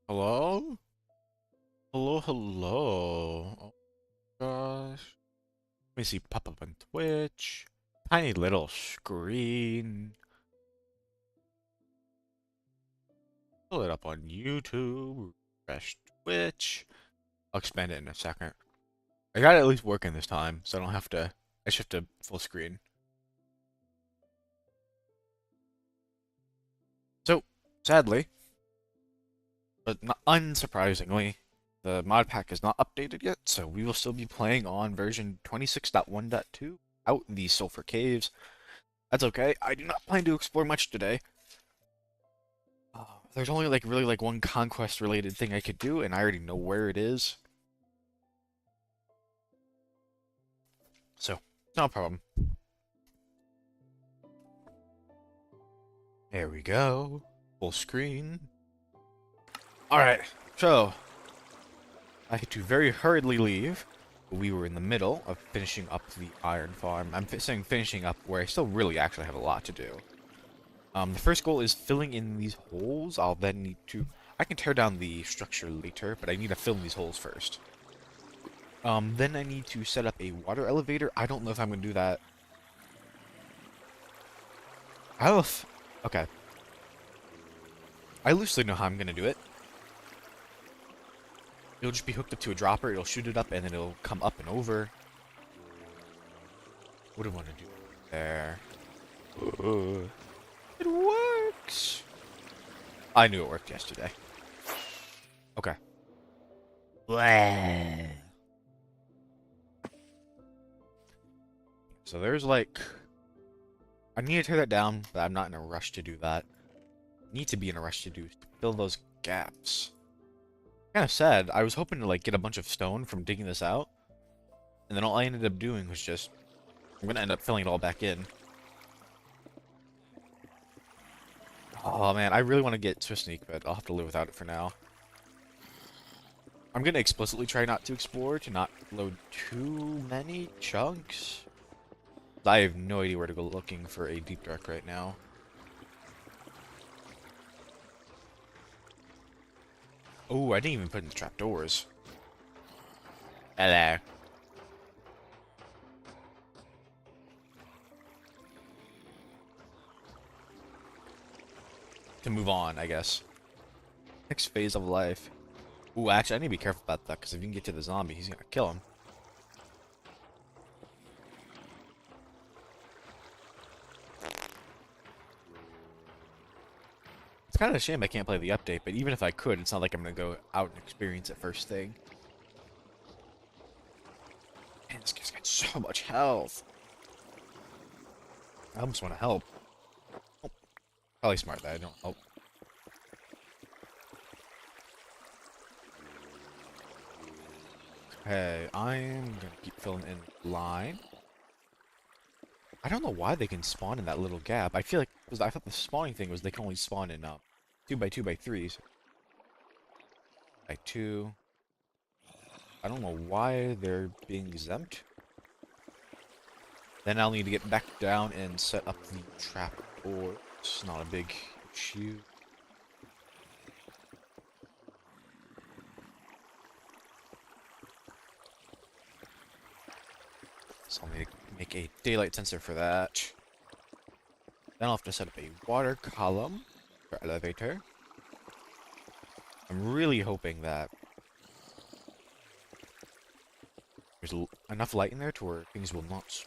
Hello? Hello, hello. Oh gosh. Let me see pop up on Twitch. Tiny little screen. Pull it up on YouTube. Refresh Twitch. I'll expand it in a second. I got it at least working this time, so I don't have to. I shift to full screen. So, sadly, but not unsurprisingly, the mod pack is not updated yet, so we will still be playing on version 26.1.2 out in the Sulphur Caves. That's okay. I do not plan to explore much today. There's only really one conquest related thing I could do, and I already know where it is. So, it's not a problem. There we go. Full screen. Alright, so I had to very hurriedly leave. We were in the middle of finishing up the iron farm. I'm saying finishing up where I still really actually have a lot to do. The first goal is filling in these holes. I'll then need to... I can tear down the structure later, but I need to fill in these holes first. Then I need to set up a water elevator. I don't know if I'm going to do that. Okay. I loosely know how I'm going to do it. It'll just be hooked up to a dropper. It'll shoot it up, and then it'll come up and over. What do I want to do there? It works! I knew it worked yesterday. Okay. So there's I need to tear that down, but I'm not in a rush to do that. Need to be in a rush to fill those gaps. Kind of sad. I was hoping to get a bunch of stone from digging this out, and then all I ended up doing was just I'm gonna end up filling it all back in. Oh man, I really want to get Swift Sneak, but I'll have to live without it for now. I'm gonna explicitly try not to explore to not load too many chunks. I have no idea where to go looking for a deep dark right now. Oh, I didn't even put in the trapdoors. Hello. To move on, I guess. Next phase of life. Ooh, actually, I need to be careful about that, because if you can get to the zombie, he's gonna kill him. It's kind of a shame I can't play the update, but even if I could, it's not like I'm gonna go out and experience it first thing. Man, this guy's got so much health. I almost want to help. Oh, probably smart that I don't help. Okay, I'm gonna keep filling in line. I don't know why they can spawn in that little gap. I feel like, because I thought the spawning thing was they can only spawn in 2x2x3s. By 2. I don't know why they're being exempt. Then I'll need to get back down and set up the trap door. It's not a big issue. So I'll need to make a daylight sensor for that. Then I'll have to set up a water column for elevator. I'm really hoping that there's enough light in there to where things will not...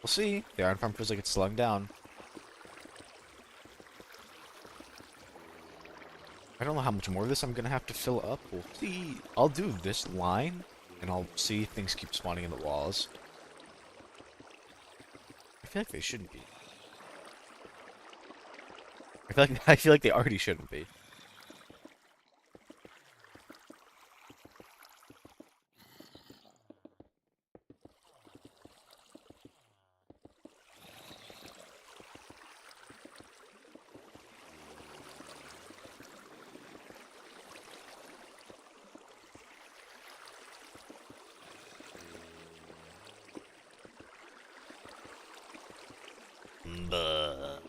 We'll see. The iron farm feels like it's slowing down. I don't know how much more of this I'm gonna have to fill up. We'll see. I'll do this line, and I'll see if things keep spawning in the walls. I feel like they shouldn't be. I feel like they already shouldn't be. Buh.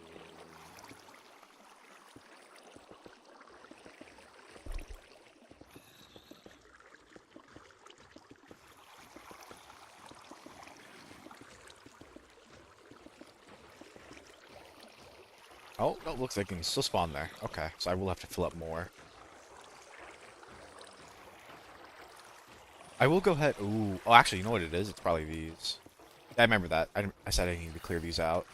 Oh, no, looks like it can still spawn there. Okay, so I will have to fill up more. I will go ahead. Ooh. Oh, actually, you know what it is? It's probably these. Yeah, I remember that. I said I needed to clear these out.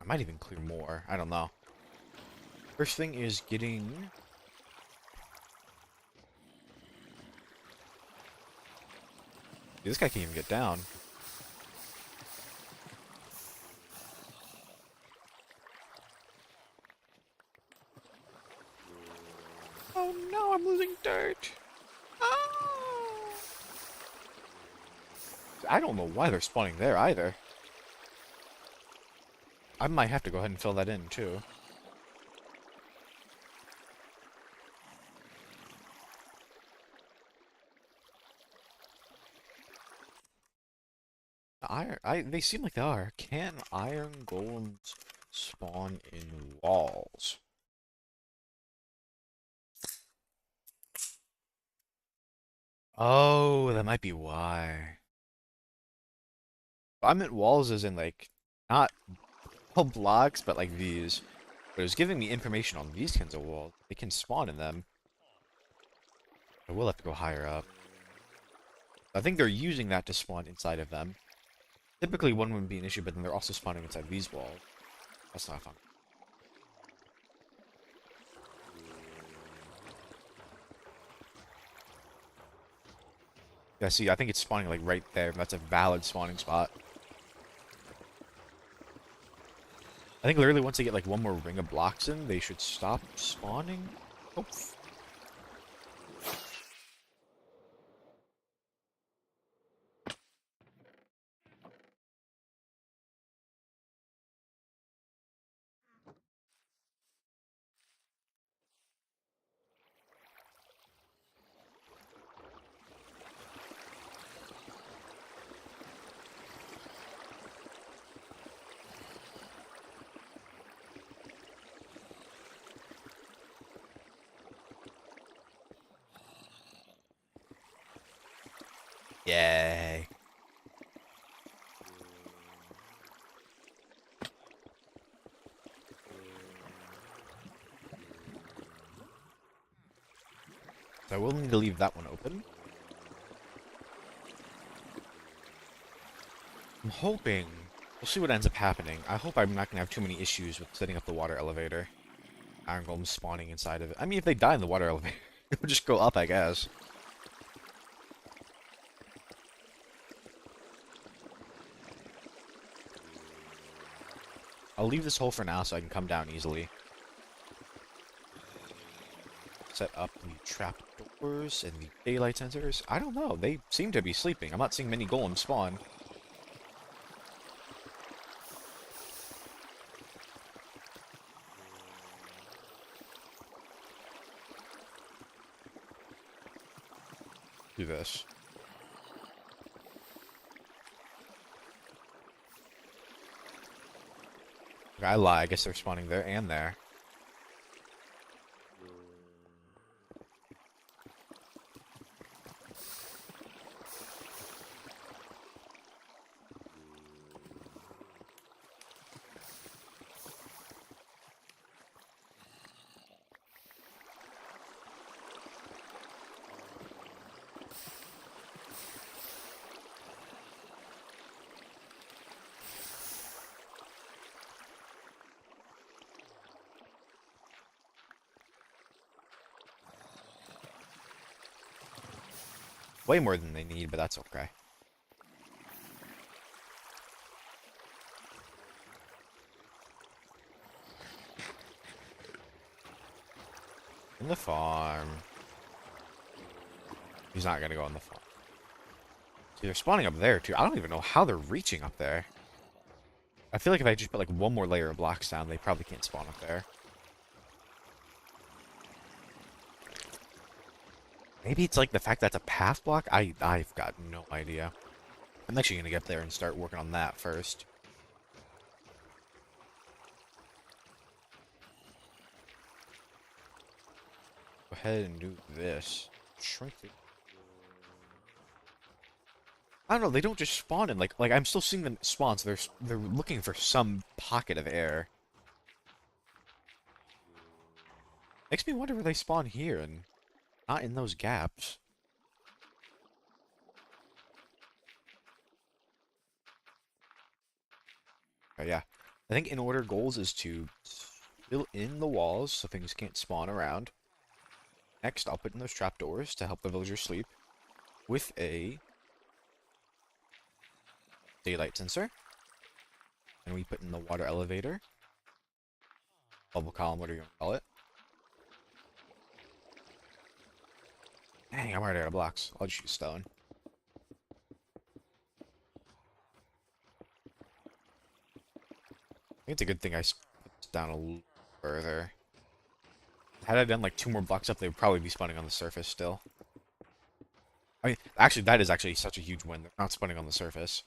I might even clear more. I don't know. First thing is getting... Dude, this guy can't even get down. Oh no, I'm losing dirt. Oh! I don't know why they're spawning there either. I might have to go ahead and fill that in too. They seem like they are. Can iron golems spawn in walls? Oh, that might be why. I meant walls as in like, not whole blocks, but like these. But it was giving me information on these kinds of walls. They can spawn in them. I will have to go higher up. I think they're using that to spawn inside of them. Typically one wouldn't be an issue, but then they're also spawning inside these walls. That's not fun. Yeah, see, I think it's spawning like right there. That's a valid spawning spot. I think literally once they get like one more ring of blocks in, they should stop spawning. Oh. Yay. So I will need to leave that one open. I'm hoping... We'll see what ends up happening. I hope I'm not going to have too many issues with setting up the water elevator. Iron golems spawning inside of it. I mean, if they die in the water elevator, it'll just go up, I guess. I'll leave this hole for now so I can come down easily. Set up the trap doors and the daylight sensors. I don't know. They seem to be sleeping. I'm not seeing many golems spawn. Do this. I lie. I guess they're spawning there and there. Way more than they need, but that's okay. In the farm. He's not gonna go in the farm. See, they're spawning up there, too. I don't even know how they're reaching up there. I feel like if I just put, like, one more layer of blocks down, they probably can't spawn up there. Maybe it's, like, the fact that it's a path block? I've got no idea. I'm actually gonna get up there and start working on that first. Go ahead and do this. shrink it. I don't know. They don't just spawn in like I'm still seeing them spawn. So they're looking for some pocket of air. Makes me wonder where they spawn here and not in those gaps. But yeah, I think in order goals is to fill in the walls so things can't spawn around. Next, I'll put in those trapdoors to help the villagers sleep with a daylight sensor. And we put in the water elevator. Bubble column, whatever you want to call it. Dang, I'm already out of blocks. I'll just use stone. I think it's a good thing I put this down a little further. Had I done like 2 more blocks up, they would probably be spawning on the surface still. I mean, actually, that is actually such a huge win. They're not spawning on the surface.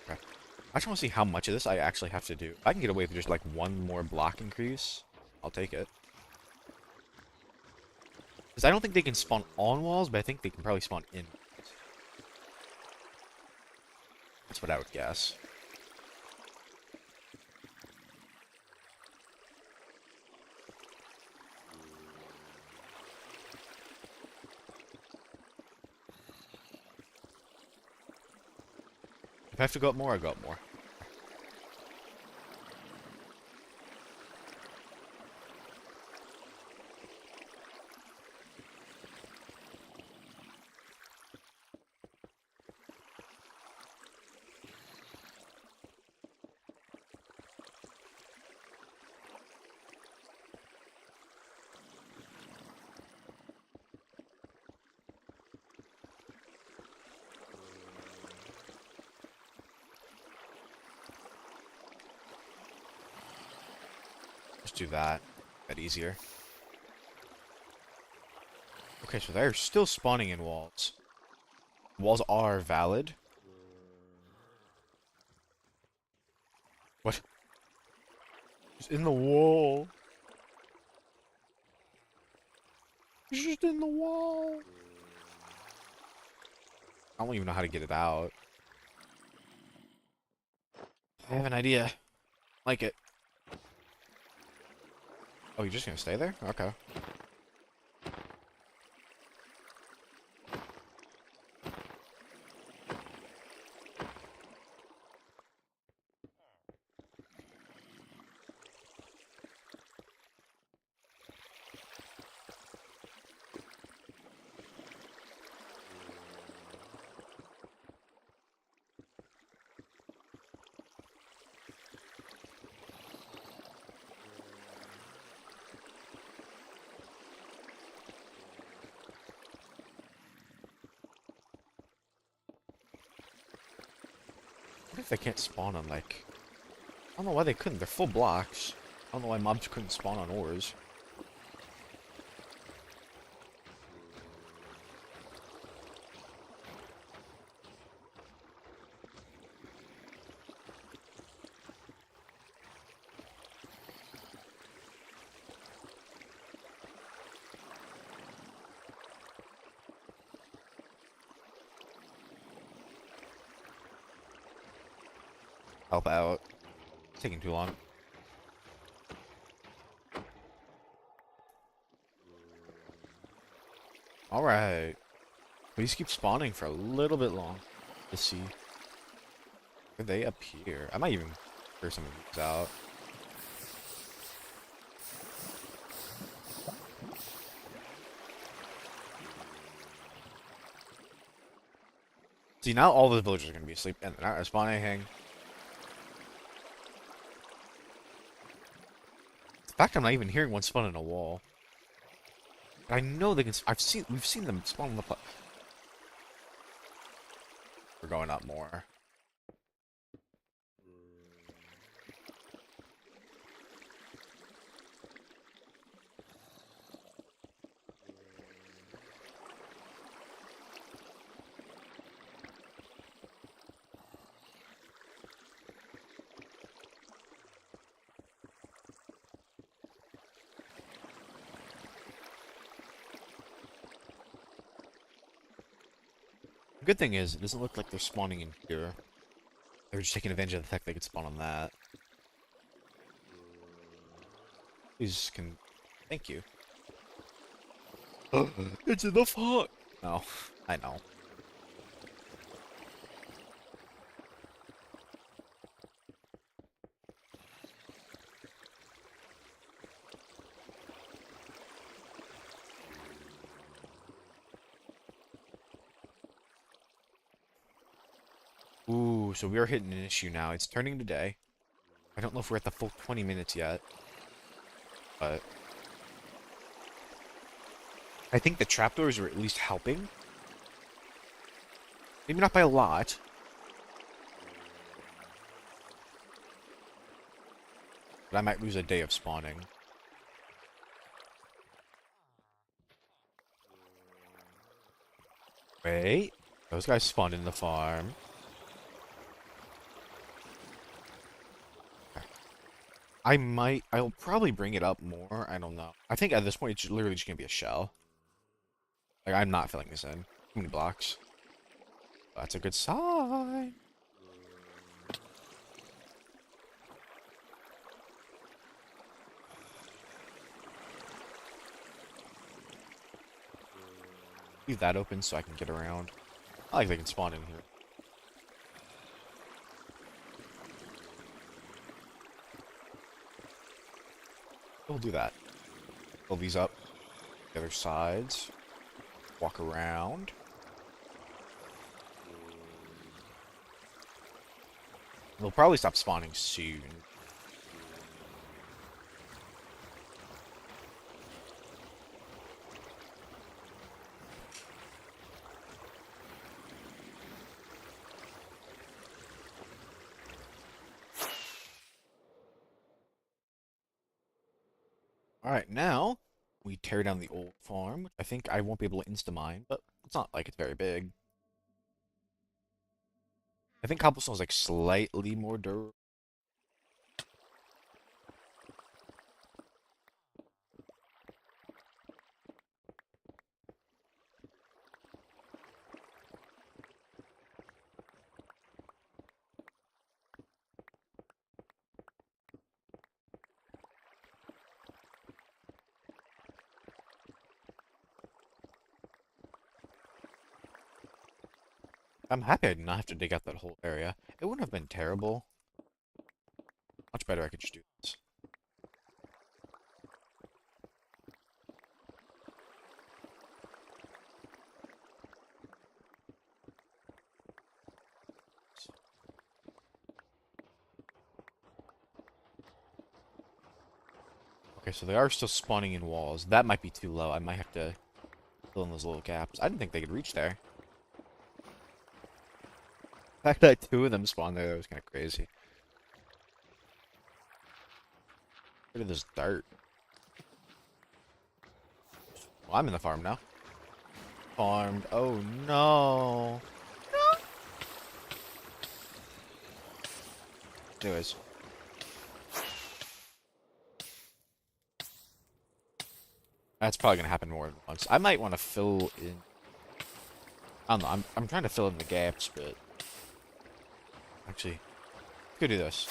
Okay. I just want to see how much of this I actually have to do. If I can get away with just like 1 more block increase, I'll take it. Because I don't think they can spawn on walls, but I think they can probably spawn in. That's what I would guess. If I have to go up more, I go up more. Just do that. That easier. Okay, so they're still spawning in walls. Walls are valid. What? It's in the wall. It's just in the wall. I don't even know how to get it out. I have an idea. Like it. Oh, you're just gonna stay there? Okay. What if they can't spawn on, like... I don't know why they couldn't. They're full blocks. I don't know why mobs couldn't spawn on ores. Help out. It's taking too long. Alright. Please keep spawning for a little bit long. To see. Are they up here? I might even figure some of these out. See, now all the villagers are going to be asleep and they're not respawning anything. The fact I'm not even hearing one spawn in a wall. I know they can. We've seen them spawn on the. We're going up more. The good thing is, it doesn't look like they're spawning in here. They're just taking advantage of the fact they could spawn on that. Please can... Thank you. It's in the fog! No, I know. Ooh, so we are hitting an issue now. It's turning to day. I don't know if we're at the full 20 minutes yet, but I think the trapdoors are at least helping. Maybe not by a lot. But I might lose a day of spawning. Wait. Those guys spawned in the farm. I'll probably bring it up more. I don't know. I think at this point it's literally just gonna be a shell. Like, I'm not filling this in. Too many blocks. That's a good sign. Leave that open so I can get around. I like they can spawn in here. We'll do that. Fill these up. The other sides. Walk around. They'll probably stop spawning soon. Alright, now we tear down the old farm. I think I won't be able to insta-mine, but it's not like it's very big. I think cobblestone's like slightly more durable. I'm happy I did not have to dig out that whole area. It wouldn't have been terrible. Much better I could just do this. Okay, so they are still spawning in walls. That might be too low. I might have to fill in those little gaps. I didn't think they could reach there. The fact that two of them spawned there, that was kind of crazy. Look at this dirt. Well, I'm in the farm now. Farmed. Oh no. Anyways. That's probably gonna happen more than once. I might want to fill in. I don't know. I'm trying to fill in the gaps, but actually, could do this.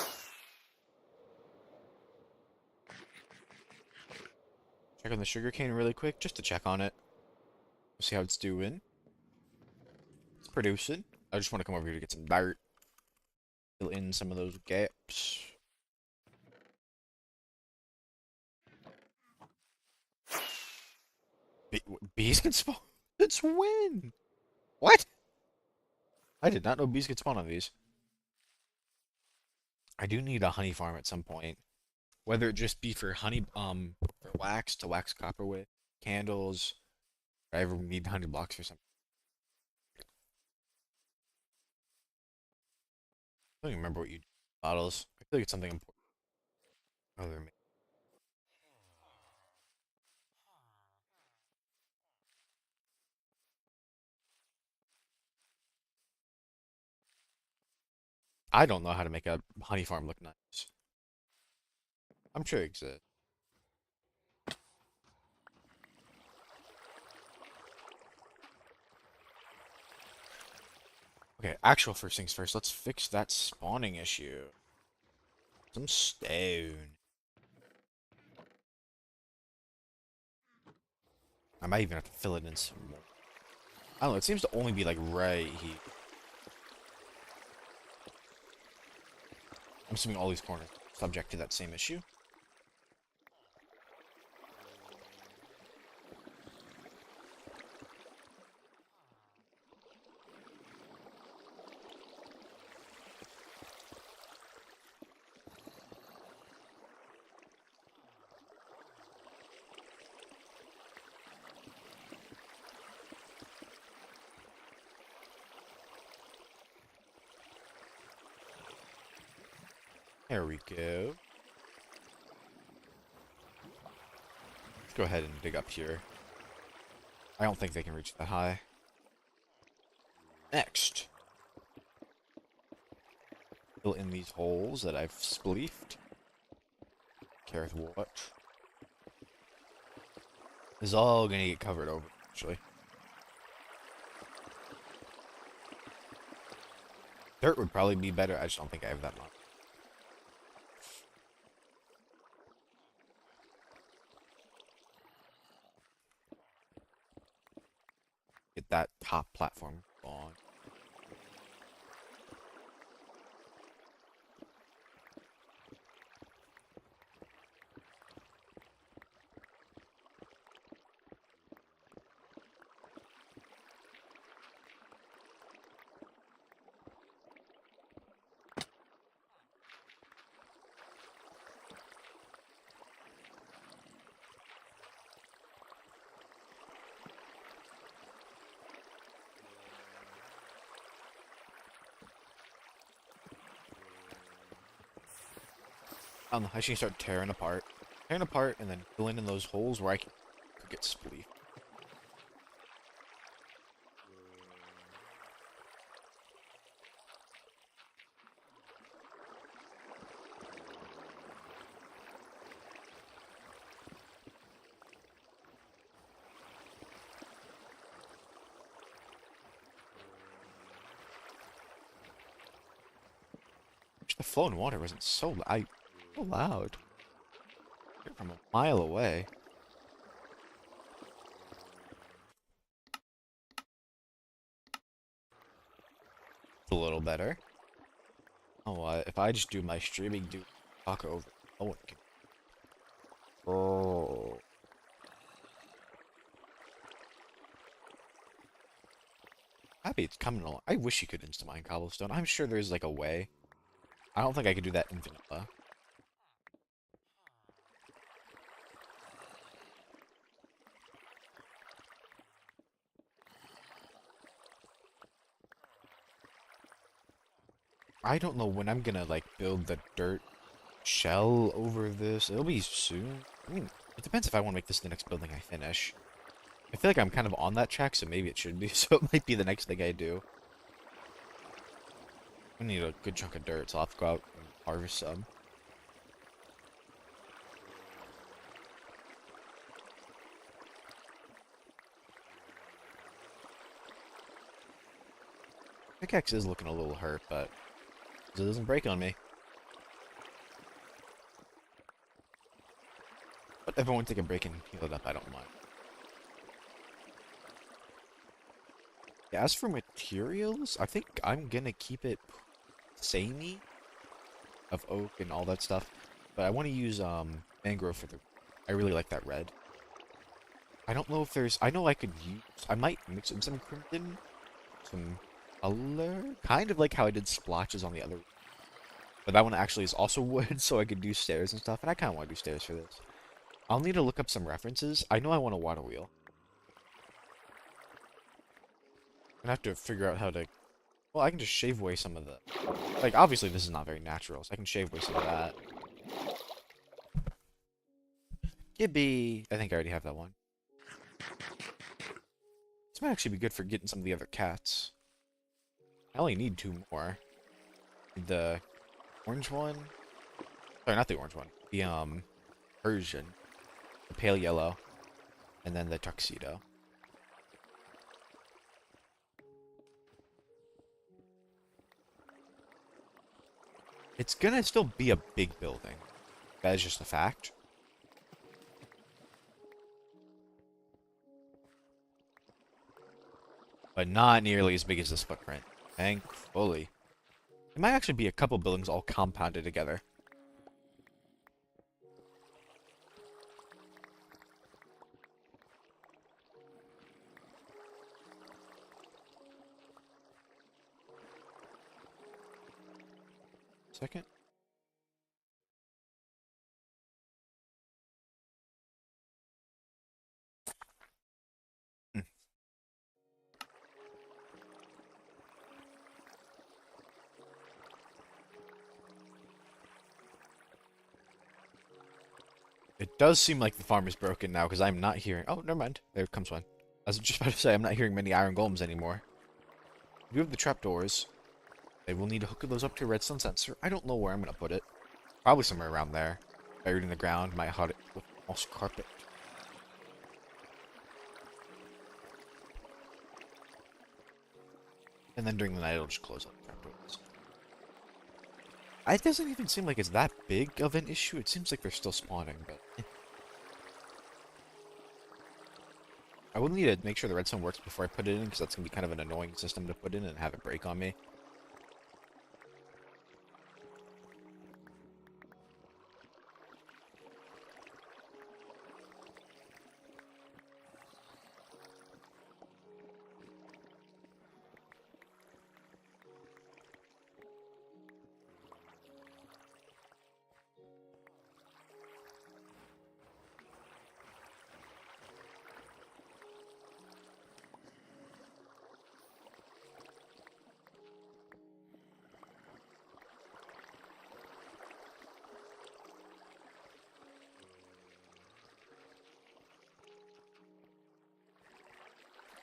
Check on the sugarcane really quick, just to check on it. See how it's doing. It's producing. I just want to come over here to get some dirt. Fill in some of those gaps. Bees can spawn? It's when? What? I did not know bees could spawn on these. I do need a honey farm at some point. Whether it just be for honey, for wax to wax copper with, candles, or I ever need 100 blocks or something. I don't even remember what you do. Bottles. I feel like it's something important. Other than me. I don't know how to make a honey farm look nice. I'm sure it exists. Okay, actual first things first. Let's fix that spawning issue. Some stone. I might even have to fill it in some more. I don't know, it seems to only be like right here. I'm assuming all these corners are subject to that same issue. There we go. Let's go ahead and dig up here. I don't think they can reach that high. Next. Fill in these holes that I've spleefed. Care with what? This is all gonna get covered over, actually. Dirt would probably be better. I just don't think I have that much. Get that top platform on. I don't know, I should start tearing apart. Tearing apart and then filling in those holes where I could get spleef. Wish the flowing water wasn't so loud. From a mile away. It's a little better. Oh, if I just do my streaming, talk over, no one can. Oh. Happy it's coming along. I wish you could insta-mine cobblestone. I'm sure there's like a way. I don't think I could do that in vanilla. I don't know when I'm gonna like build the dirt shell over this. It'll be soon. I mean, it depends if I want to make this the next building I finish. I feel like I'm kind of on that track, so maybe it should be. So it might be the next thing I do. I need a good chunk of dirt, so I'll have to go out and harvest some. Pickaxe is looking a little hurt, but it doesn't break on me. But if I want to take a break and heal it up, I don't mind. Yeah, as for materials, I think I'm gonna keep it samey of oak and all that stuff. But I want to use mangrove for the. I really like that red. I don't know if there's. I know I could use. I might mix in some crimson, some color, kind of like how I did splotches on the other. But that one actually is also wood, so I could do stairs and stuff. And I kind of want to do stairs for this. I'll need to look up some references. I know I want a water wheel. I'm gonna have to figure out how to. Well, I can just shave away some of the. Like, obviously, this is not very natural, so I can shave away some of that. Gibby! I think I already have that one. This might actually be good for getting some of the other cats. I only need 2 more. The orange one? Sorry, not the orange one. The, Persian. The pale yellow. And then the tuxedo. It's gonna still be a big building. That is just a fact. But not nearly as big as this footprint. Thankfully. It might actually be a couple buildings all compounded together. Second. Hmm. It does seem like the farm is broken now because I'm not hearing. Oh, never mind. There comes one. I was just about to say I'm not hearing many iron golems anymore. We have the trapdoors. They will need to hook those up to a redstone sensor. I don't know where I'm gonna put it. Probably somewhere around there. Buried in the ground. Might hide it with moss carpet. And then during the night, it'll just close up the trapdoors. It doesn't even seem like it's that big of an issue. It seems like they're still spawning, but I will need to make sure the redstone works before I put it in, because that's going to be kind of an annoying system to put in and have it break on me.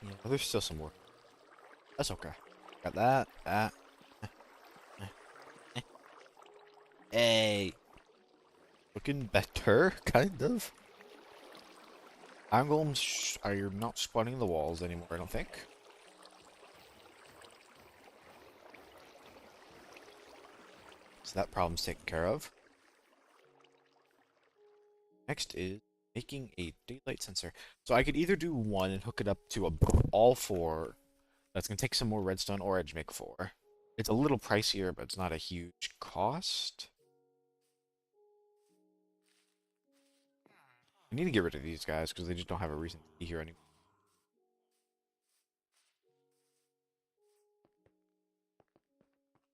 Yeah, there's still some work. That's okay. Got that. Hey. Looking better, kind of. Iron golems are not spawning the walls anymore, I don't think. So that problem's taken care of. Next is making a daylight sensor. So I could either do one and hook it up to all four. That's going to take some more redstone, or I'd make four. It's a little pricier, but it's not a huge cost. I need to get rid of these guys because they just don't have a reason to be here anymore.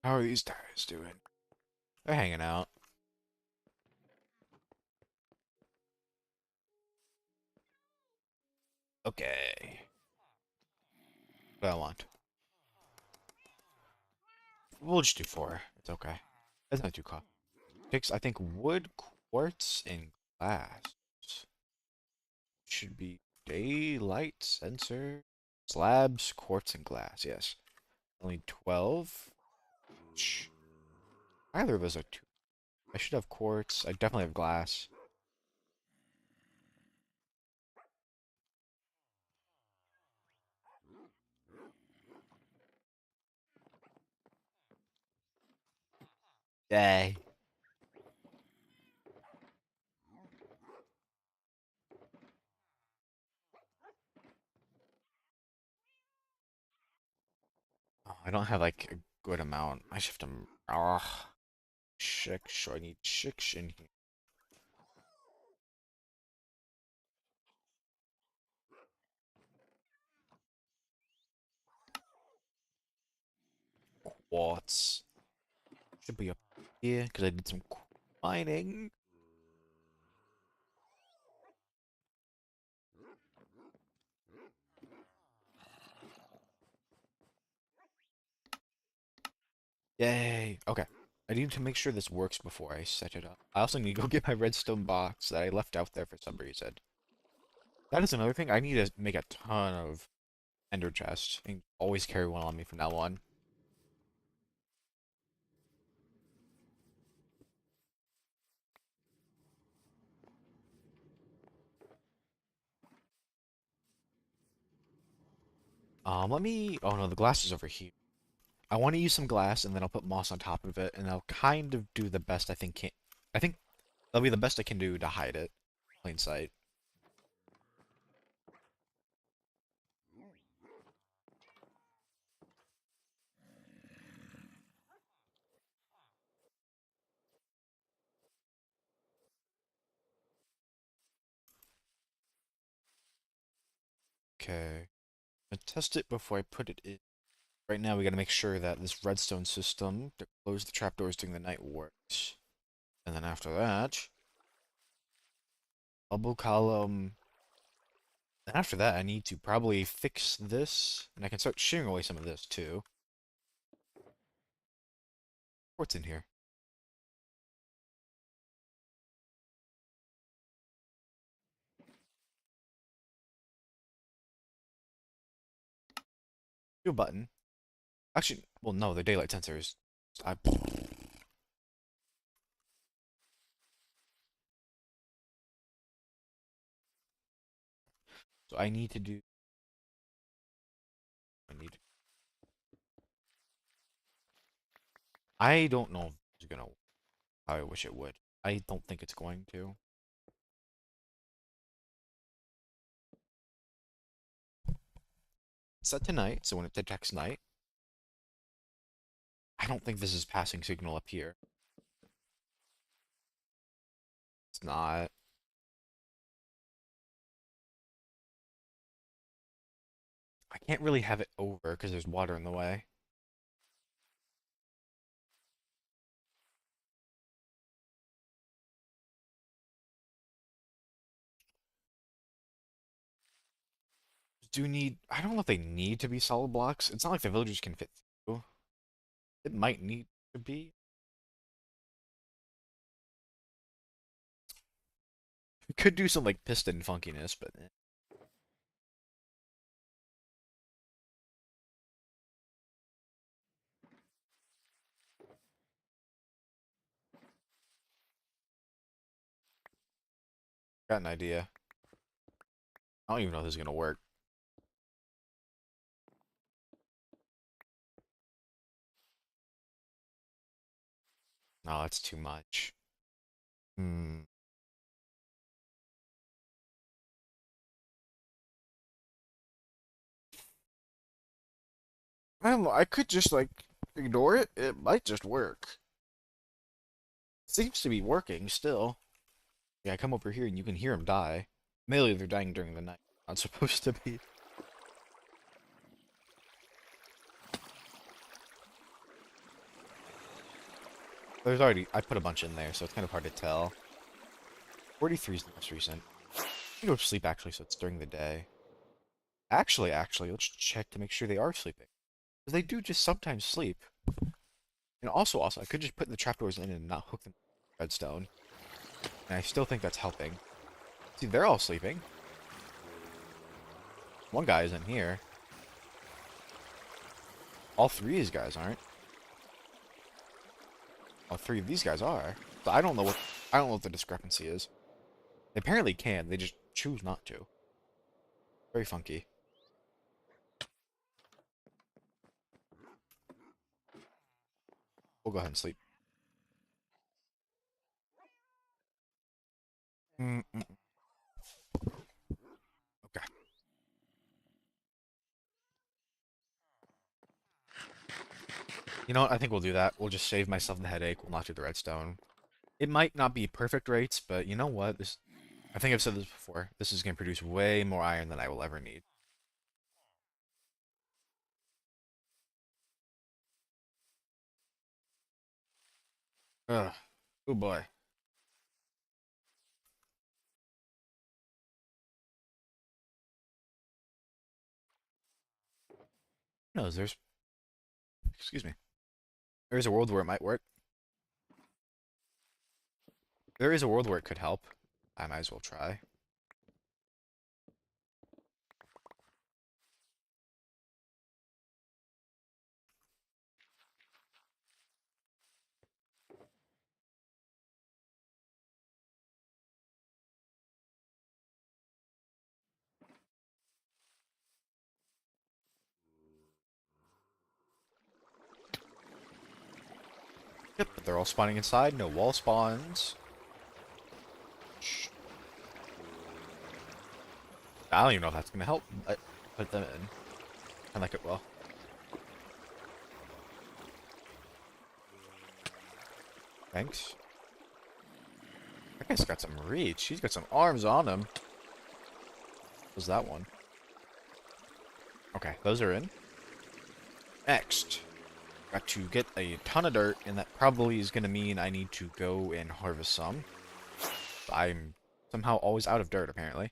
How are these guys doing? They're hanging out. Okay. What do I want? We'll just do four. It's okay. That's not too cost. Takes, I think, wood, quartz, and glass. Should be daylight sensor. Slabs, quartz, and glass. Yes. Only 12. Either of those are two. I should have quartz. I definitely have glass. Yay. Oh, I don't have like a good amount. I should have to. Ah, sure. I need six in here. Quartz should be up here because I did some mining. Yay. Okay. I need to make sure this works before I set it up. I also need to go get my redstone box that I left out there for some reason. That is another thing. I need to make a ton of ender chests and always carry one on me from now on. Let me. Oh no, the glass is over here. I want to use some glass, and then I'll put moss on top of it, and I'll kind of do the best I think can. I think that'll be the best I can do to hide it, plain sight. Okay, I'm gonna test it before I put it in. Right now, we gotta make sure that this redstone system to close the trapdoors during the night works, and then after that, bubble column. And after that, I need to probably fix this, and I can start shearing away some of this too. What's in here? Do a button. Actually, well, no, the daylight sensors. I, so I need to do. I need. I don't know if it's gonna. I wish it would. I don't think it's going to. Set to night, so when it detects night, I don't think this is passing signal up here. It's not. I can't really have it over because there's water in the way. Do need. I don't know if they need to be solid blocks. It's not like the villagers can fit through. It might need to be. We could do some like piston funkiness, but got an idea. I don't even know if this is gonna work. No, that's too much. Hmm. I don't know. I could just like ignore it. It might just work. Seems to be working still. Yeah, I come over here and you can hear them die. Mainly they're dying during the night. Not supposed to be. There's already. I put a bunch in there, so it's kind of hard to tell. 43 is the most recent. I go to sleep actually, so it's during the day. Actually, let's check to make sure they are sleeping. Because they do just sometimes sleep. And also, I could just put the trapdoors in and not hook them to redstone. And I still think that's helping. See, they're all sleeping. One guy isn't here. All three of these guys aren't. All three of these guys are. So I don't know what the discrepancy is. They apparently can, they just choose not to. Very funky. We'll go ahead and sleep. Mm -mm. Okay. You know what? I think we'll do that. We'll just save myself the headache. We'll not do the redstone. It might not be perfect rates, but you know what? I think I've said this before. This is going to produce way more iron than I will ever need. Ugh. Oh boy. No, excuse me. There is a world where it might work. There is a world where it could help. I might as well try. they're all spawning inside. No wall spawns. I don't even know if that's gonna help, but put them in. I like it well. Thanks. That guy's got some reach. He's got some arms on him. What's that one? Okay, those are in. Next, got to get a ton of dirt, and that probably is gonna mean I need to go and harvest some. I'm somehow always out of dirt, apparently.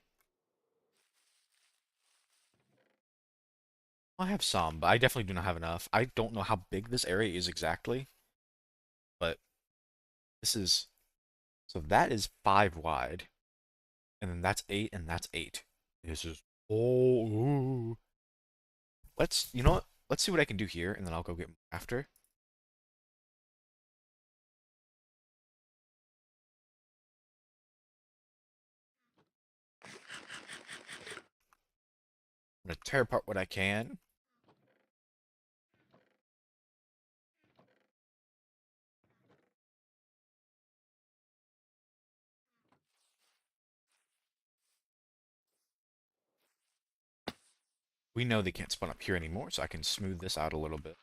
I have some, but I definitely do not have enough. I don't know how big this area is exactly, but this is... So that is 5 wide, and then that's 8, and that's 8. This is... Oh, ooh. Let's... You know what? Let's see what I can do here, and then I'll go get more after. I'm gonna tear apart what I can. We know they can't spawn up here anymore, so I can smooth this out a little bit.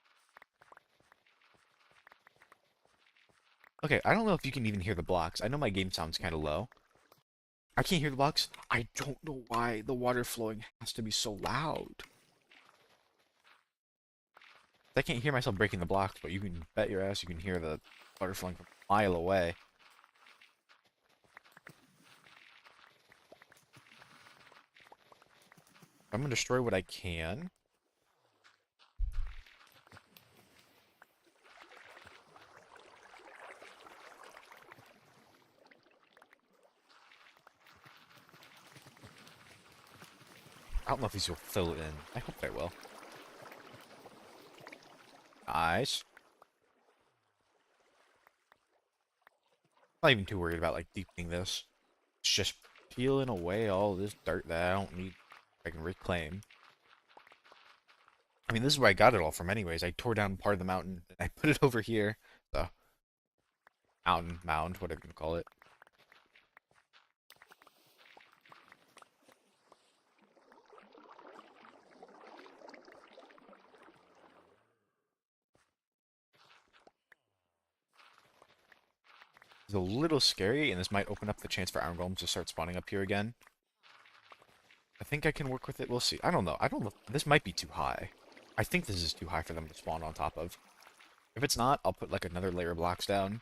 Okay, I don't know if you can even hear the blocks. I know my game sounds kind of low. I can't hear the blocks. I don't know why the water flowing has to be so loud. I can't hear myself breaking the blocks, but you can bet your ass you can hear the water flowing from a mile away. I'm gonna destroy what I can. I don't know if these will fill it in. I hope they will. Nice. Not even too worried about like deepening this. It's just peeling away all this dirt that I don't need. I can reclaim. I mean, this is where I got it all from anyways. I tore down part of the mountain and I put it over here. So, mountain, mound, whatever you call it. It's a little scary, and this might open up the chance for iron golems to start spawning up here again. I think I can work with it. We'll see. I don't know. I don't know. This might be too high. I think this is too high for them to spawn on top of. If it's not, I'll put like another layer of blocks down.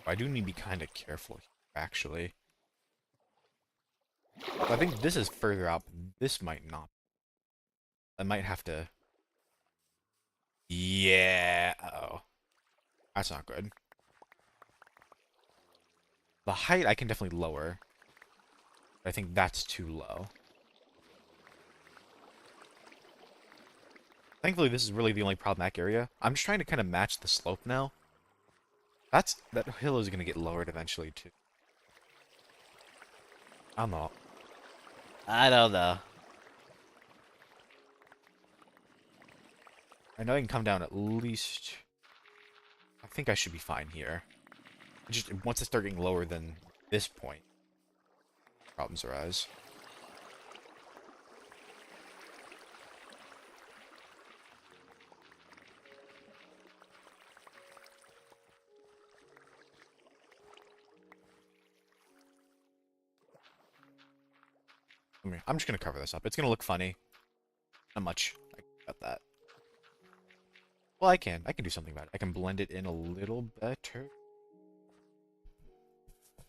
I do need to be kind of careful here, actually. I think this is further out. This might not. I might have to... Yeah. Uh-oh. That's not good. The height I can definitely lower. I think that's too low. Thankfully, this is really the only problematic area. I'm just trying to kind of match the slope now. That hill is gonna get lowered eventually too. I don't know. I don't know. I know I can come down at least. I think I should be fine here. Just once I start getting lower than this point, problems arise. I'm just gonna cover this up. It's gonna look funny. Not much. I got that. Well, I can. I can do something about it. I can blend it in a little better.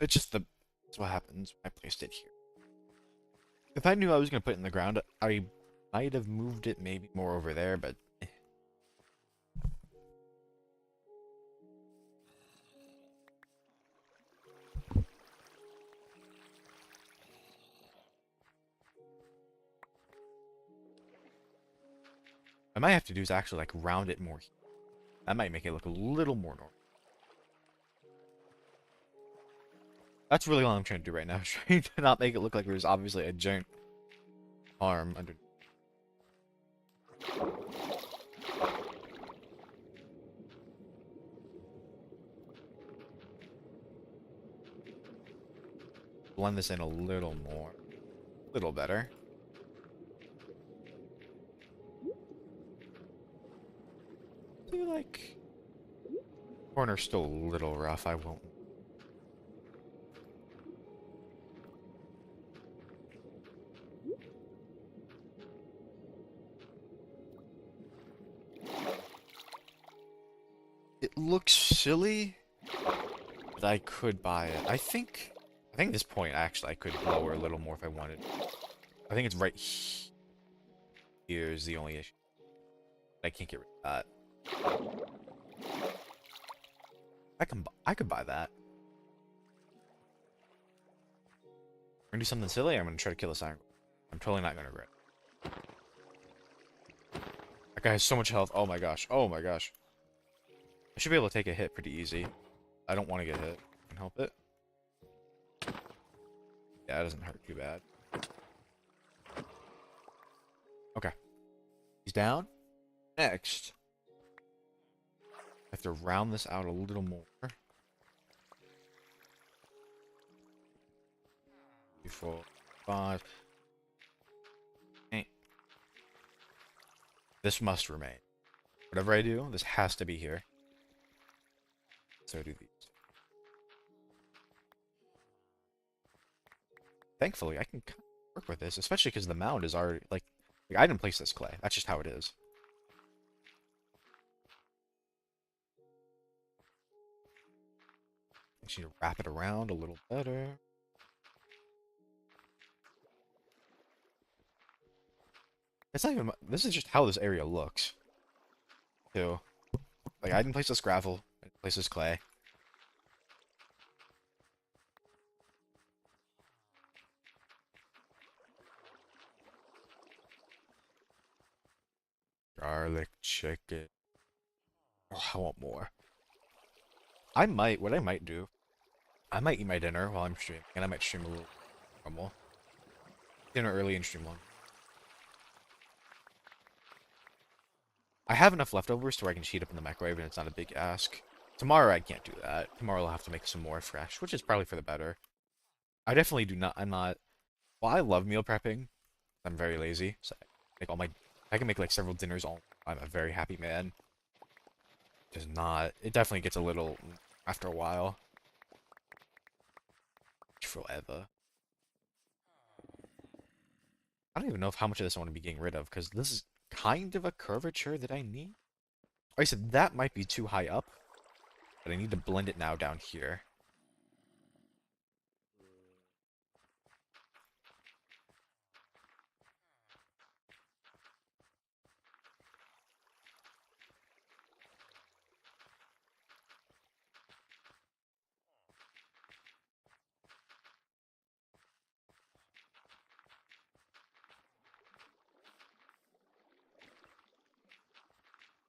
It's just that's what happens when I placed it here. If I knew I was gonna put it in the ground, I might have moved it maybe more over there, but I might have to do is actually like round it more. That might make it look a little more normal. That's really all I'm trying to do right now. Trying to not make it look like there's obviously a giant arm under. Blend this in a little more. A little better. I feel like corner's still a little rough. I won't. It looks silly, but I could buy it. I think this point actually I could lower a little more if I wanted. I think it's right here is the only issue. I can't get rid of that. I could buy that. We're gonna do something silly. I'm gonna try to kill this iron. I'm totally not gonna regret it. That guy has so much health. Oh my gosh. Oh my gosh. I should be able to take a hit pretty easy. I don't want to get hit. I can help it. Yeah, it doesn't hurt too bad. Okay. He's down. Next. I have to round this out a little more. 3, 4, 5. 8. This must remain. Whatever I do, this has to be here. So I do these. Thankfully, I can work with this, especially because the mound is already, like, I didn't place this clay. That's just how it is. I just need to wrap it around a little better. It's not even, this is just how this area looks, too. Like, I didn't place this gravel, I didn't place this clay. Garlic chicken. Oh, I want more. What I might do, I might eat my dinner while I'm streaming, and I might stream a little normal. Dinner early and stream long. I have enough leftovers to where I can heat up in the microwave and it's not a big ask. Tomorrow I can't do that. Tomorrow I'll have to make some more fresh, which is probably for the better. I definitely do not, I'm not, well, I love meal prepping. I'm very lazy, so I can make like several dinners all, I'm a very happy man. Does not, it definitely gets a little, after a while. Forever. I don't even know how much of this I want to be getting rid of, because this is kind of a curvature that I need. Like I said, that might be too high up, but I need to blend it now down here.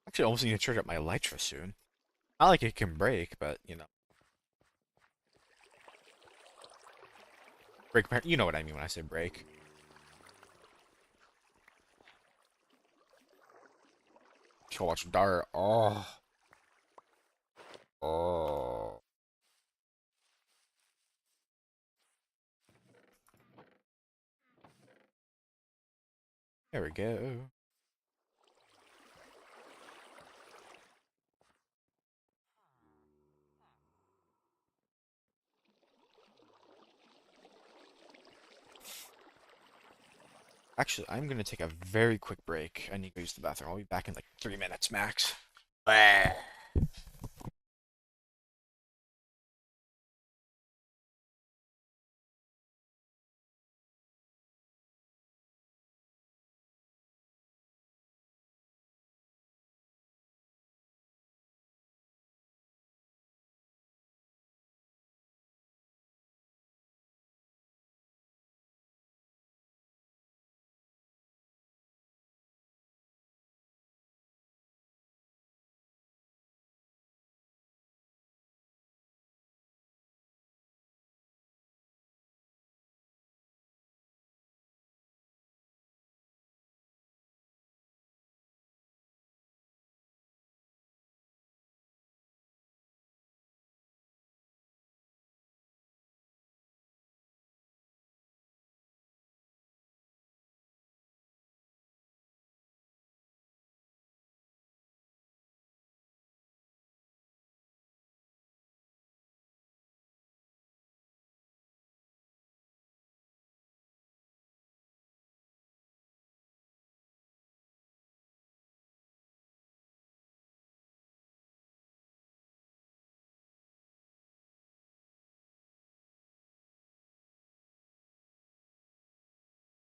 Actually, I almost need to charge up my Elytra soon. Not like it can break, but, you know. Break, you know what I mean when I say break. Go watch Dart. Oh. Oh. There we go. Actually, I'm gonna take a very quick break. I need to go use the bathroom. I'll be back in like 3 minutes max.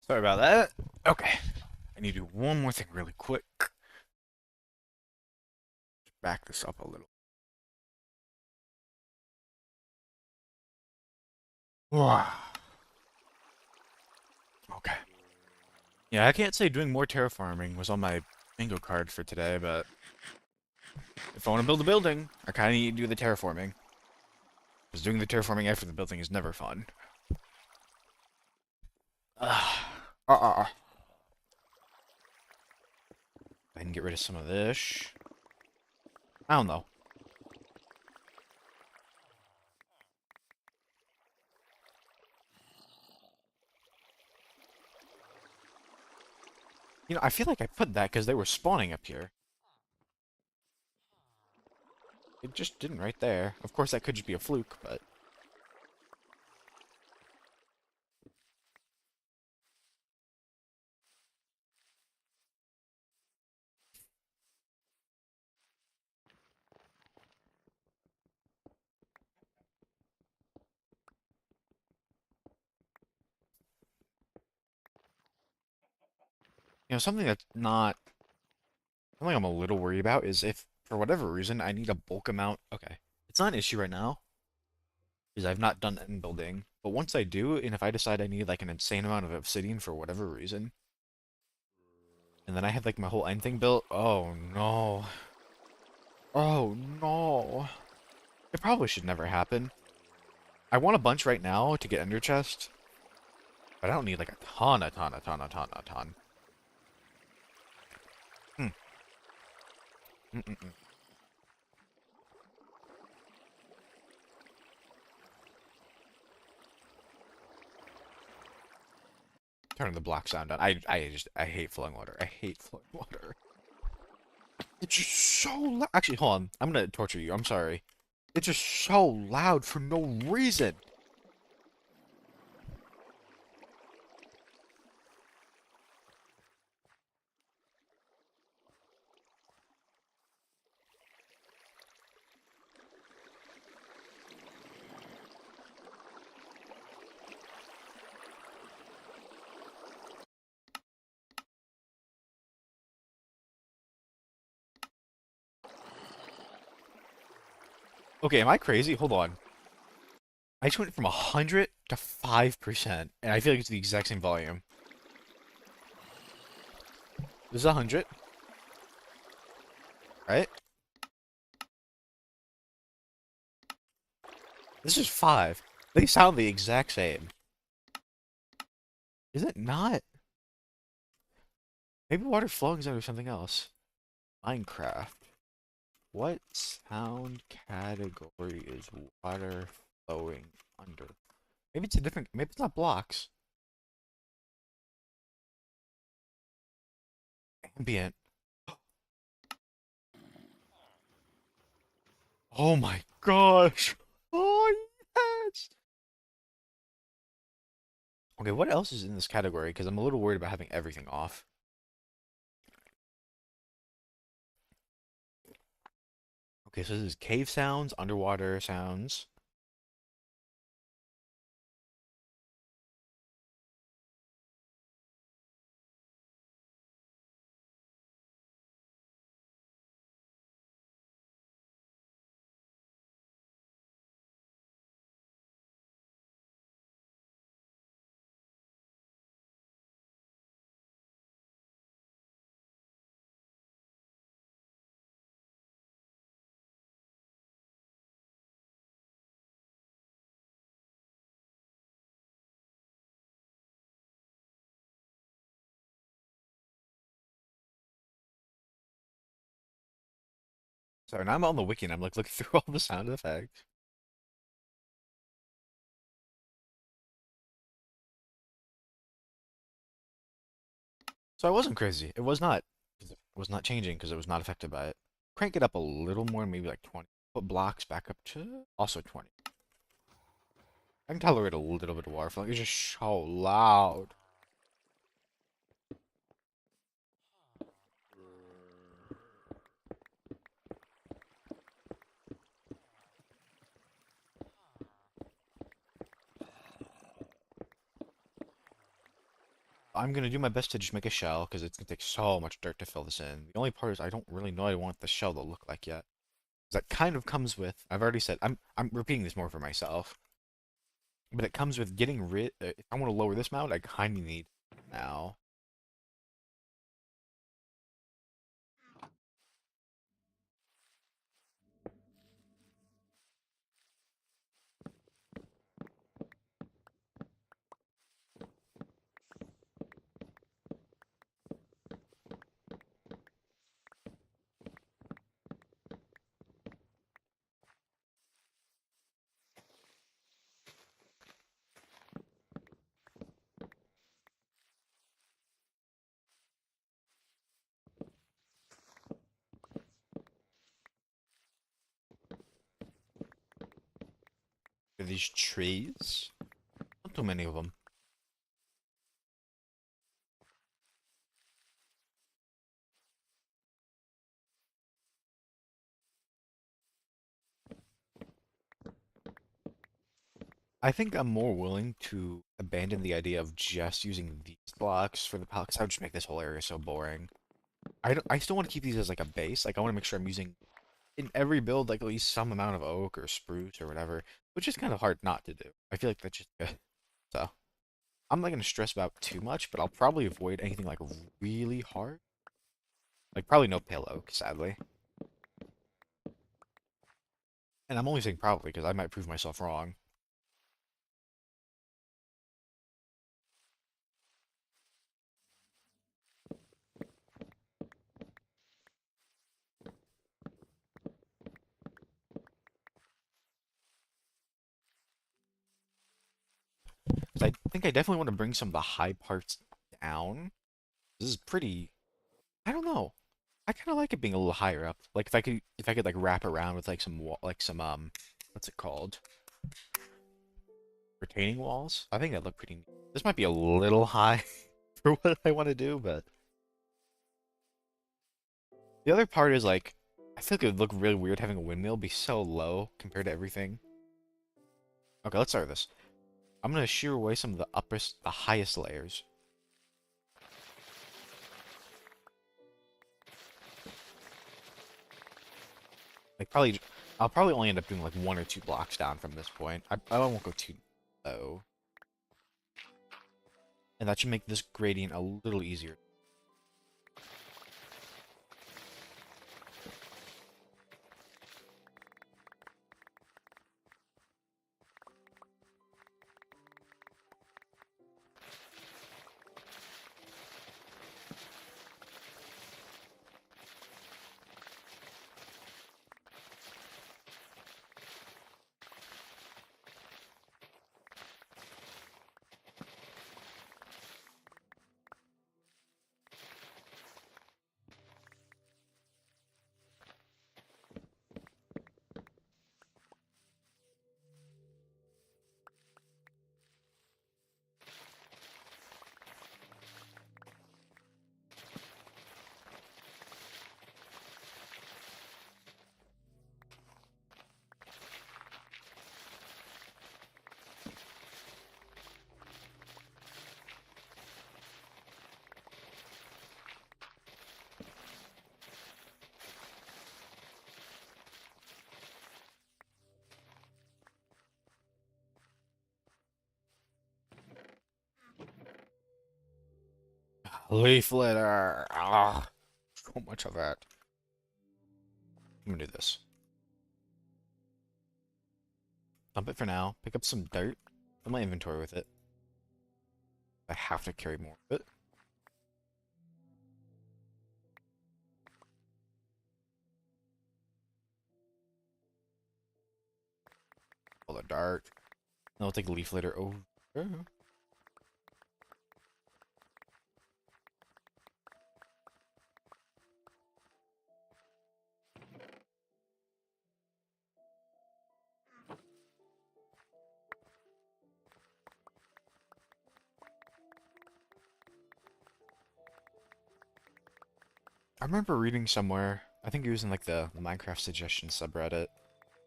Sorry about that. Okay. I need to do one more thing really quick. Back this up a little. Wow. Okay. Yeah, I can't say doing more terraforming was on my bingo card for today, but if I want to build a building, I kind of need to do the terraforming. Because doing the terraforming after the building is never fun. I can get rid of some of this. I don't know. You know, I feel like I put that because they were spawning up here. It just didn't right there. Of course, that could just be a fluke, but... You know, something that's not... Something I'm a little worried about is if, for whatever reason, I need a bulk amount... Okay. It's not an issue right now, because I've not done end building. But once I do, and if I decide I need, like, an insane amount of obsidian for whatever reason, and then I have, like, my whole end thing built, oh, no. Oh, no. It probably should never happen. I want a bunch right now to get Ender Chest, but I don't need, like, a ton, a ton, a ton, a ton, a ton. Hmm. Mm-mm-mm. Turn the block sound down. I hate flowing water. I hate flowing water. It's just so loud. Actually, hold on. I'm gonna torture you. I'm sorry. It's just so loud for no reason. Okay, am I crazy? Hold on. I just went from 100 to 5%, and I feel like it's the exact same volume. This is 100, right? This is 5. They sound the exact same. Is it not? Maybe water flowing is under something else. Minecraft. What sound category is water flowing under? Maybe it's a different. Maybe it's not blocks. Ambient. Oh my gosh. Oh yes. Okay, what else is in this category? Because I'm a little worried about having everything off. Okay, so this is cave sounds, underwater sounds. Sorry, now I'm on the wiki and I'm like looking through all the sound effects. So I wasn't crazy. It was not. It was not changing because it was not affected by it. Crank it up a little more, maybe like 20. Put blocks back up to also 20. I can tolerate a little bit of water flowing. It's just so loud. I'm gonna do my best to just make a shell, because it's gonna take so much dirt to fill this in. The only part is I don't really know what I want the shell to look like yet. That kind of comes with, I've already said, I'm repeating this more for myself, but it comes with getting rid, if I want to lower this mount, I kind of need now. Are these trees? Not too many of them. I think I'm more willing to abandon the idea of just using these blocks for the palette, because I would just make this whole area so boring. I still want to keep these as like a base. Like I want to make sure I'm using in every build like at least some amount of oak or spruce or whatever, which is kind of hard not to do. I feel like that's just so. I'm not gonna stress about too much, but I'll probably avoid anything like really hard. Like probably no pale oak, sadly. And I'm only saying probably because I might prove myself wrong. I think I definitely want to bring some of the high parts down. This is pretty. I don't know. I kind of like it being a little higher up. Like if I could like wrap around with like some what's it called? Retaining walls. I think that look pretty neat. This might be a little high for what I want to do, but the other part is like I feel like it would look really weird having a windmill be so low compared to everything. Okay, let's start with this. I'm gonna shear away some of the highest layers. Like probably, I'll probably only end up doing like 1 or 2 blocks down from this point. I won't go too low, and that should make this gradient a little easier. Leaf litter. Ah, so much of that. I'm gonna do this. Dump it for now. Pick up some dirt. Fill my inventory with it. I have to carry more of it. All the dirt. Then I'll take leaf litter over. I remember reading somewhere, I think it was in like the Minecraft suggestion subreddit,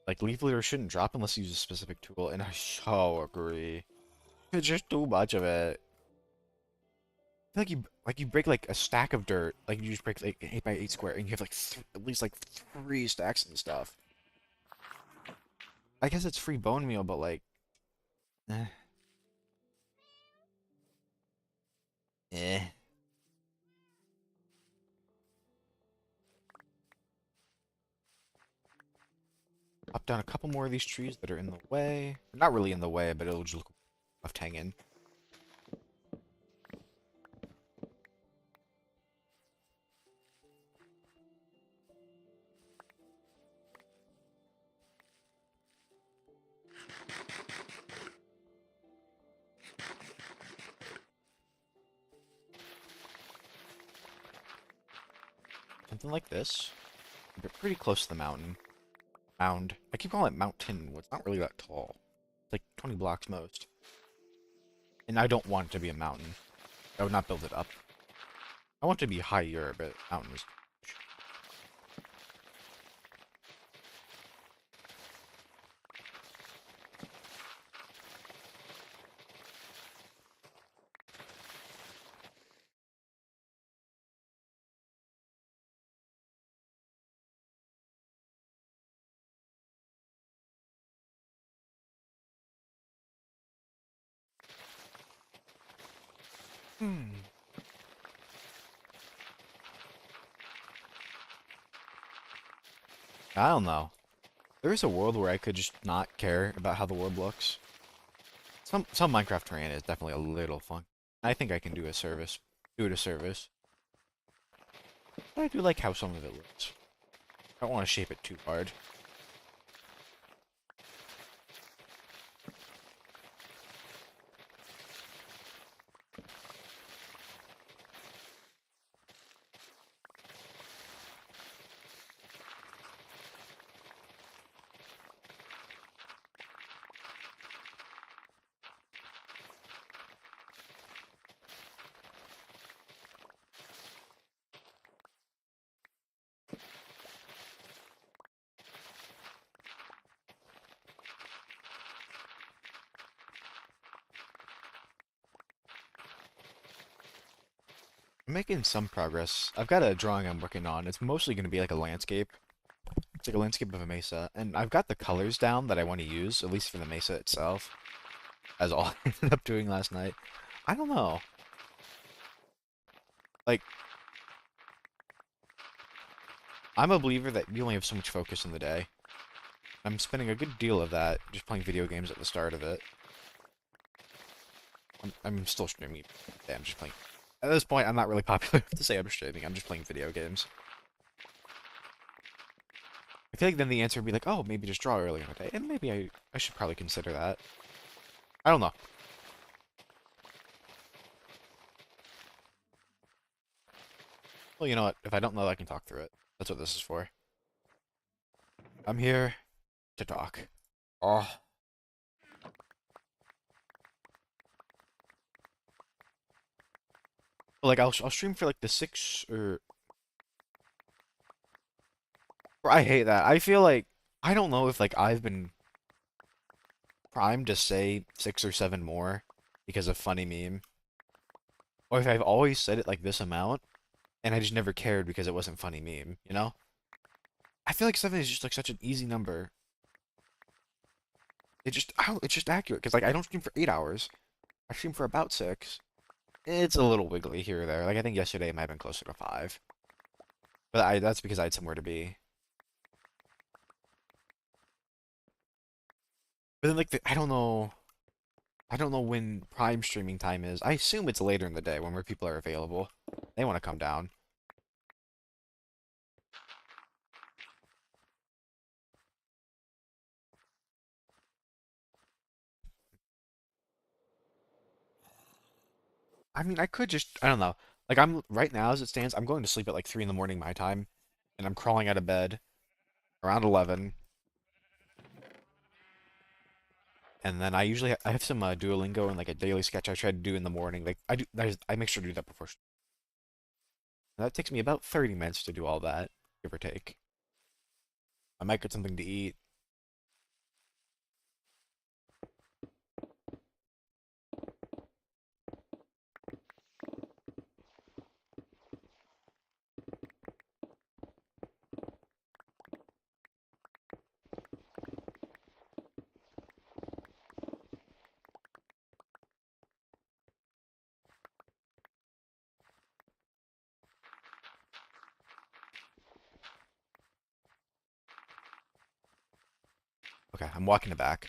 like leaf litter shouldn't drop unless you use a specific tool, and I so agree. It's just too much of it. feel like you break like a stack of dirt, like you just break like an 8 by 8 square, and you have like at least like 3 stacks and stuff. I guess it's free bone meal, but like, eh, eh. Chop down a couple more of these trees that are in the way. Not really in the way, but it'll just look left hanging. Something like this. But pretty close to the mountain. Mound. I keep calling it mountain. Well, it's not really that tall. It's like 20 blocks most. And I don't want it to be a mountain. I would not build it up. I want it to be higher, but mountain is... Hmm. I don't know. There is a world where I could just not care about how the world looks. Some Minecraft terrain is definitely a little fun. I think I can do it a service. But I do like how some of it looks. I don't want to shape it too hard. I'm making some progress. I've got a drawing I'm working on. It's mostly going to be like a landscape. It's like a landscape of a mesa. And I've got the colors down that I want to use, at least for the mesa itself. As all I ended up doing last night. I don't know. Like, I'm a believer that we only have so much focus in the day. I'm spending a good deal of that just playing video games at the start of it. I'm still streaming. Yeah, I'm just playing. At this point, I'm not really popular to say I'm streaming. I'm just playing video games. I feel like then the answer would be like, oh, maybe just draw early in the day. And maybe I should probably consider that. I don't know. Well, you know what? If I don't know, I can talk through it. That's what this is for. I'm here to talk. Oh. Like, I'll stream for like the 6 or I hate that. I feel like, I don't know if like I've been primed to say 6 or 7 more because of funny meme. Or if I've always said it like this amount, and I just never cared because it wasn't funny meme, you know? I feel like 7 is just like such an easy number. It's just accurate because like I don't stream for 8 hours. I stream for about 6. It's a little wiggly here or there. Like I think yesterday it might have been closer to 5, but that's because I had somewhere to be. But then like I don't know when prime streaming time is. I assume it's later in the day when more people are available. They want to come down. I mean, I could just I don't know. Like I'm right now as it stands, I'm going to sleep at like 3 in the morning my time, and I'm crawling out of bed around 11. And then I have some Duolingo and like a daily sketch I try to do in the morning. Like I make sure to do that before. That takes me about 30 minutes to do all that, give or take. I might get something to eat. Okay, I'm walking it back.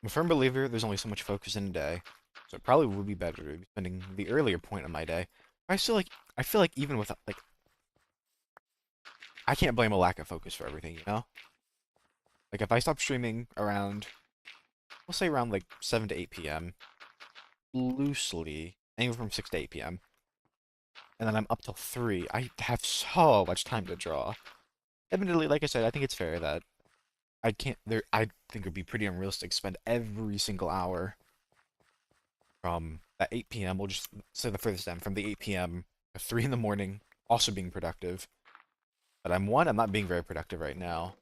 I'm a firm believer there's only so much focus in a day, so it probably would be better to be spending the earlier point of my day. I feel like even with like I can't blame a lack of focus for everything, you know? Like if I stop streaming around, we'll say around like 7 to 8 p.m. loosely, anywhere from 6 to 8 p.m. and then I'm up till 3, I have so much time to draw. Admittedly, like I said, I think it's fair that I can't there I think it would be pretty unrealistic to spend every single hour from that 8 p.m. We'll just say the furthest end from the 8 p.m. to 3 in the morning, also being productive. But I'm not being very productive right now.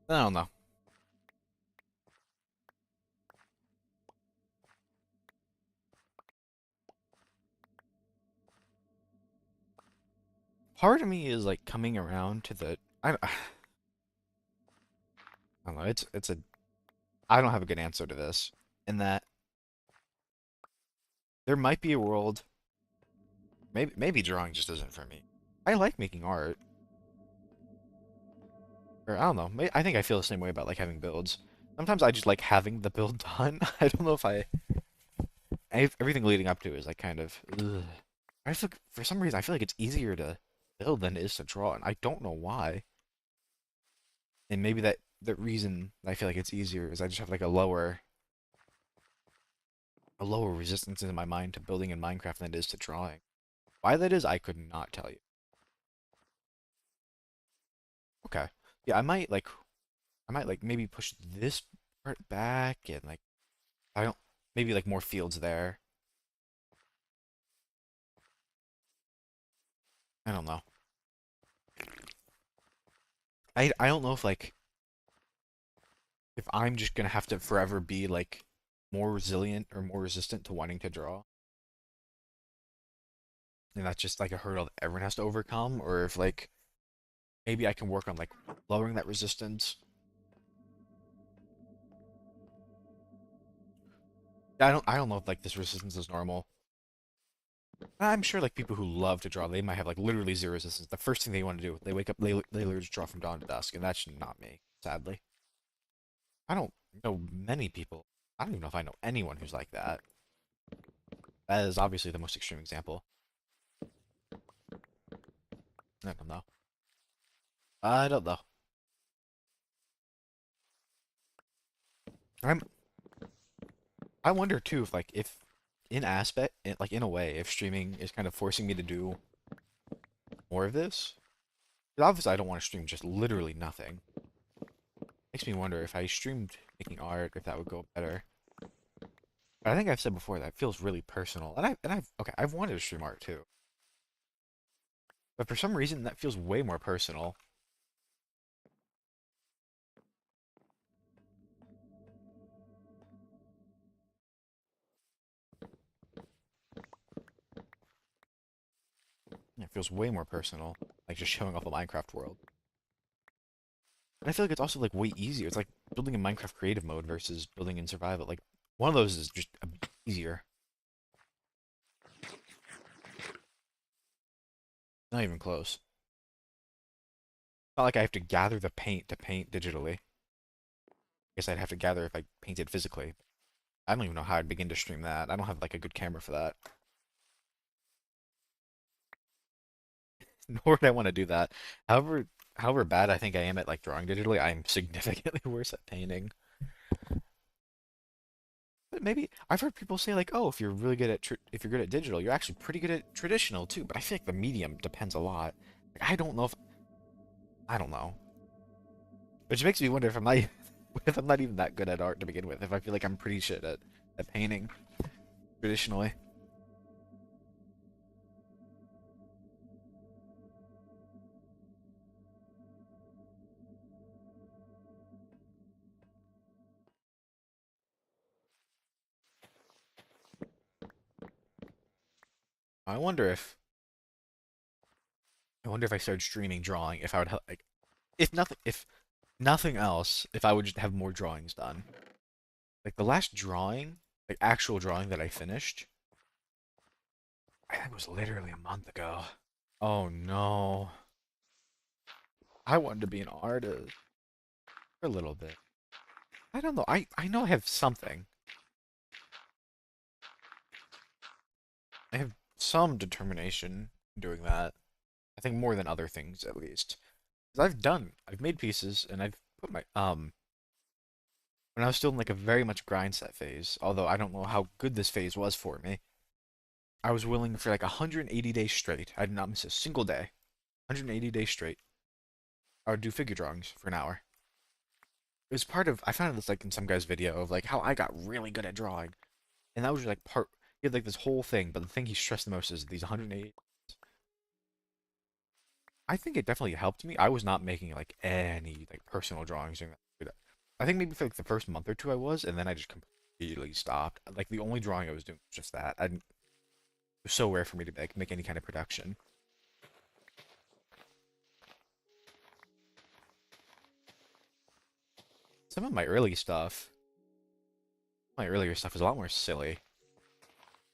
I don't know. Part of me is like coming around to the I don't know. It's a I don't have a good answer to this. In that there might be a world. Maybe drawing just isn't for me. I like making art, or I don't know. I think I feel the same way about like having builds. Sometimes I just like having the build done. I don't know if everything leading up to it is like kind of. Ugh. I feel for some reason I feel like it's easier to build than it is to draw, and I don't know why. And maybe that the reason I feel like it's easier is I just have like a lower resistance in my mind to building in Minecraft than it is to drawing. Why that is, I could not tell you. Okay. Yeah, I might like maybe push this part back and like I don't maybe like more fields there. I don't know. I don't know if I'm just gonna have to forever be like more resilient or more resistant to wanting to draw. And that's just like a hurdle that everyone has to overcome, or if like maybe I can work on like lowering that resistance. I don't know if like this resistance is normal. I'm sure like people who love to draw, they might have like literally zero resistance. The first thing they want to do, they wake up, they literally just draw from dawn to dusk, and that's not me, sadly. I don't know many people. I don't even know if I know anyone who's like that. That is obviously the most extreme example. I don't know. I don't know. I'm. I wonder too if in aspect, like in a way, if streaming is kind of forcing me to do more of this. 'Cause obviously, I don't want to stream just literally nothing. Makes me wonder if I streamed making art, if that would go better. But I think I've said before that feels really personal, I've wanted to stream art too, but for some reason that feels way more personal. It feels way more personal, like just showing off a Minecraft world. And I feel like it's also like way easier. It's like building in Minecraft creative mode versus building in survival. Like one of those is just easier. Not even close. Not like I have to gather the paint to paint digitally. I guess I'd have to gather if I painted physically. I don't even know how I'd begin to stream that. I don't have like a good camera for that. Nor would I want to do that. However bad I think I am at like drawing digitally, I'm significantly worse at painting. But maybe I've heard people say like, oh, if you're good at digital, you're actually pretty good at traditional too. But I feel like the medium depends a lot. Like, I don't know, which makes me wonder if I'm not if I'm not even that good at art to begin with. If I feel like I'm pretty shit at painting traditionally. I wonder if I wonder if I started streaming drawing, if I would like if nothing if Nothing else if I would just have more drawings done. Like the last drawing, like actual drawing that I finished, I think it was literally a month ago. Oh no. I wanted to be an artist for a little bit. I don't know. I know I have something. I have some determination in doing that. I think more than other things at least. 'Cause I've made pieces and I've put my when I was still in like a very much grind set phase, although I don't know how good this phase was for me. I was willing for like 180 days straight. I did not miss a single day. 180 days straight. I would do figure drawings for an hour. It was part of I found this like in some guy's video of like how I got really good at drawing. And that was just like part he had like this whole thing, but the thing he stressed the most is these 180. I think it definitely helped me. I was not making like any like personal drawings during that period. I think maybe for like the first month or two I was, and then I just completely stopped. Like the only drawing I was doing was just that. It was so rare for me to like make any kind of production. Some of my earlier stuff is a lot more silly.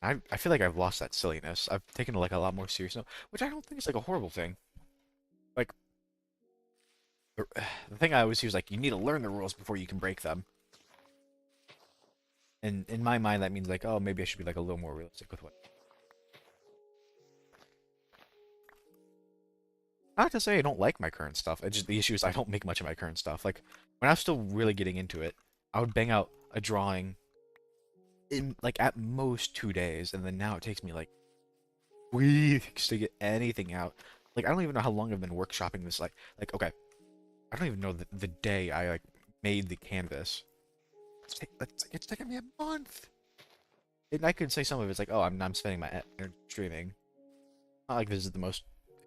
I feel like I've lost that silliness. I've taken it like a lot more serious now, which I don't think is like a horrible thing. Like the thing I always use like you need to learn the rules before you can break them. And in my mind that means like oh maybe I should be like a little more realistic with what. Not to say I don't like my current stuff. It's just the issue is I don't make much of my current stuff. Like when I was still really getting into it, I would bang out a drawing in like at most 2 days, and then now it takes me like weeks to get anything out. Like I don't even know how long I've been workshopping this. Like okay, I don't even know the day I like made the canvas. It's taken me a month. And I could say some of it's like, oh, I'm spending my energy streaming. Not like this is the most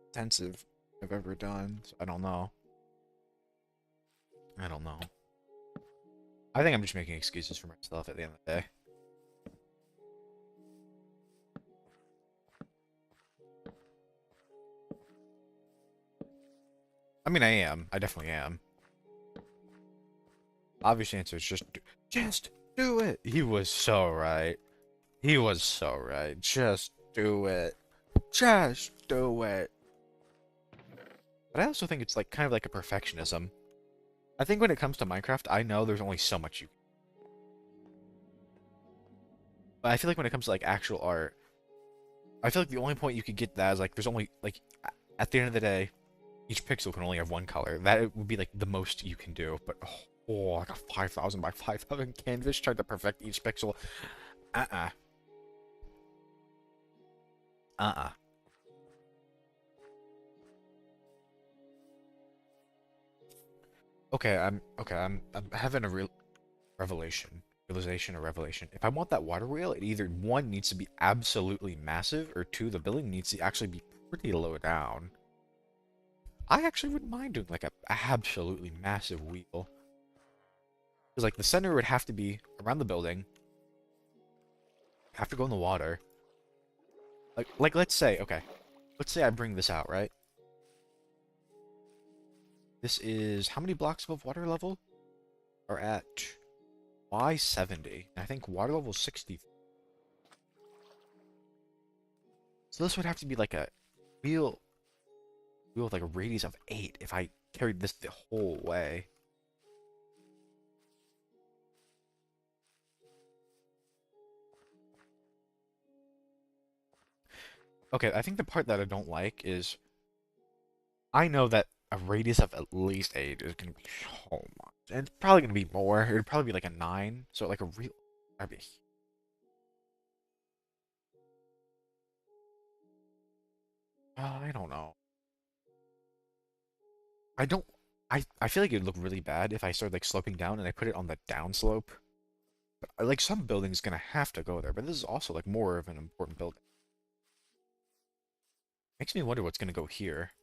intensive I've ever done. So I don't know. I don't know. I think I'm just making excuses for myself at the end of the day. I mean, I am. I definitely am. Obvious answer is just do it. He was so right. He was so right. Just do it. Just do it. But I also think it's like kind of like a perfectionism. I think when it comes to Minecraft, I know there's only so much you. But I feel like when it comes to like actual art, I feel like the only point you could get that is like there's only like at the end of the day, each pixel can only have one color. That would be like the most you can do. But oh like a 5,000 by 5,000 canvas trying to perfect each pixel. Uh-uh. Uh-uh. I'm having a real realization or revelation. If I want that water wheel, it either one needs to be absolutely massive, or two, the building needs to actually be pretty low down. I actually wouldn't mind doing like a absolutely massive wheel. Because like the center would have to be around the building, have to go in the water. Like let's say, okay, let's say I bring this out, right? This is how many blocks above water level? Are at Y70. I think water level 60. So this would have to be like a wheel, wheel with like a radius of 8 if I carried this the whole way. Okay, I think the part that I don't like is I know that a radius of at least 8 is going to be so much. And it's probably going to be more. It would probably be like a 9. So like a real... That'd be... I don't know. I don't... I feel like it would look really bad if I started like sloping down and I put it on the down slope. But like some building's going to have to go there. But this is also like more of an important building. Makes me wonder what's going to go here.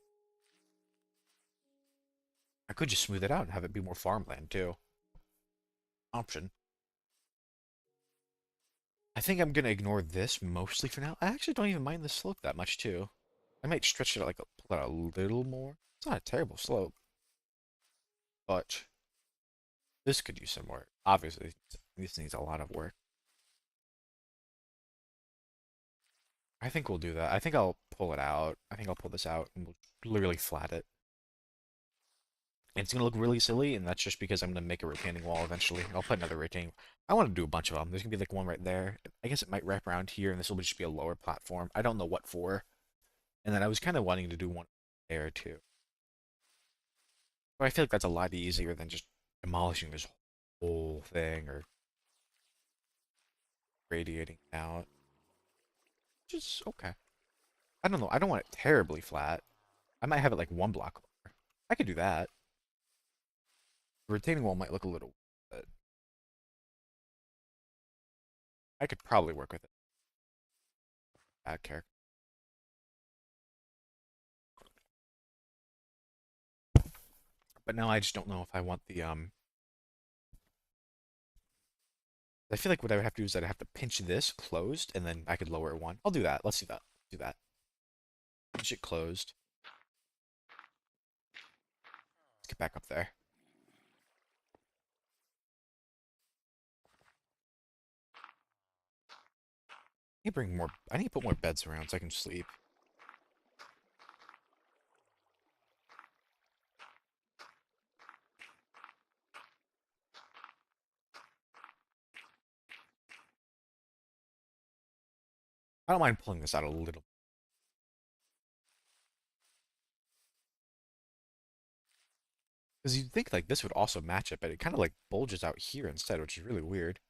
I could just smooth it out and have it be more farmland too. Option. I think I'm gonna ignore this mostly for now. I actually don't even mind the slope that much too. I might stretch it like pull it out a little more. It's not a terrible slope. but this could use some work. Obviously, this needs a lot of work. I think we'll do that. I think I'll pull it out. I think I'll pull this out and we'll literally flat it. It's gonna look really silly, and that's just because I'm gonna make a retaining wall eventually. I'll put another retaining. I want to do a bunch of them. There's gonna be like one right there. I guess it might wrap around here, and this will just be a lower platform. I don't know what for. And then I was kind of wanting to do one there too. But I feel like that's a lot easier than just demolishing this whole thing or radiating out. Just okay. I don't know. I don't want it terribly flat. I might have it like one block lower. I could do that. The retaining wall might look a little, but I could probably work with it. Bad character. But now I just don't know if I want the I feel like what I would have to do is I'd have to pinch this closed and then I could lower it one. I'll do that. Let's do that. Do that. Pinch it closed. Let's get back up there. I need to put more beds around so I can sleep. I don't mind pulling this out a little. Because you'd think like this would also match it, but it kind of like bulges out here instead, which is really weird.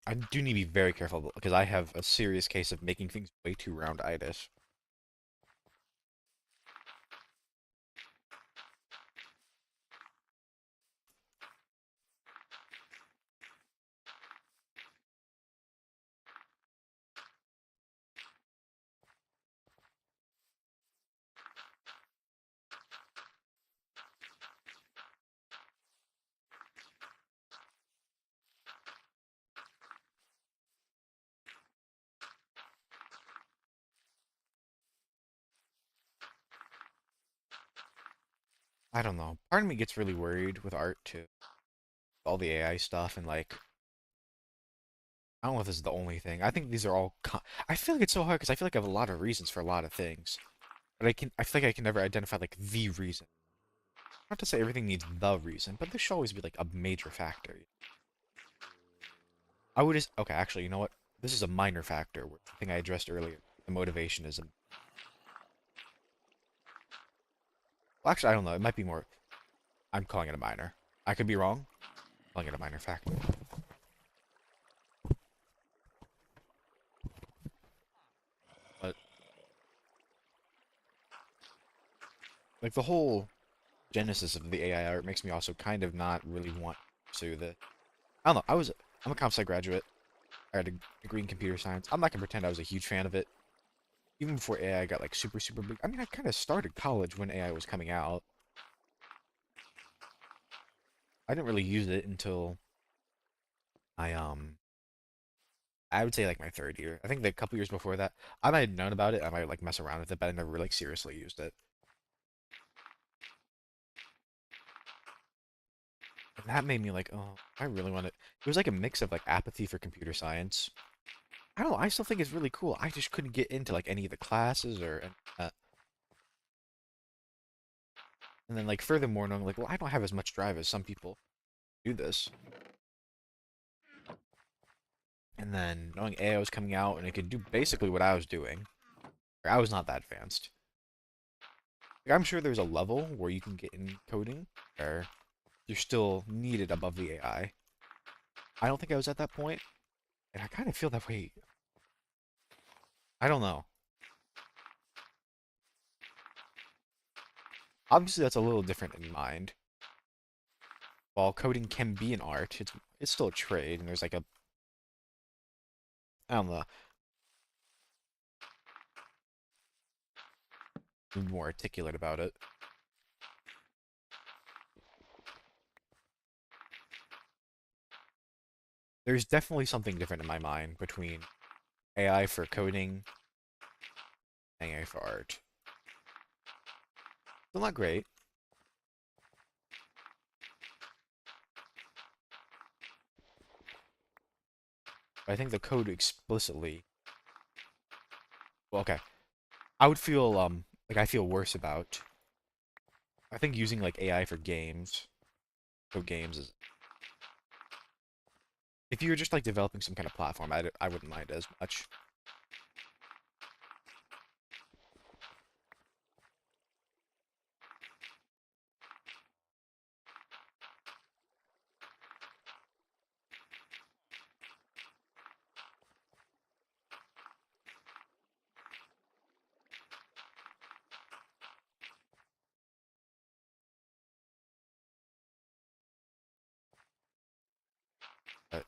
I do need to be very careful because I have a serious case of making things way too rounditis. I don't know. Part of me gets really worried with art too. All the AI stuff and like I don't know if this is the only thing. I think these are all. I feel like it's so hard because I feel like I have a lot of reasons for a lot of things, but I feel like I can never identify like the reason. Not to say everything needs the reason, but there should always be like a major factor. I would just okay. Actually, you know what? This is a minor factor. The thing I addressed earlier. The motivation is. Well, actually, I don't know. It might be more. I'm calling it a minor. I could be wrong. I'm calling it a minor factor. But like the whole genesis of the AI art makes me also kind of not really want to pursue the. I don't know. I'm a comp sci graduate. I had a degree in computer science. I'm not gonna pretend I was a huge fan of it. Even before AI got like super big. I mean, I kind of started college when AI was coming out. I didn't really use it until I I would say like my third year. I think the couple years before that, I might have known about it. I might like mess around with it, but I never like seriously used it. And that made me like, oh, I really want it. It was like a mix of like apathy for computer science. I don't know. I still think it's really cool. I just couldn't get into like any of the classes or and then like furthermore knowing like, well, I don't have as much drive as some people do this. And then knowing AI was coming out and it could do basically what I was doing. I was not that advanced. Like, I'm sure there's a level where you can get in coding where you're still needed above the AI. I don't think I was at that point, and I kind of feel that way. I don't know. Obviously, that's a little different in mind. While coding can be an art, it's still a trade, and there's like a I don't know, be more articulate about it. There's definitely something different in my mind between AI for coding, AI for art. Still not great. But I think the code explicitly. Well, okay. I would feel like I feel worse about. I think using like AI for games, code games is. If you're just like developing some kind of platform, I wouldn't mind as much. But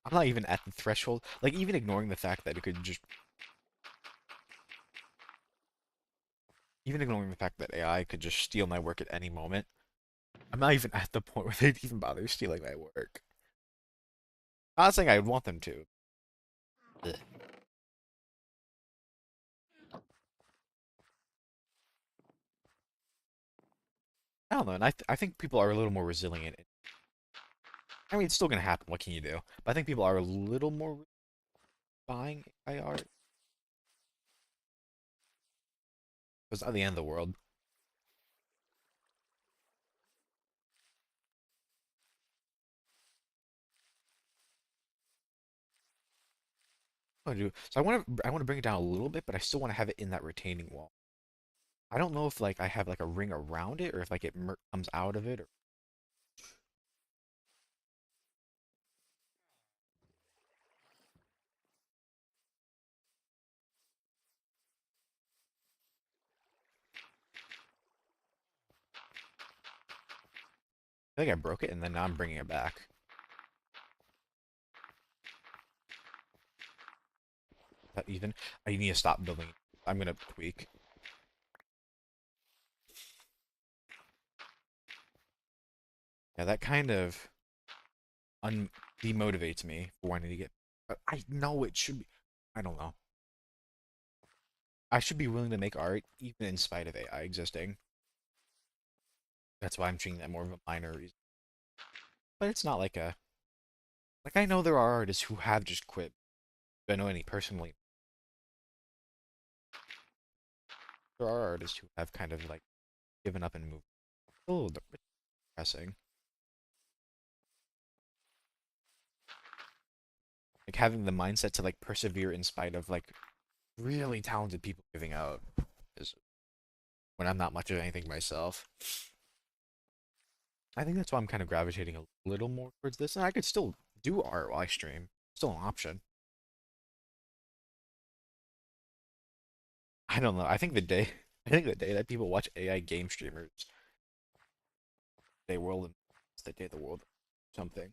I'm not even at the threshold. Like even ignoring the fact that it could just, even ignoring the fact that AI could just steal my work at any moment. I'm not even at the point where they'd even bother stealing my work. I'm not saying I would want them to. Ugh. I don't know, and I think people are a little more resilient. I mean, it's still gonna happen. What can you do? But I think people are a little more buying AI art. It's not the end of the world. So I want to bring it down a little bit, but I still want to have it in that retaining wall. I don't know if like I have like a ring around it or if like it comes out of it. Or I think I broke it and then now I'm bringing it back. Is that even? I need to stop building. I'm gonna tweak. Yeah, that kind of un demotivates me for wanting to get. But I know it should be. I don't know. I should be willing to make art even in spite of AI existing. That's why I'm treating that more of a minor reason. But it's not like a like I know there are artists who have just quit. I know any personally. There are artists who have kind of like given up and moved. A little depressing. Like having the mindset to like persevere in spite of like really talented people giving out is when I'm not much of anything myself. I think that's why I'm kind of gravitating a little more towards this, and I could still do art while I stream. Still an option. I don't know. I think the day that people watch AI game streamers, they world, it's the day the world, something.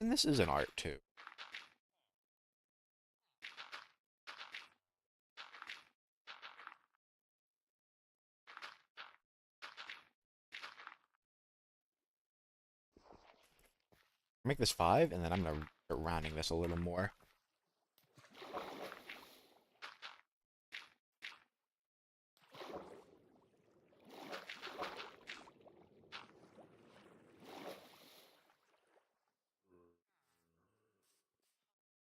And this is an art too. Make this 5, and then I'm gonna start rounding this a little more.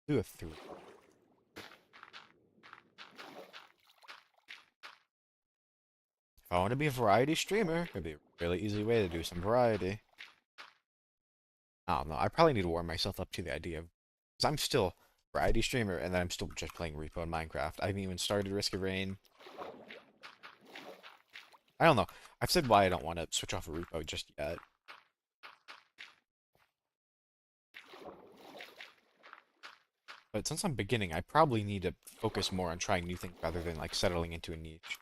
Do a 3. If I want to be a variety streamer, it'd be a really easy way to do some variety. I don't know. I probably need to warm myself up to the idea of, because I'm still variety streamer, and then I'm still just playing Repo and Minecraft. I haven't even started Risk of Rain. I don't know. I've said why I don't want to switch off of Repo just yet. But since I'm beginning, I probably need to focus more on trying new things rather than like settling into a niche.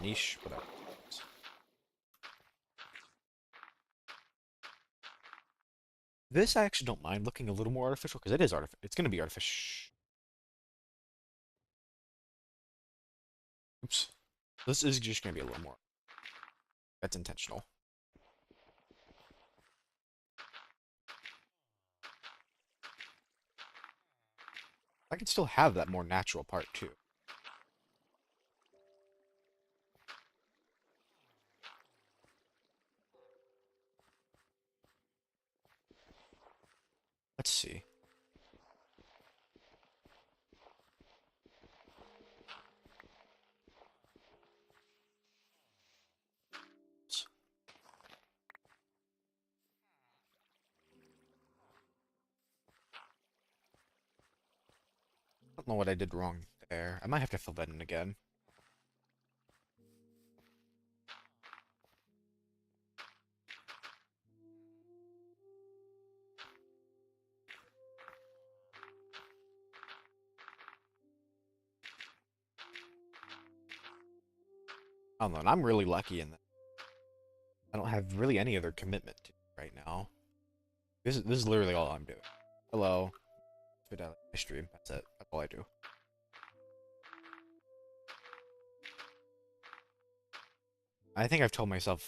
Niche, whatever. This I actually don't mind looking a little more artificial because it is artificial. It's going to be artificial. Oops. This is just going to be a little more. That's intentional. I can still have that more natural part too. Let's see. I don't know what I did wrong there. I might have to fill that in again. I don't know, and I'm really lucky in that I don't have really any other commitment to right now. This is literally all I'm doing. Hello. Fidelity. I stream. That's it. That's all I do. I think I've told myself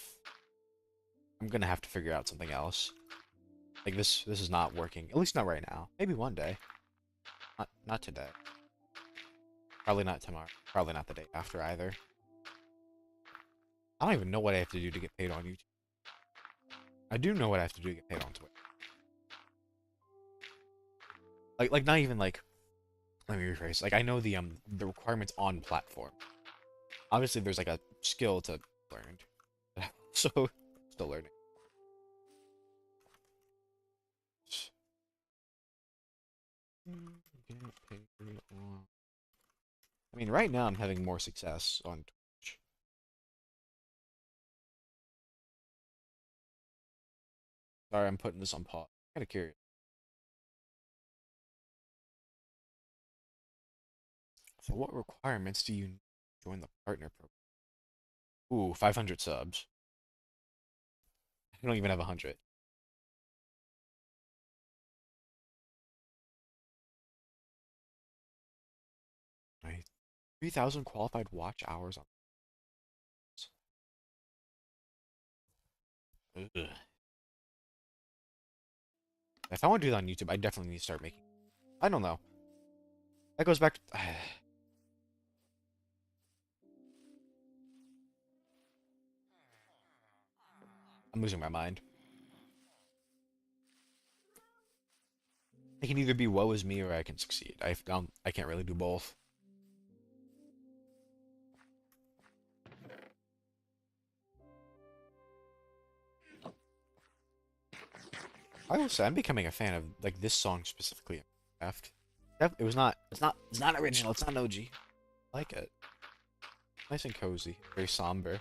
I'm gonna have to figure out something else. Like this is not working. At least not right now. Maybe one day. Not today. Probably not tomorrow. Probably not the day after either. I don't even know what I have to do to get paid on YouTube. I do know what I have to do to get paid on Twitch. Like not even like, let me rephrase. Like I know the requirements on platform. Obviously there's like a skill to learn. So still learning. I mean, right now I'm having more success on Twitch. Sorry, I'm putting this on pause. I'm kind of curious. So what requirements do you need to join the partner program? Ooh, 500 subs. I don't even have 100. Right. 3,000 qualified watch hours on. Ugh. If I want to do that on YouTube, I definitely need to start making. I don't know. That goes back to. I'm losing my mind. It can either be woe is me or I can succeed. I can't really do both. I will say I'm becoming a fan of like this song specifically. Minecraft. It was not. It's not original. It's not an OG. I like it. Nice and cozy. Very somber.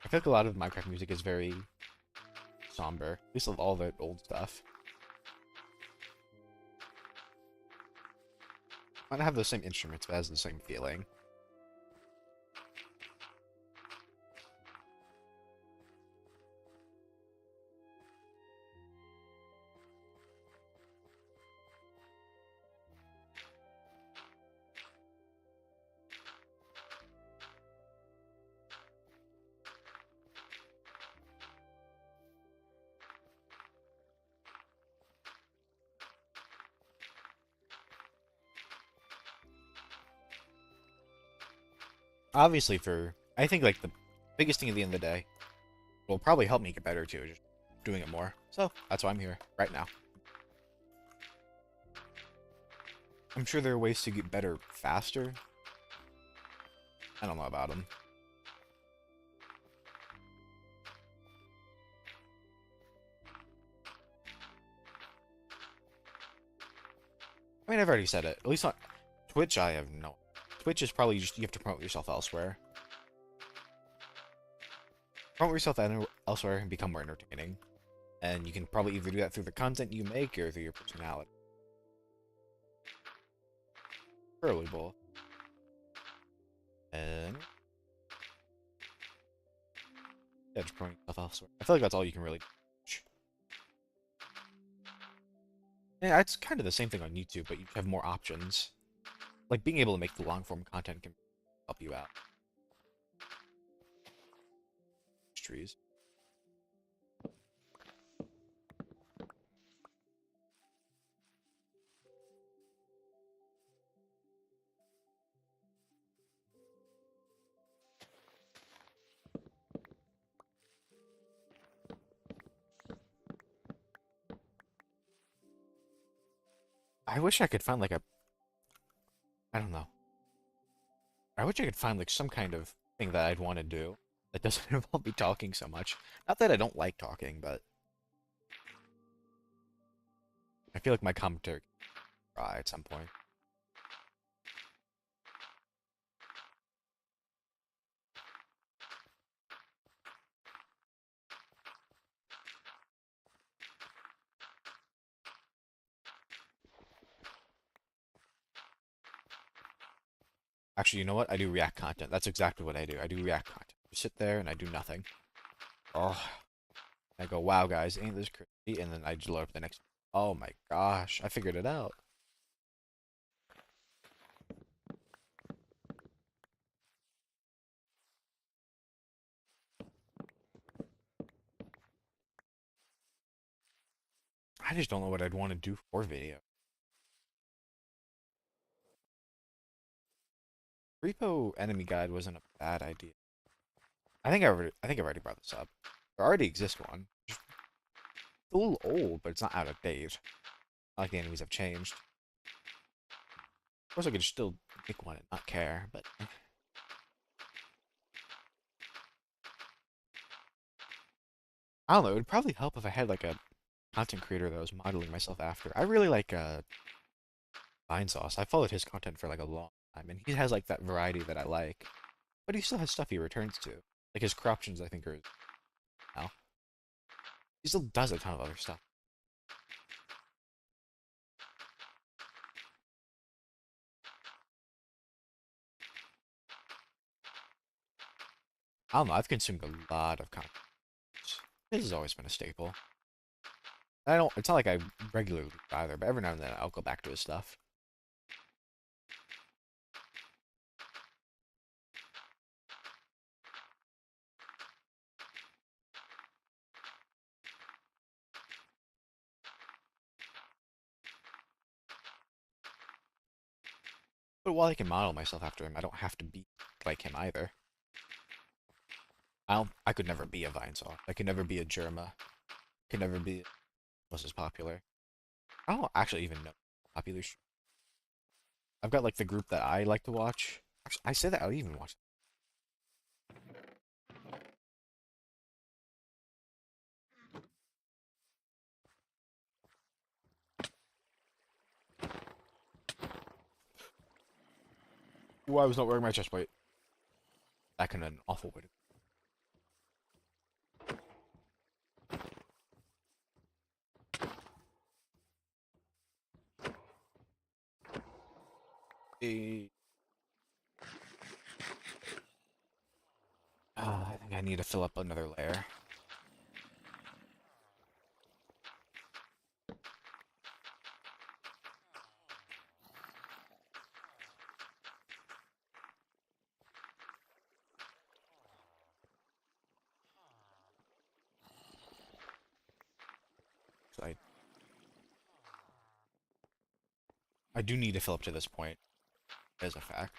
I feel like a lot of Minecraft music is very somber. At least of all the old stuff. Might not have the same instruments, but has the same feeling. Obviously, I think like the biggest thing at the end of the day will probably help me get better too, just doing it more. So that's why I'm here right now. I'm sure there are ways to get better faster. I don't know about them. I mean, I've already said it. At least on Twitch, I have no. Twitch is probably just you have to promote yourself elsewhere. Promote yourself elsewhere and become more entertaining. And you can probably either do that through the content you make or through your personality. Probably both. And yeah, just promote yourself elsewhere. I feel like that's all you can really do. Yeah, it's kind of the same thing on YouTube, but you have more options. Like being able to make the long form content can help you out. trees. I wish I could find like a, I don't know. I wish I could find like some kind of thing that I'd want to do that doesn't involve me talking so much. Not that I don't like talking, but I feel like my commentary can dry at some point. Actually, you know what? I do React content. That's exactly what I do. I do React content. I sit there and I do nothing. Oh, I go, wow, guys, ain't this crazy? And then I just load up the next. Oh my gosh, I figured it out. I just don't know what I'd want to do for video. Repo enemy guide wasn't a bad idea. I think I've already brought this up. There already exists one. It's a little old, but it's not out of date. Not like the enemies have changed. Of course, I could still make one and not care, but I don't know. It would probably help if I had like a content creator that I was modeling myself after. I really like Vinesauce. I followed his content for like a long time, and he has like that variety that I like. But he still has stuff he returns to. Like his corruptions, I think, are now. He still does a ton of other stuff. I don't know. I've consumed a lot of content. This has always been a staple. I don't. It's not like I regularly either, but every now and then I'll go back to his stuff. But while I can model myself after him, I don't have to be like him either. I could never be a Vinesauce. I could never be a Jerma. I could never be what's as popular. I don't actually even know popular. I've got like the group that I like to watch. Actually, I say that I even watch. Ooh, I was not wearing my chest plate. That can an awful way to. Eh, I think I need to fill up another layer. So I do need to fill up to this point, as a fact.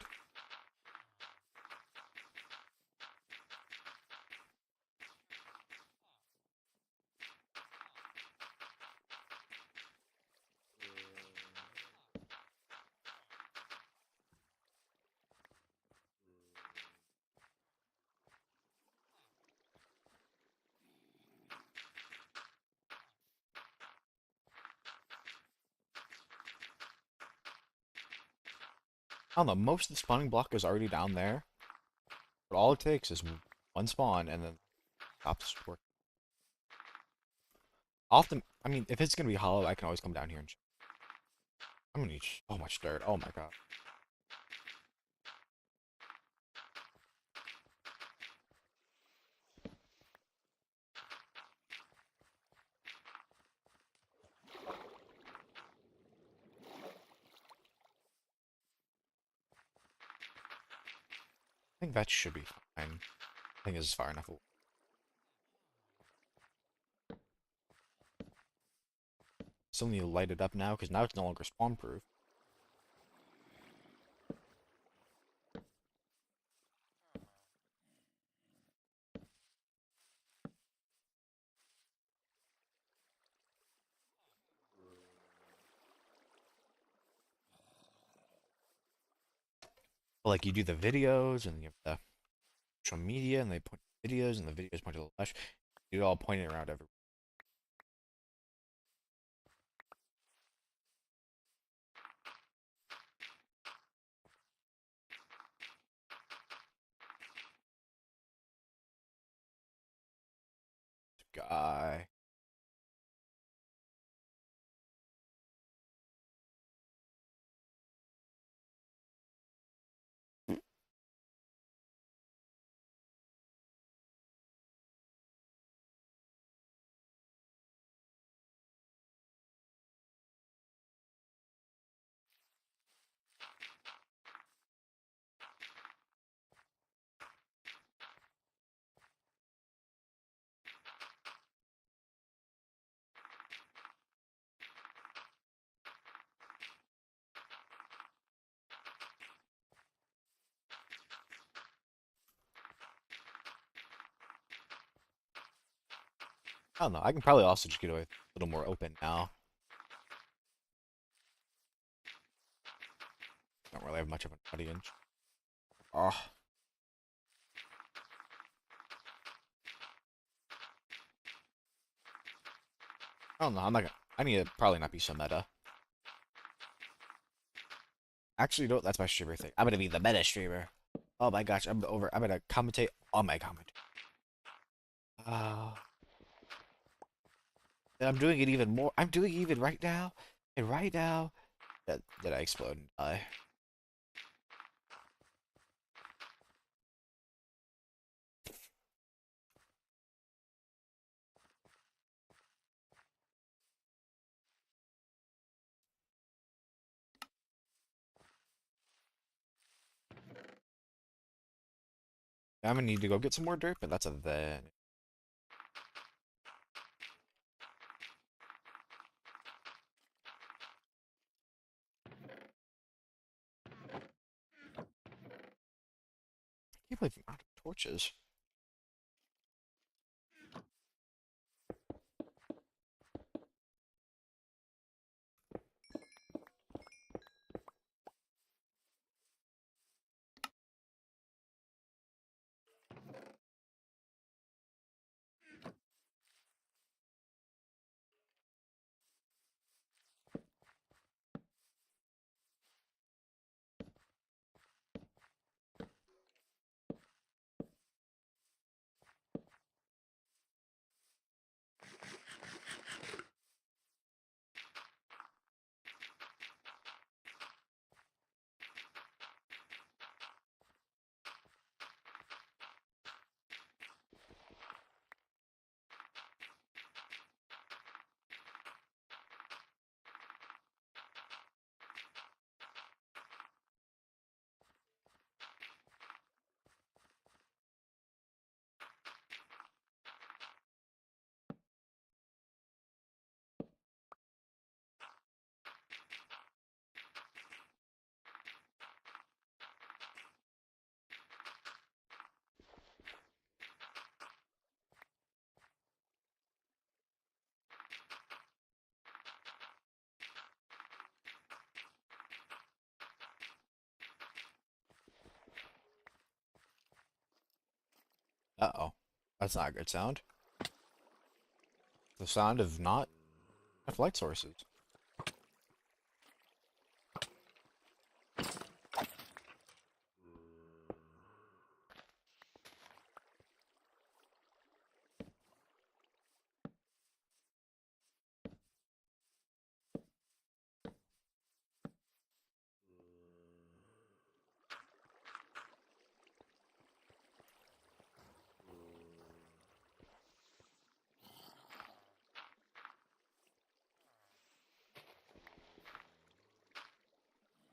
I don't know, most of the spawning block is already down there, but all it takes is one spawn and then stops working. Often, I mean, if it's gonna be hollow, I can always come down here and. I'm gonna need so much dirt. Oh my god. I think that should be fine. I think this is far enough. Still need to light it up now because now it's no longer spawn proof. Like you do the videos and you have the social media and they point videos and the videos point to the left. You all point it around everywhere. Guy. I don't know. I can probably also just get away a little more open now. Don't really have much of an audience. Oh, I don't know. I'm not gonna. I need to probably not be so meta. Actually, no, that's my streamer thing. I'm gonna be the meta streamer. Oh my gosh, I'm over. I'm gonna commentate on my comment. Uh, and I'm doing it even more. I'm doing it even right now. And right now, did I explode and die? I'm gonna need to go get some more dirt, but that's a then. I can't believe I'm out of torches. Uh-oh. That's not a good sound. The sound of not enough light sources.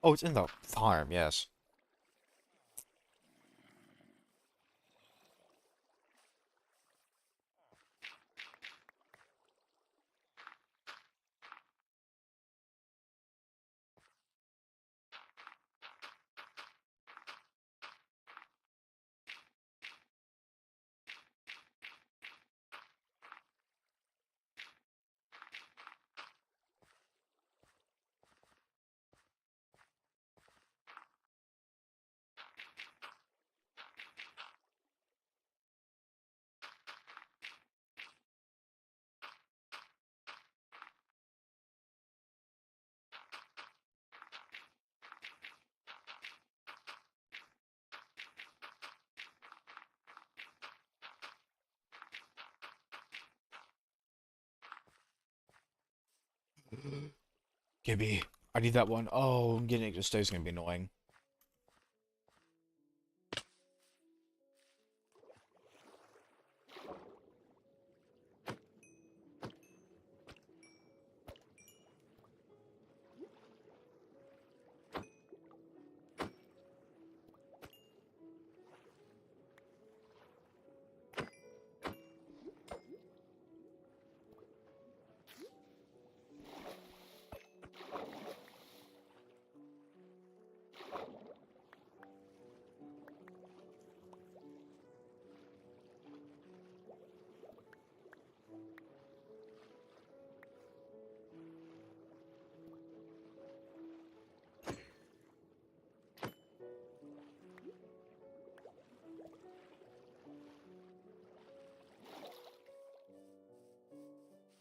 Oh, it's in the farm, yes. Gibby, I need that one. Oh, getting it to stay is gonna be annoying.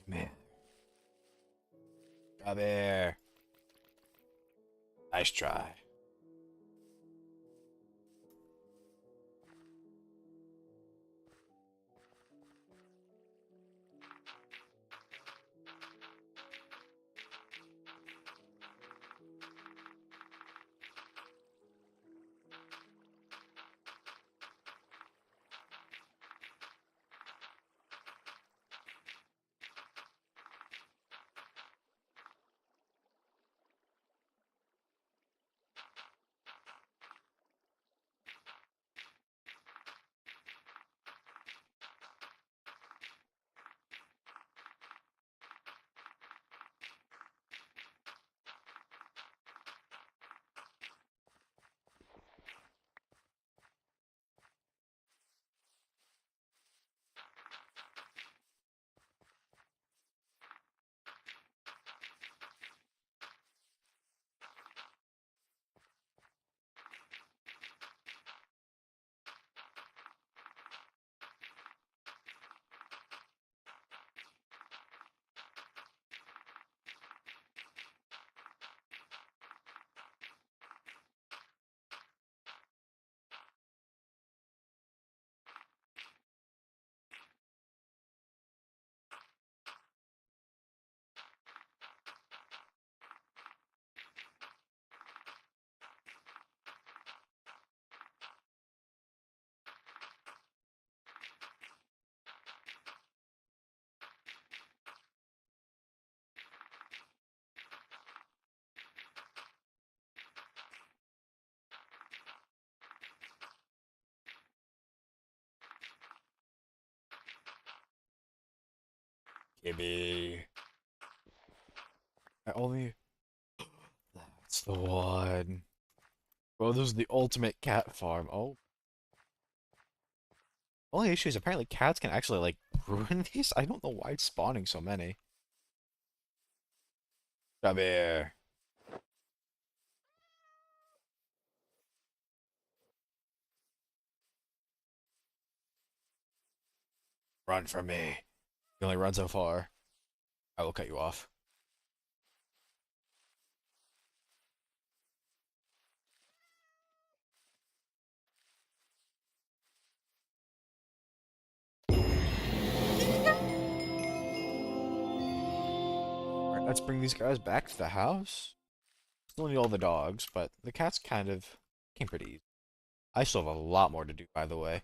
Man, come here. Nice try. Gibby. I only. That's the one. Bro, this is the ultimate cat farm. Oh. Only issue is apparently cats can actually, like, ruin these. I don't know why it's spawning so many. Come here. Run from me. You only run so far. I will cut you off. Alright, let's bring these guys back to the house. Still need all the dogs, but the cats kind of came pretty easy. I still have a lot more to do, by the way.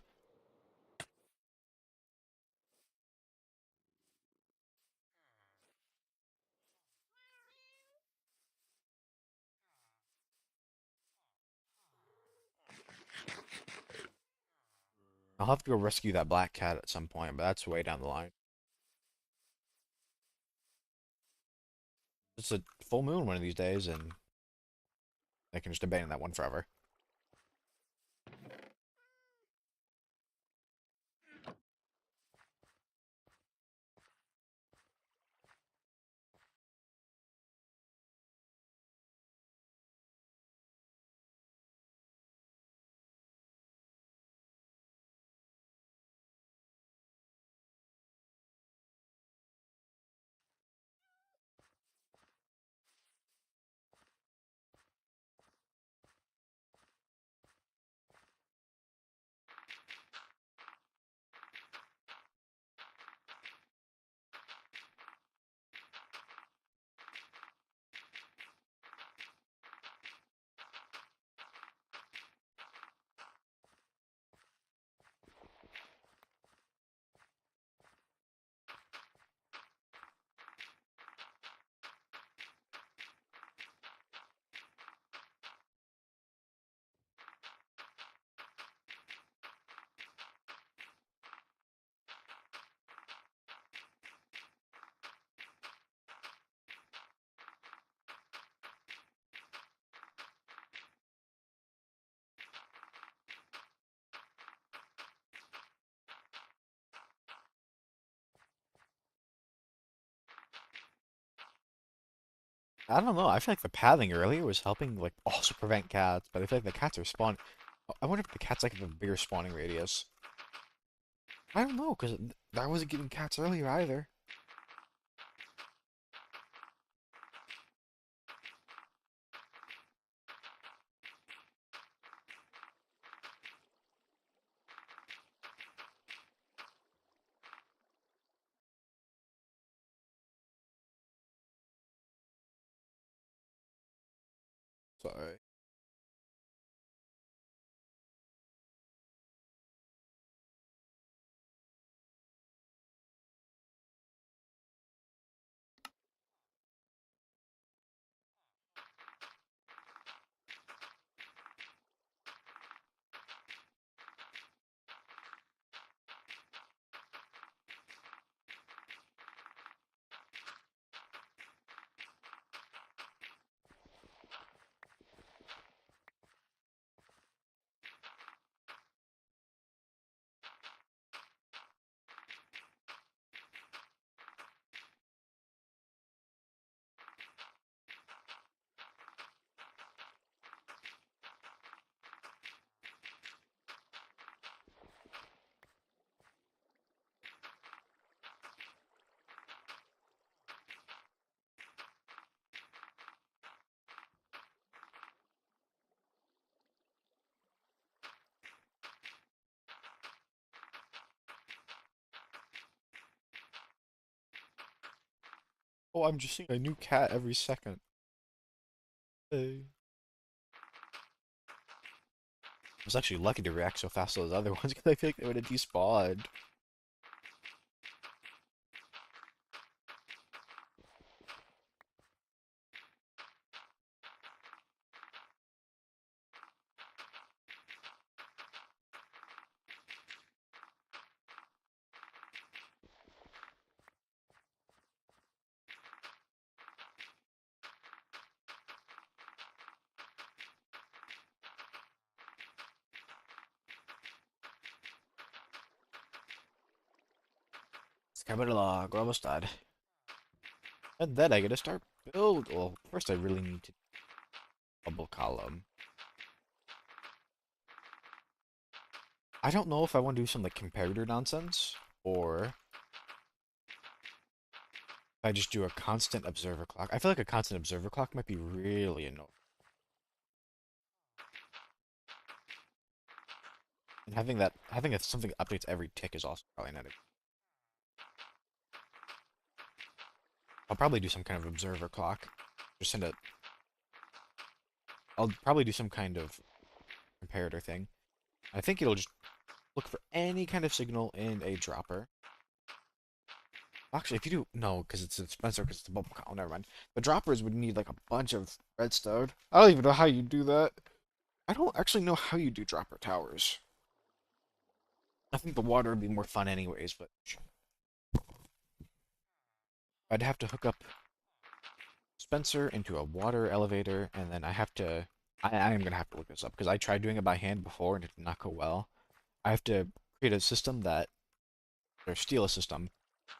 I'll have to go rescue that black cat at some point, but that's way down the line. It's a full moon one of these days, and I can just abandon that one forever. I don't know. I feel like the pathing earlier was helping, like, also prevent cats, but I feel like the cats are spawn. I wonder if the cats like have a bigger spawning radius. I don't know, because I wasn't getting cats earlier either. Sorry. Oh, I'm just seeing a new cat every second. Hey. I was actually lucky to react so fast to those other ones because I feel like they would have despawned. Scabbard log, we're almost done. And then I gotta start build. Well, first I really need to double column. I don't know if I want to do some like comparator nonsense or if I just do a constant observer clock. I feel like a constant observer clock might be really annoying. And having something that updates every tick is also probably not. I'll probably do some kind of observer clock. Just send it. I'll probably do some kind of comparator thing. I think it'll just look for any kind of signal in a dropper. Actually, if you do, no, because it's a Spencer, because it's a bubble cow. Never mind. The droppers would need like a bunch of redstone. I don't even know how you do that. I don't actually know how you do dropper towers. I think the water would be more fun anyways, but I'd have to hook up Spencer into a water elevator, and then I have to. I am gonna have to look this up because I tried doing it by hand before and it did not go well. I have to create a system that, or steal a system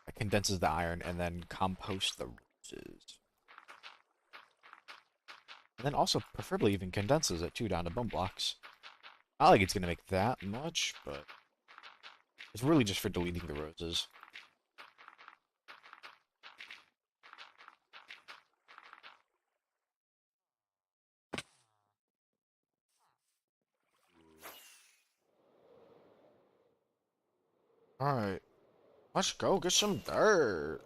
that condenses the iron and then compost the roses. And then also preferably even condenses it too down to bone blocks. Not like it's gonna make that much, but it's really just for deleting the roses. Alright, let's go get some dirt.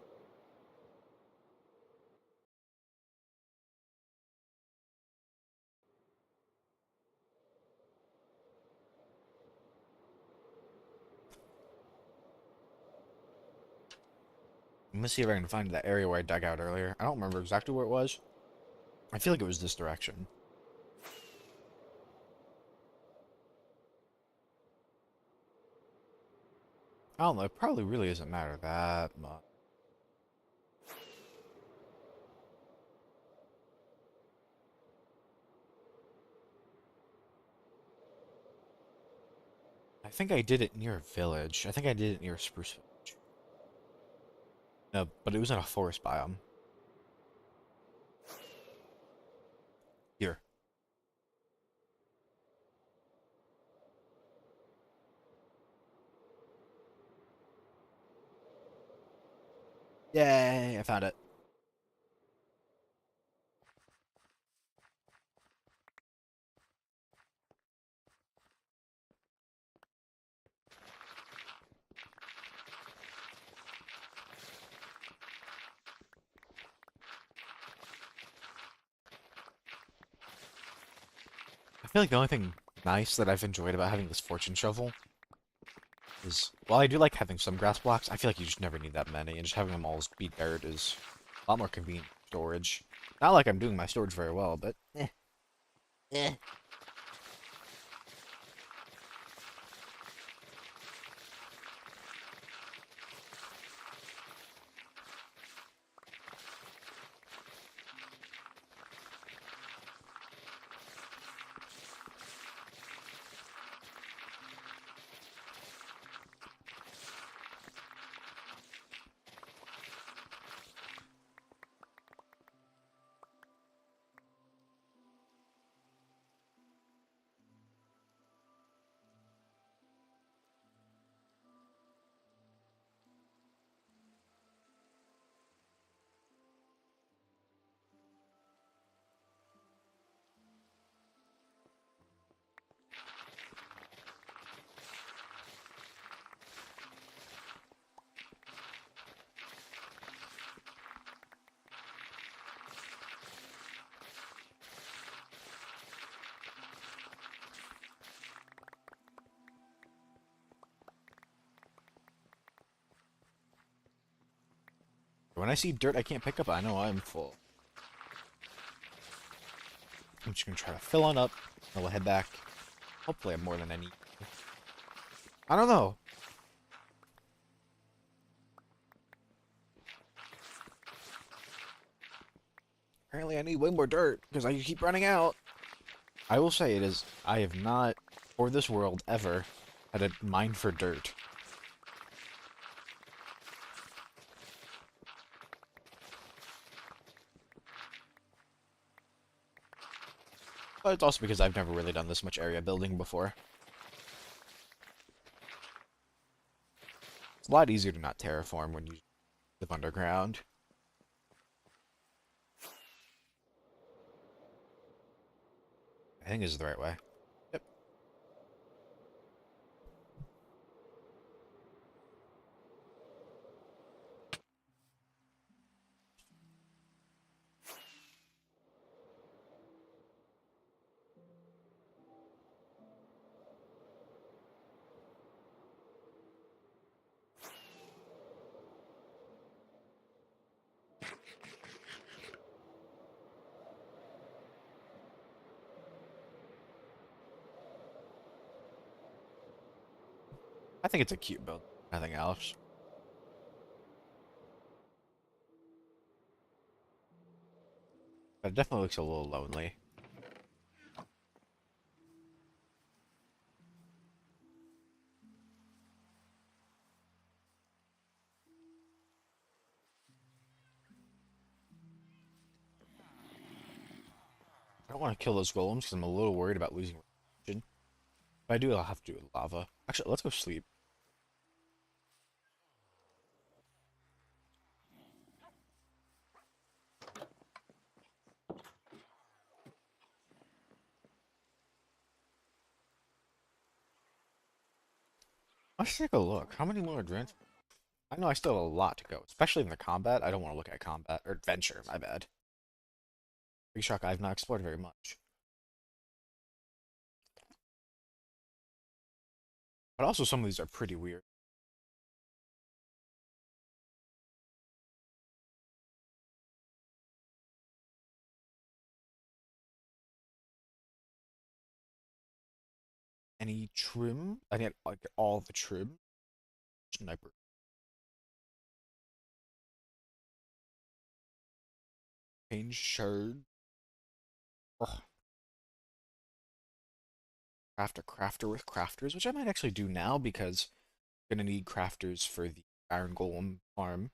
Let me see if I can find that area where I dug out earlier. I don't remember exactly where it was. I feel like it was this direction. I don't know, it probably really doesn't matter that much. I think I did it near a village. I think I did it near a spruce village. No, but it was in a forest biome. Yay, I found it. I feel like the only thing nice that I've enjoyed about having this fortune shovel is, while I do like having some grass blocks, I feel like you just never need that many, and just having them all be dirt is a lot more convenient storage. Not like I'm doing my storage very well, but eh. When I see dirt I can't pick up, I know I'm full. I'm just gonna try to fill on up, and we'll head back. Hopefully I have more than I need. I don't know. Apparently I need way more dirt, because I keep running out. I will say it is, I have not, for this world, ever had a mine for dirt. But it's also because I've never really done this much area building before. It's a lot easier to not terraform when you live underground. I think this is the right way. Yep. I think it's a cute build. Nothing else. But it definitely looks a little lonely. I don't want to kill those golems because I'm a little worried about losing religion. If I do, I'll have to do it with lava. Actually, let's go sleep. Let's take a look. How many more adventures? I know I still have a lot to go, especially in the combat. I don't want to look at combat or adventure. My bad. Big shock. I've not explored very much. But also, some of these are pretty weird. Any trim? I need like all the trim. Sniper. Change shard. Ugh. Craft a crafter with crafters, which I might actually do now because I'm gonna need crafters for the Iron Golem farm.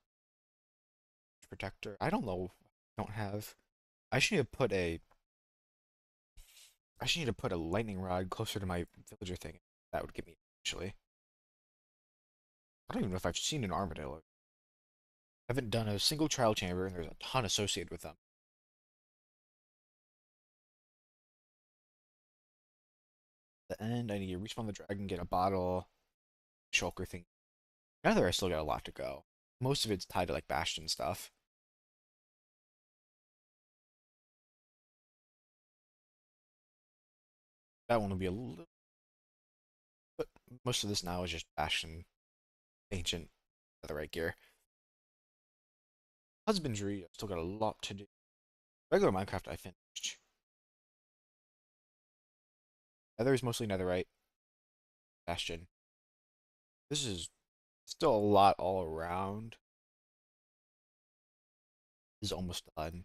Protector. I don't know. I don't have. I should need to put a. I should need to put a lightning rod closer to my villager thing. That would get me actually. I don't even know if I've seen an armadillo. Haven't done a single trial chamber, and there's a ton associated with them. At the end, I need to respawn the dragon, get a bottle, shulker thing. Nether, I still got a lot to go. Most of it's tied to like Bastion stuff. That one will be a little, but most of this now is just Bastion, ancient, netherite gear. Husbandry, I've still got a lot to do. Regular Minecraft, I finished. Nether is mostly netherite. Bastion. This is still a lot all around. This is almost done.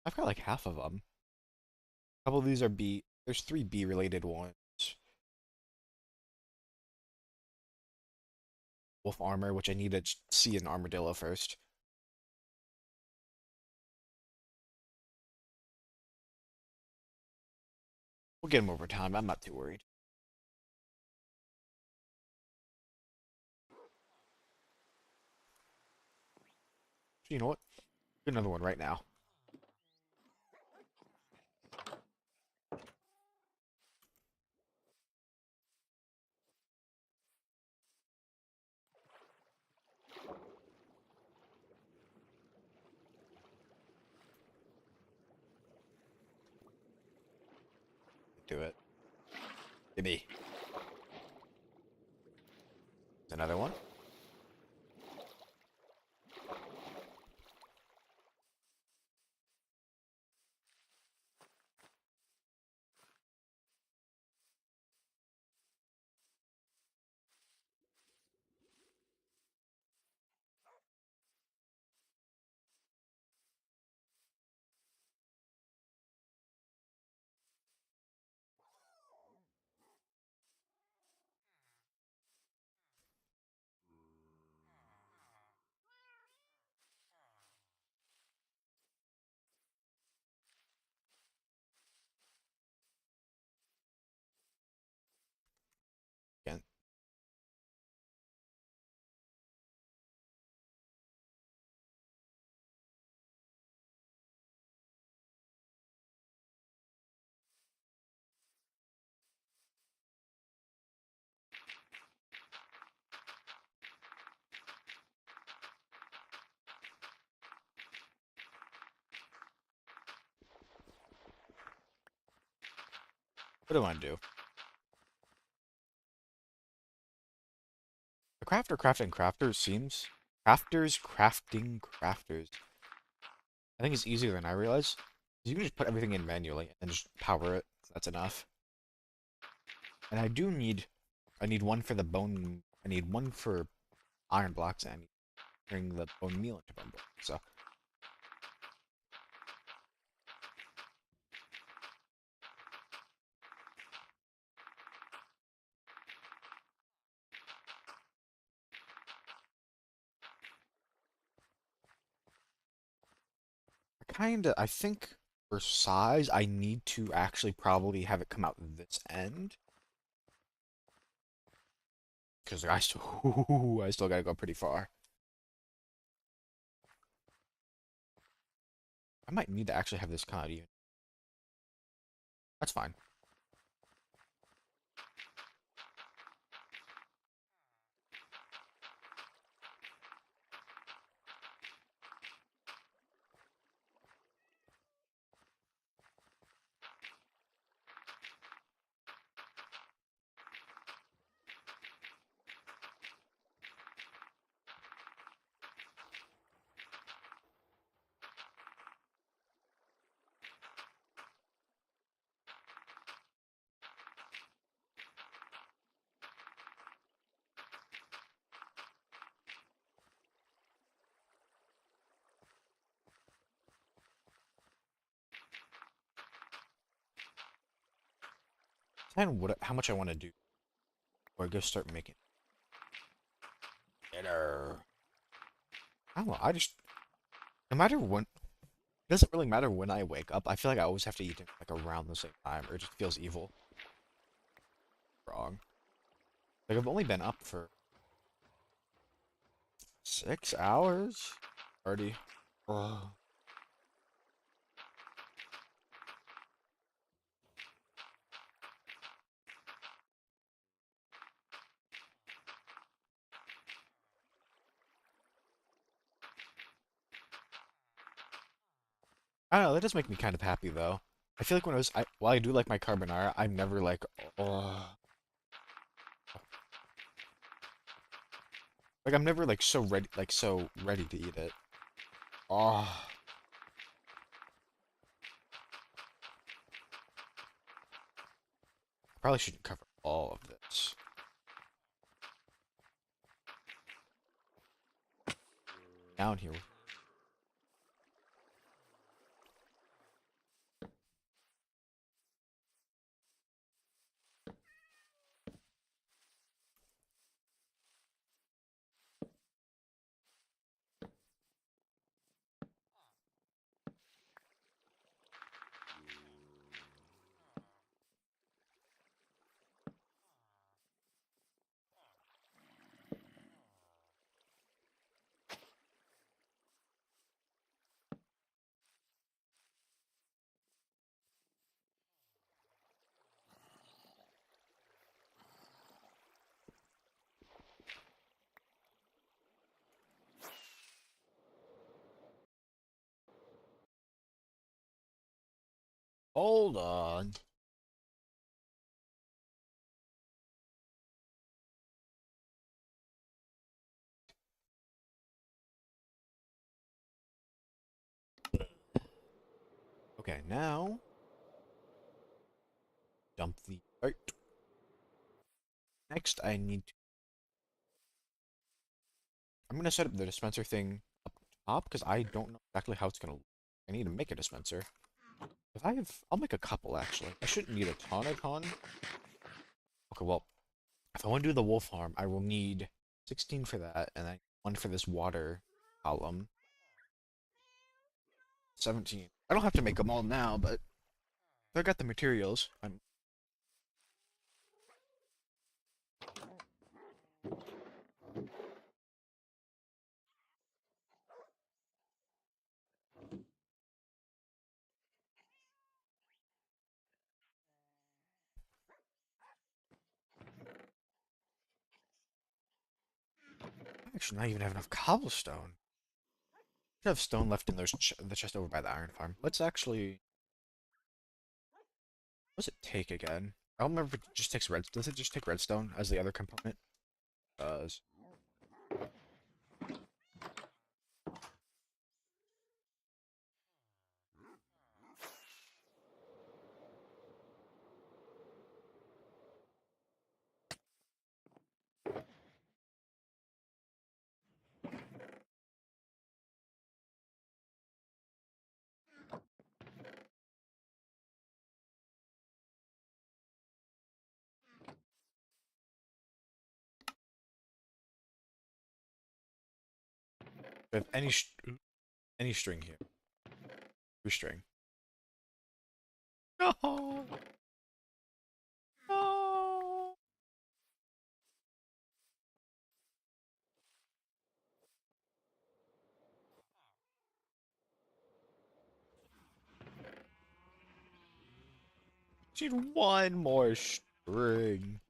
I've got like half of them. A couple of these are B. There's 3 B related ones. Wolf armor, which I need to see an armadillo first. We'll get him over time. I'm not too worried. You know what? Do another one right now. Do it. Maybe. Another one. Again. What do I want to do? The crafter crafting crafters seems. Crafters crafting crafters. I think it's easier than I realize. You can just put everything in manually and just power it. That's enough. And I need one for the bone. I need one for iron blocks, and I need to bring the bone meal into bone blocks. So I think for size, I need to actually probably have it come out this end. Because I still gotta go pretty far. I might need to actually have this come out even. That's fine. And how much I want to do. Or I go start making dinner. I don't know. No matter when, it doesn't really matter when I wake up. I feel like I always have to eat it like around the same time, or it just feels evil. wrong. Like, I've only been up for 6 hours already. Ugh. I don't know, that does make me kind of happy though. I feel like while I do like my carbonara, I'm never like, oh, like I'm never so ready to eat it. Oh, I probably shouldn't cover all of this. Down here. Hold on. Okay, now dump the art. Next, I'm gonna set up the dispenser thing up top because I don't know exactly how it's gonna look. I need to make a dispenser. I'll make a couple actually. I shouldn't need a ton. Okay, well, if I want to do the wolf farm, I will need 16 for that, and then one for this water column. 17. I don't have to make them all now, but if I got the materials, I'm actually not even have enough cobblestone. I have stone left in the chest over by the iron farm. Let's actually. What does it take again? I don't remember if it just takes red. Does it just take redstone as the other component? It does. We have any string here. Two string. No. No. Just need one more string.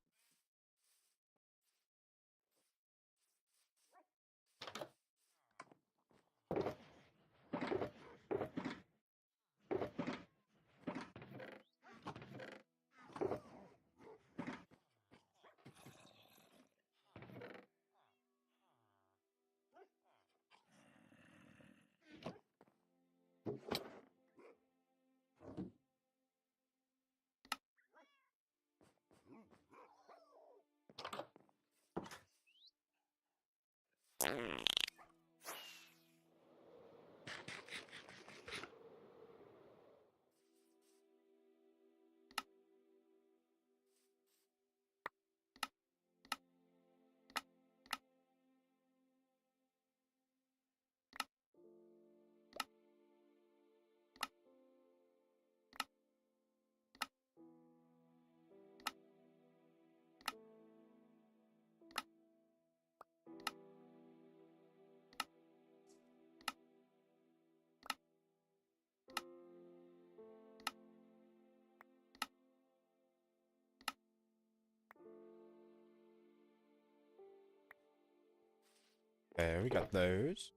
There, we got those.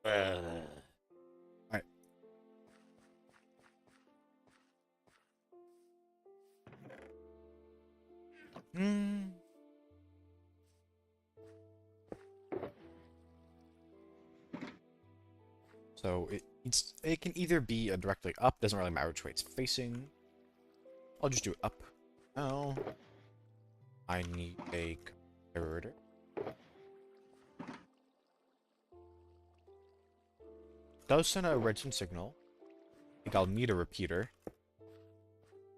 Alright. Hmm. So it can either be a directly up, doesn't really matter which way it's facing. I'll just do it up. Now I need a converter. Does send a redstone signal. I think I'll need a repeater.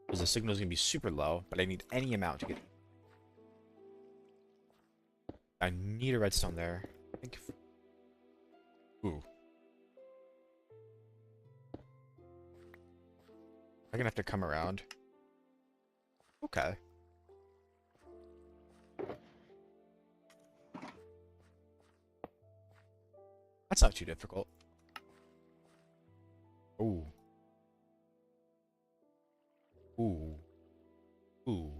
Because the signal is gonna be super low, but I need any amount to get. I need a redstone there. I think. Ooh. I'm gonna have to come around. Okay. That's not too difficult. Ooh. Ooh. Ooh.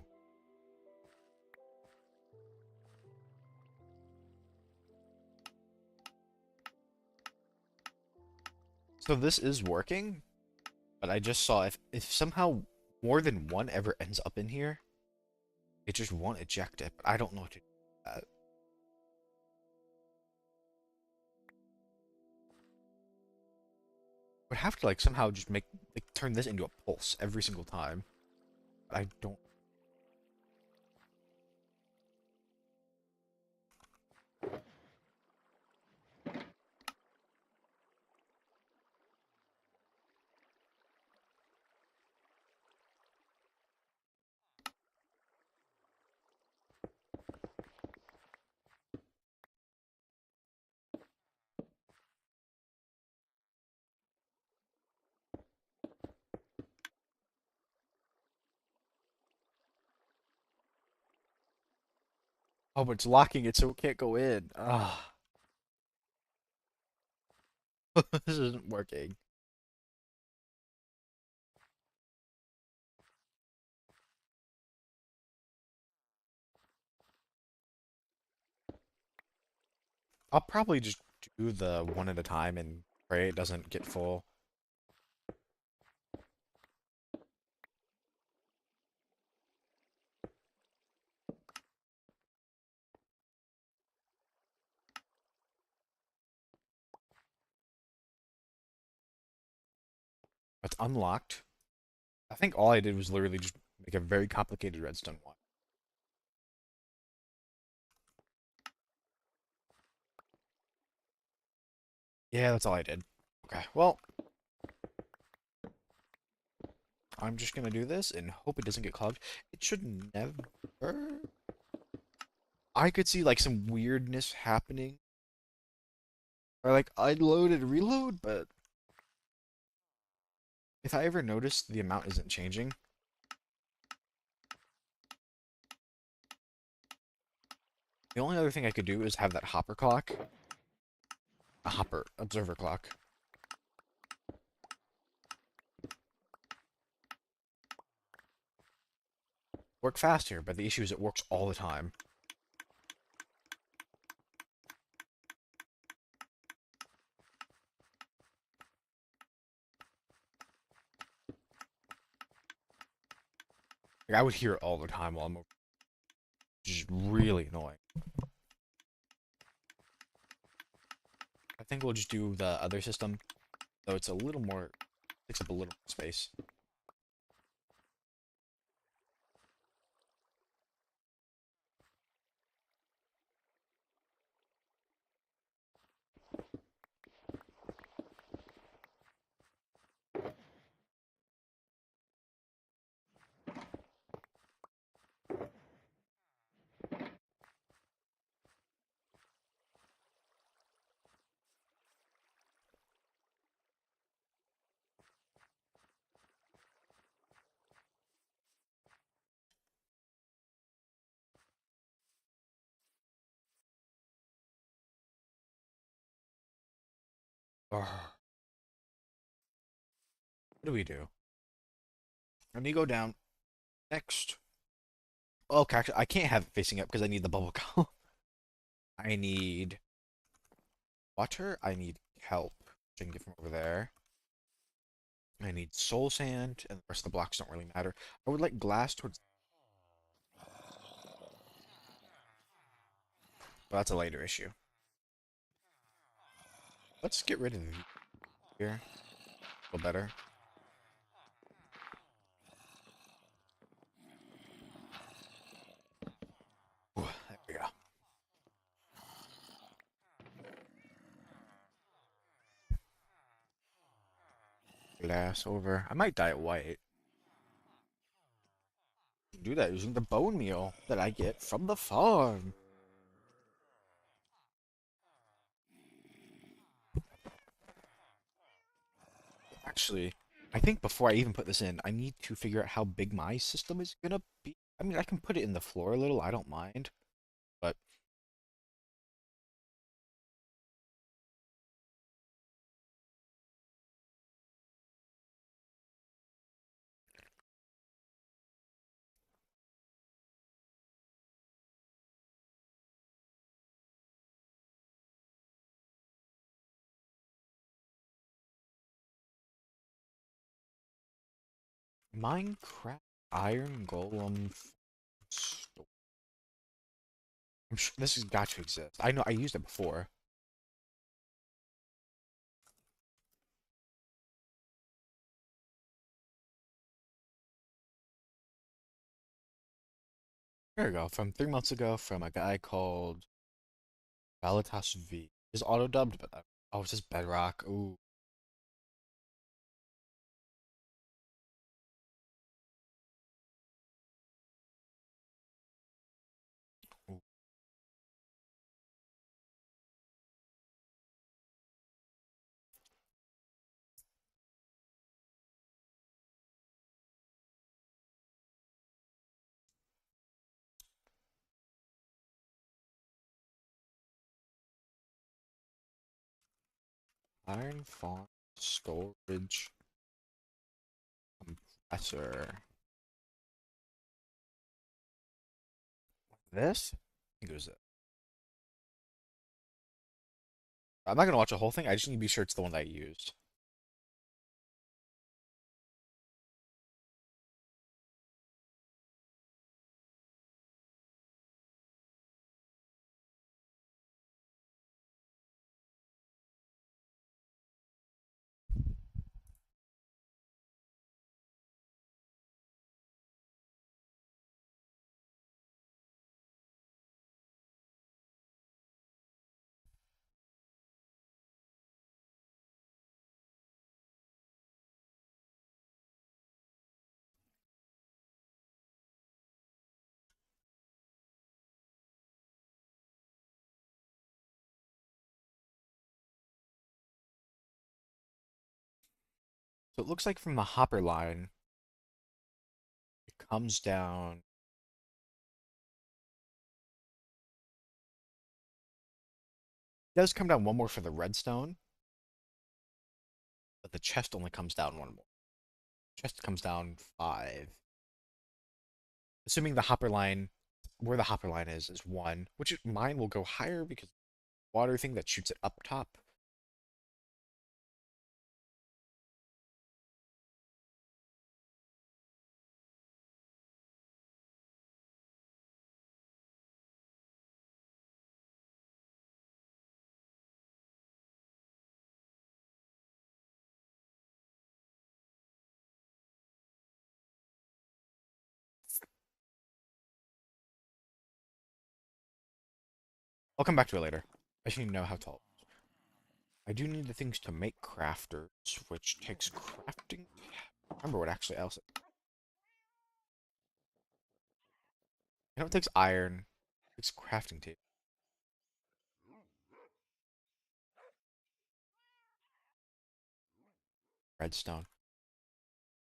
So this is working, but I just saw if somehow more than one ever ends up in here, it just won't eject it. But I don't know what to do with that. Would have to like somehow just turn this into a pulse every single time. But I don't. Oh, but it's locking it so it can't go in. Ah, this isn't working. I'll probably just do the one at a time and pray it doesn't get full. It's unlocked. I think all I did was literally just make a very complicated redstone one. Yeah, that's all I did. Okay, well, I'm just gonna do this and hope it doesn't get clogged. It should never. I could see like some weirdness happening. Or like unload and reload, but if I ever notice the amount isn't changing, the only other thing I could do is have that hopper clock. A hopper observer clock. Work faster, but the issue is it works all the time. Like, I would hear it all the time while I'm over. Just really annoying. I think we'll just do the other system, though it's a little more, takes up a little more space. Ugh. What do we do? Let me go down. Next. Okay, actually, I can't have it facing up because I need the bubble gum. I need water. I need kelp, which I can get from over there. I need soul sand, and the rest of the blocks don't really matter. I would like glass towards, but that's a later issue. Let's get rid of these here. A little better. Ooh, there we go. Glass over. I might dye it white. Do that using the bone meal that I get from the farm. Actually, I think before I even put this in, I need to figure out how big my system is gonna be. I mean, I can put it in the floor a little, I don't mind. But Minecraft Iron Golem store. I'm sure this has got to exist. I know I used it before. Here we go. From 3 months ago, from a guy called Valitas V. Is auto dubbed, but oh, it's just Bedrock. Ooh. Ooh. Iron Farm Storage Compressor. This? I think it was it. I'm not gonna watch the whole thing. I just need to be sure it's the one that I used. So it looks like from the hopper line, it comes down. It does come down one more for the redstone, but the chest only comes down one more. Chest comes down five. Assuming the hopper line, where the hopper line is one, which mine will go higher because water thing that shoots it up top. I'll come back to it later. I should know how tall. I do need the things to make crafters, which takes crafting. I remember what actually else. I know it takes iron. It takes crafting table. Redstone.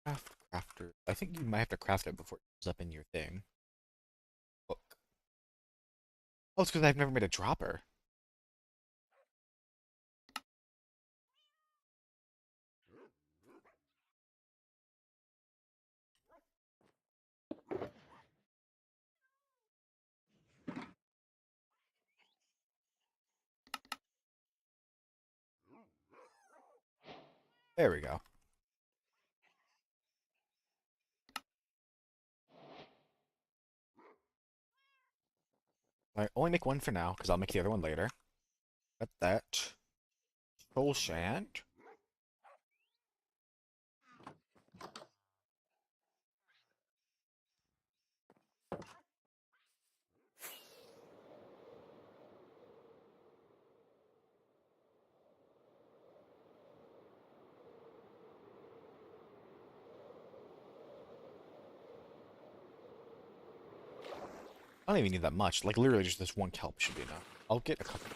Craft crafter. I think you might have to craft it before it comes up in your thing. Book. Oh, it's because I've never made a dropper. There we go. I only make one for now, because I'll make the other one later. Got that. Soul Shant. I don't even need that much. Like, literally just this one kelp should be enough. I'll get a couple.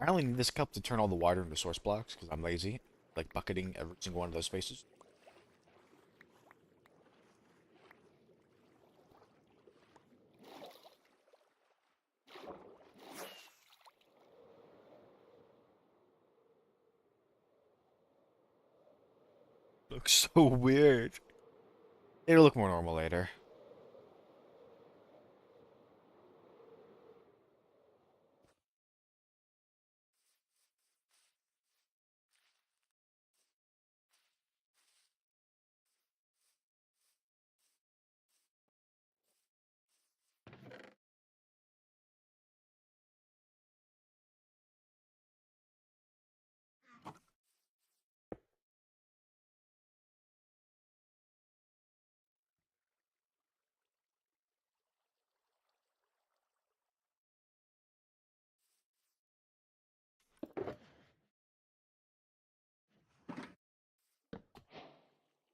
I only need this kelp to turn all the water into source blocks, because I'm lazy. Like, bucketing every single one of those spaces. Looks so weird. It'll look more normal later.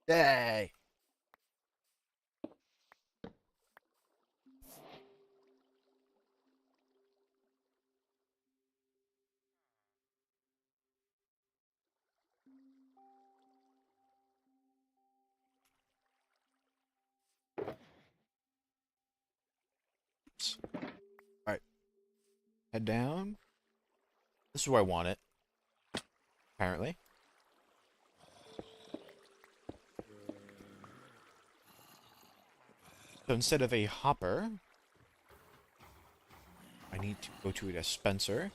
Yay! Alright. Head down. This is where I want it. Apparently. So instead of a hopper, I need to go to a dispenser.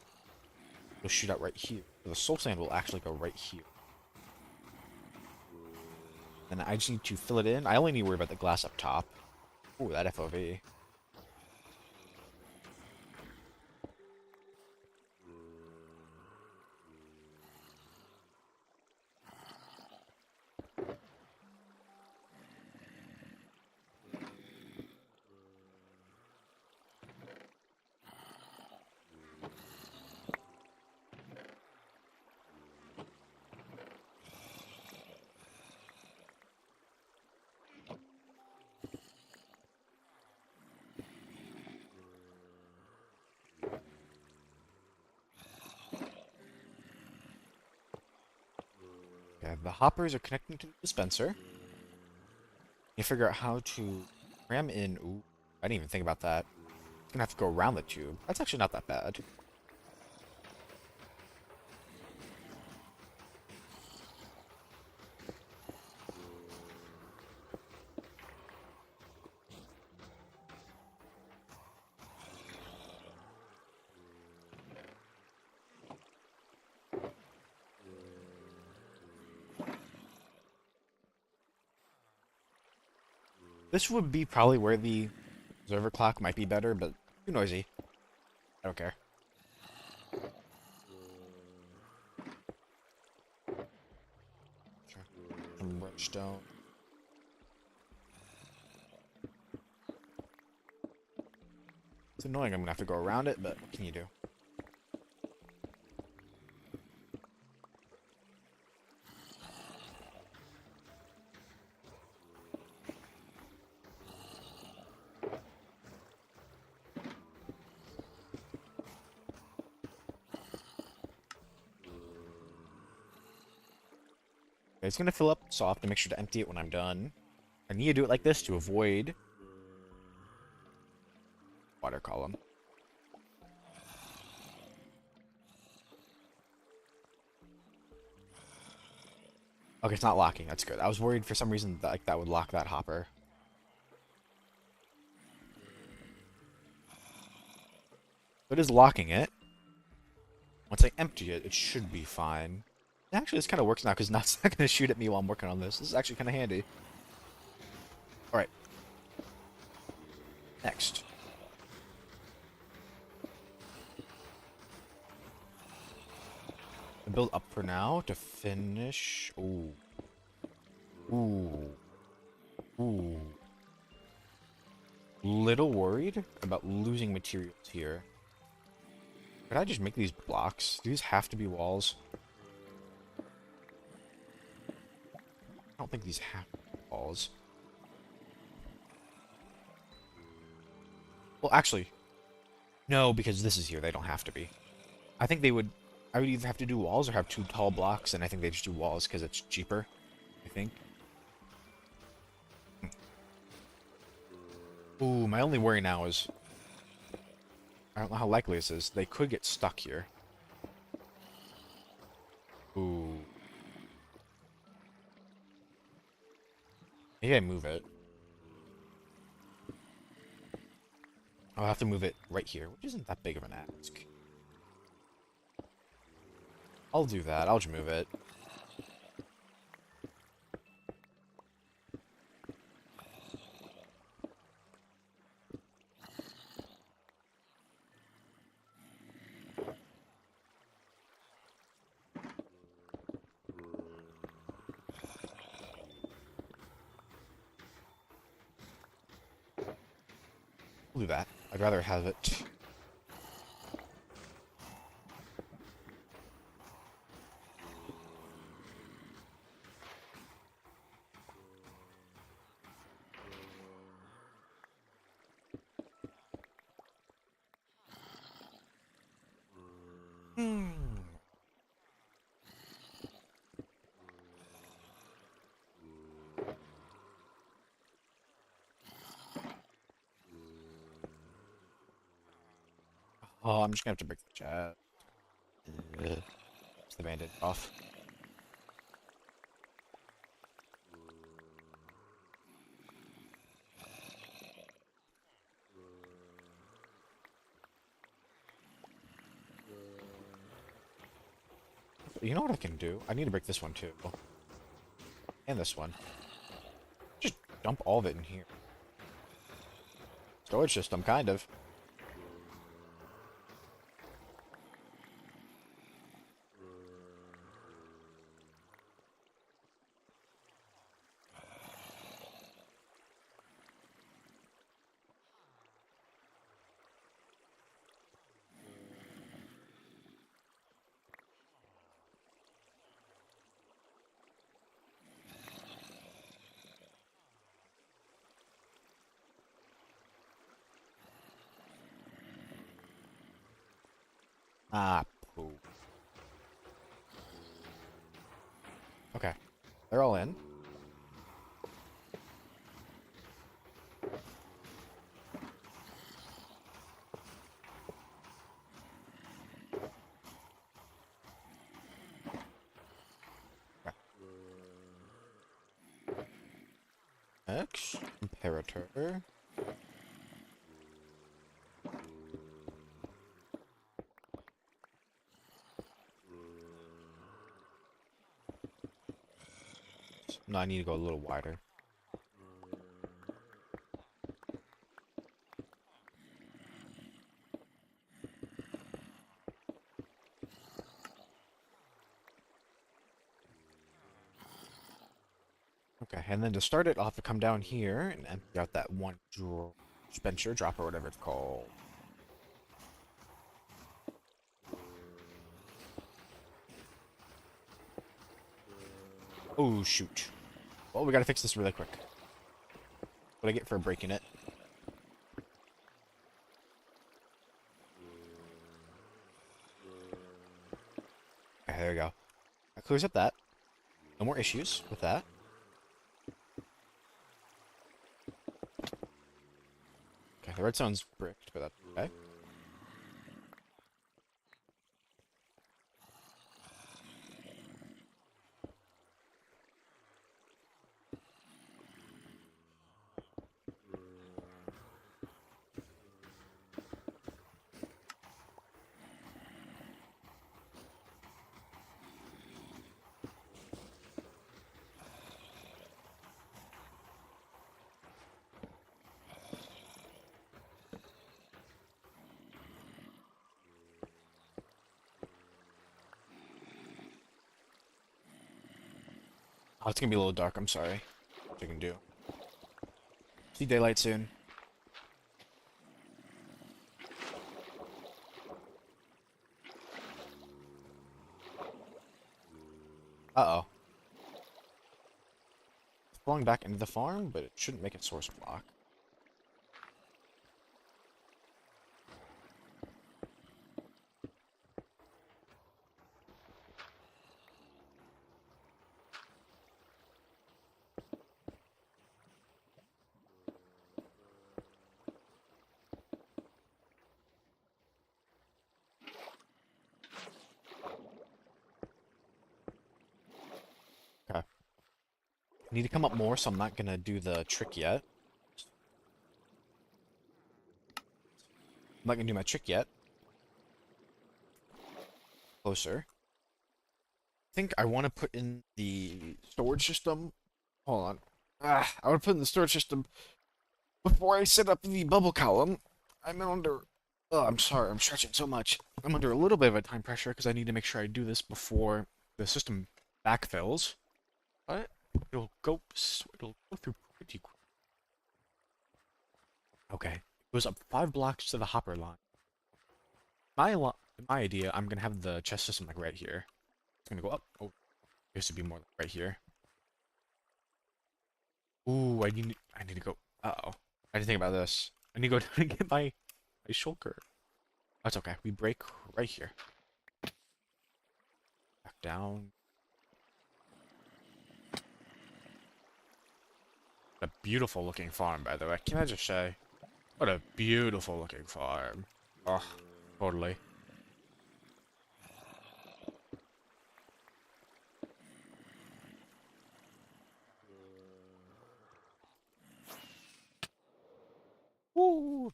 It'll shoot out right here. So the soul sand will actually go right here. And I just need to fill it in. I only need to worry about the glass up top. Ooh, that FOV. Yeah, the hoppers are connecting to the dispenser. You figure out how to cram in. Ooh, I didn't even think about that. It's gonna have to go around the tube. That's actually not that bad. This would be probably where the observer clock might be better, but too noisy. I don't care. Sure. Some redstone. It's annoying I'm gonna have to go around it, but what can you do? Okay, it's gonna fill up soft and make sure to empty it when I'm done. I need to do it like this to avoid water column. Okay, it's not locking. That's good. I was worried for some reason that like that would lock that hopper. It is locking it. Once I empty it, it should be fine. Actually, this kind of works now because now it's not going to shoot at me while I'm working on this. This is actually kind of handy. All right. Next. Build up for now to finish. Ooh. Ooh. Ooh. Little worried about losing materials here. Could I just make these blocks? Do these have to be walls? I don't think these have to be walls. Well, actually, no, because this is here. They don't have to be. I think they would... I would either have to do walls or have 2 tall blocks, and I think they just do walls because it's cheaper, I think. Ooh, my only worry now is... I don't know how likely this is. They could get stuck here. Ooh. Maybe I move it. I'll have to move it right here, which isn't that big of an ask. I'll do that. I'll just move it. I'll do that. I'd rather have it. Hmm. Oh, I'm just gonna have to break the chat. It's the bandit off. You know what I can do? I need to break this one too. And this one. Just dump all of it in here. Storage system, kind of. Ah, poo. Okay. They're all in. Okay. Next, Imperator. No, I need to go a little wider. Okay, and then to start it, I'll have to come down here and empty out that one dispenser drop or whatever it's called. Oh, shoot. Well, we gotta fix this really quick. What do I get for breaking it? Okay, there we go. That clears up that. No more issues with that. Okay, the redstone's bricked, but that's okay. Oh, it's gonna be a little dark. I'm sorry. What I can do. See daylight soon. Uh-oh. It's flowing back into the farm, but it shouldn't make a source block. Okay. I need to come up more, so I'm not gonna do the trick yet. I'm not gonna do my trick yet. Closer. I think I want to put in the storage system. Hold on. I want to put in the storage system before I set up the bubble column. I'm under. Oh, I'm sorry. I'm stretching so much. I'm under a little bit of a time pressure because I need to make sure I do this before the system backfills. But it'll go through pretty quick. Okay. It goes up 5 blocks to the hopper line. My idea, I'm gonna have the chest system like right here. It's gonna go up. Oh, it used to be more like right here. Ooh, I need to go. Uh-oh. I didn't think about this. I need to go down and get my shulker. That's okay. We break right here. Back down. A beautiful looking farm, by the way. Can I just say? What a beautiful looking farm. Oh, totally. Woo!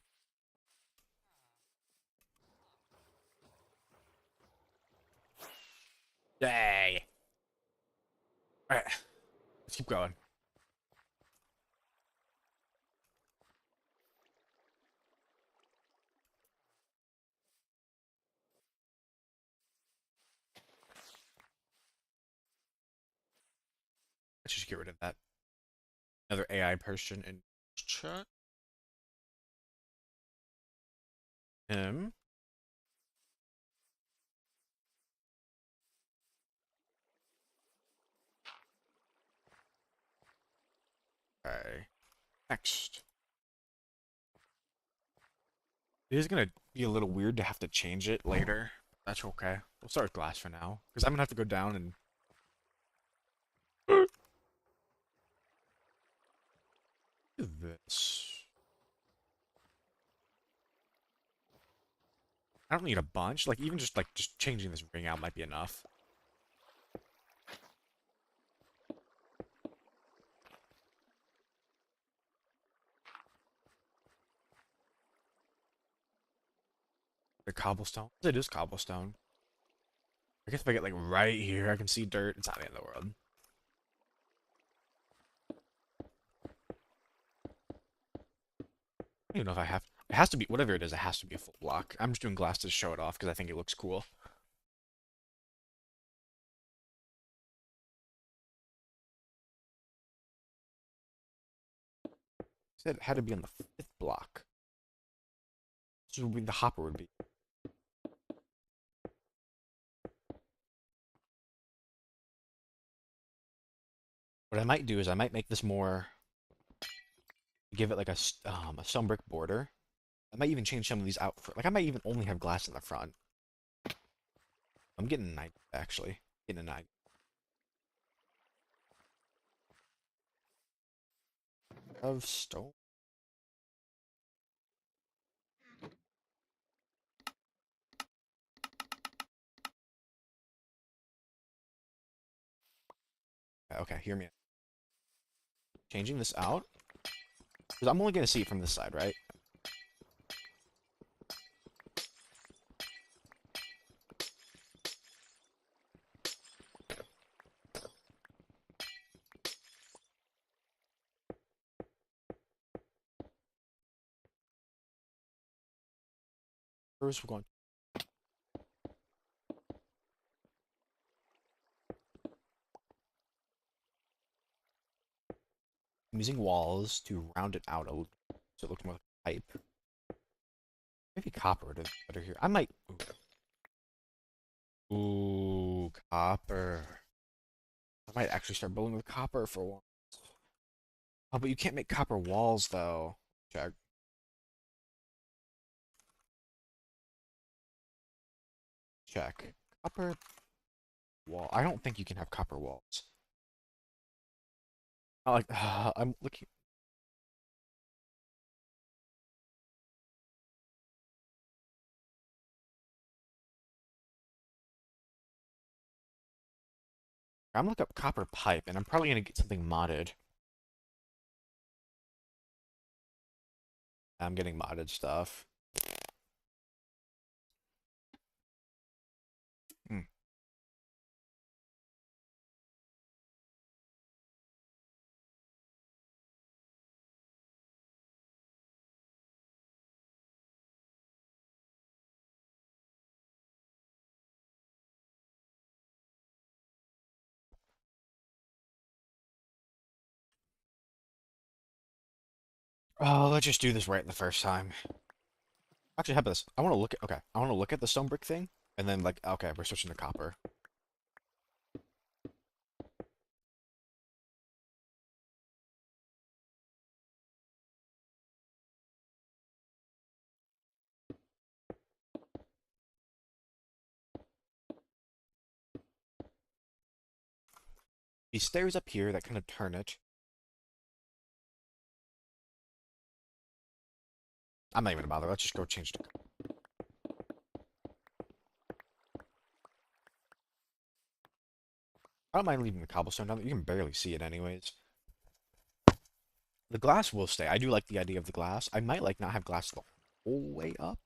Yay! Alright, let's keep going. Let's just get rid of that. Another AI person in chat. Him. Okay. Next. It is gonna be a little weird to have to change it later. That's okay. We'll start with glass for now. Because I'm gonna have to go down and do this. I don't need a bunch. Like even just changing this ring out might be enough. The cobblestone. It is cobblestone. I guess if I get like right here, I can see dirt. It's not the end of the world. I don't even know if I have. It has to be whatever it is. It has to be a full block. I'm just doing glass to show it off because I think it looks cool. Said it had to be on the 5th block. So would be the hopper would be. What I might do is I might make this more. Give it like a stone brick border. I might even change some of these out for like I might even only have glass in the front. I'm getting an idea actually. Getting an idea of stone. Okay, hear me out. Changing this out. Because I'm only gonna see it from this side, right? First we're going I'm using walls to round it out a little so it looks more like a pipe. Maybe copper would have better here. I might. Ooh, copper. I might actually start building with copper for once. Oh, but you can't make copper walls though. Check. Check. Copper wall. I don't think you can have copper walls. I like. I'm looking. I'm gonna look up copper pipe, and I'm probably gonna get something modded. I'm getting modded stuff. Hmm. Oh, let's just do this right the first time. Actually, how about this? I want to look at. Okay, I want to look at the stone brick thing, and then like, okay, we're switching to copper. These stairs up here that kind of turn it. I'm not even gonna bother. Let's just go change to. I don't mind leaving the cobblestone down there. You can barely see it anyways. The glass will stay. I do like the idea of the glass. I might like not have glass the whole way up.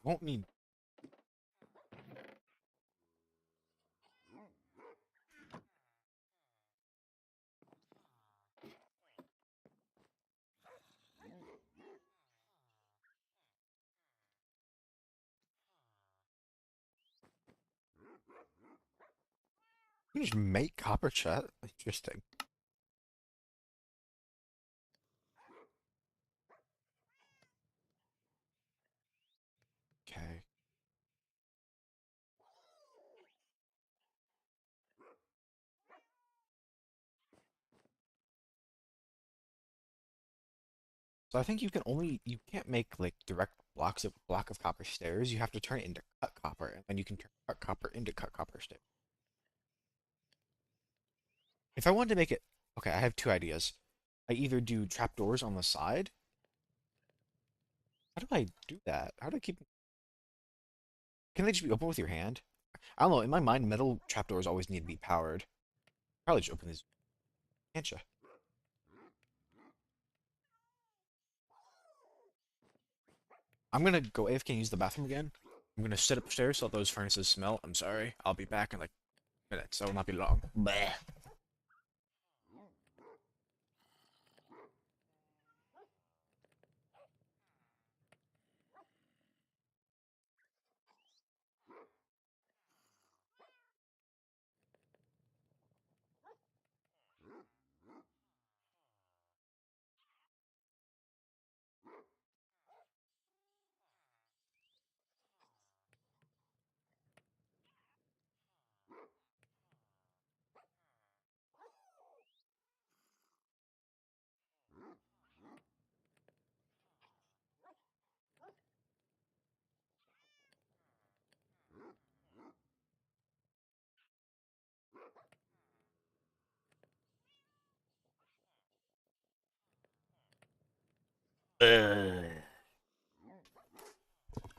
I won't need. You can just make copper chat. Interesting. Okay. So I think you can't make like direct block of copper stairs. You have to turn it into cut copper, and then you can turn cut copper into cut copper stairs. If I wanted to make it, okay, I have two ideas. I either do trapdoors on the side. How do I do that? How do I keep? Can they just be open with your hand? I don't know. In my mind, metal trapdoors always need to be powered. Probably just open these, can't you? I'm gonna go AFK and use the bathroom again. I'm gonna sit upstairs so those furnaces smell. I'm sorry. I'll be back in like minutes. So it will not be long. Bleh.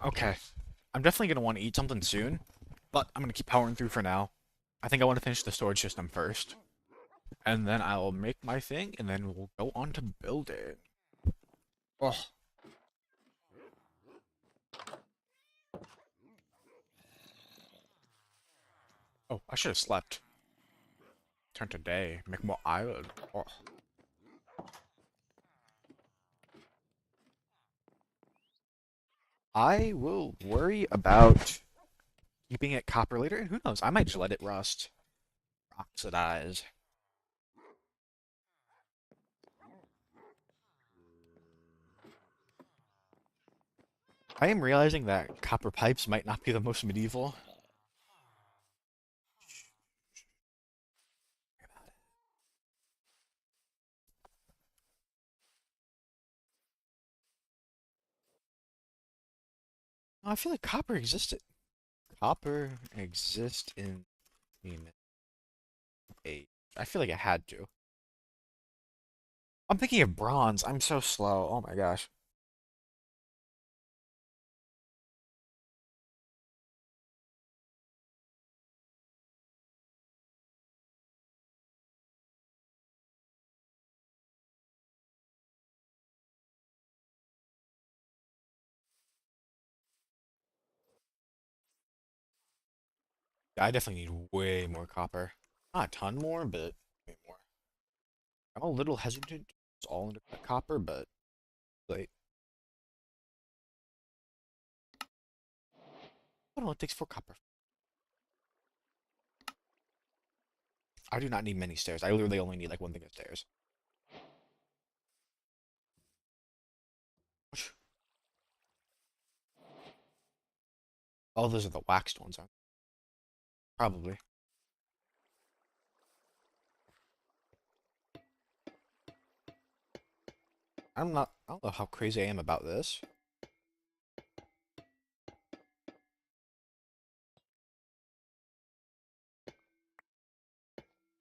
Okay. I'm definitely gonna want to eat something soon. But I'm gonna keep powering through for now. I think I want to finish the storage system first. And then I'll make my thing, and then we'll go on to building. Oh, oh, I should have slept. Turn to day. Make more island. Oh. I will worry about keeping it copper later. Who knows? I might just let it rust. Oxidize. I am realizing that copper pipes might not be the most medieval. I feel like copper existed. Copper exists in human age. I feel like it had to. I'm thinking of bronze. I'm so slow. Oh my gosh. I definitely need way more copper. Not a ton more, but way more. I'm a little hesitant. It's all into copper, but like, I don't know. It takes 4 copper. I do not need many stairs. I literally only need like one thing of stairs. Oh, those are the waxed ones, huh? Probably. I don't know how crazy I am about this.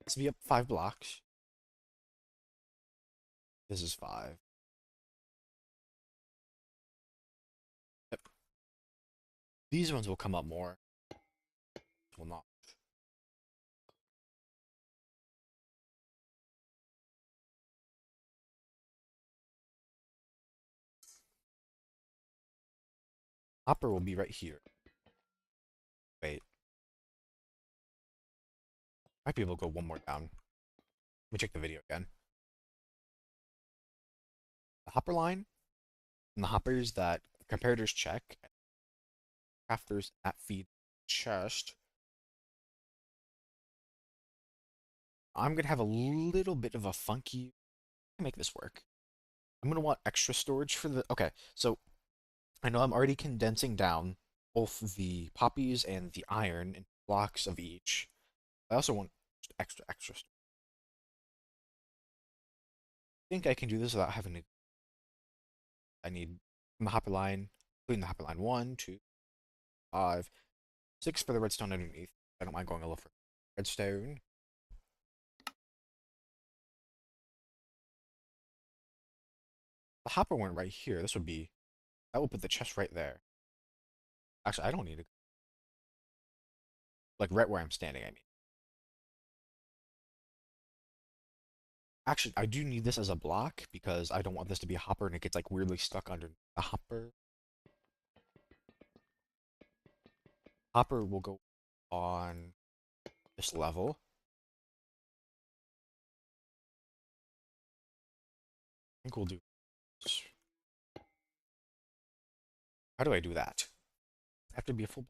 Let's be up 5 blocks. This is 5. Yep. These ones will come up more. Will not. Hopper will be right here. Wait. Might be able to go one more down. Let me check the video again. The hopper line and the hoppers that comparators check, crafters at feed chest. I'm gonna have a little bit of a funky. Make this work. I'm gonna want extra storage for the. Okay, so I know I'm already condensing down both the poppies and the iron in blocks of each. I also want extra. I think I can do this without having to. I need the hopper line, including the hopper line 1, 2, 5, 6 for the redstone underneath. I don't mind going a little for redstone. The hopper went right here. This would be. That would put the chest right there. Actually, I don't need to. Like right where I'm standing, I mean. Actually, I do need this as a block because I don't want this to be a hopper and it gets like weirdly stuck under the hopper. Hopper will go on this level. I think we'll do this. How do I do that? I have to be a full.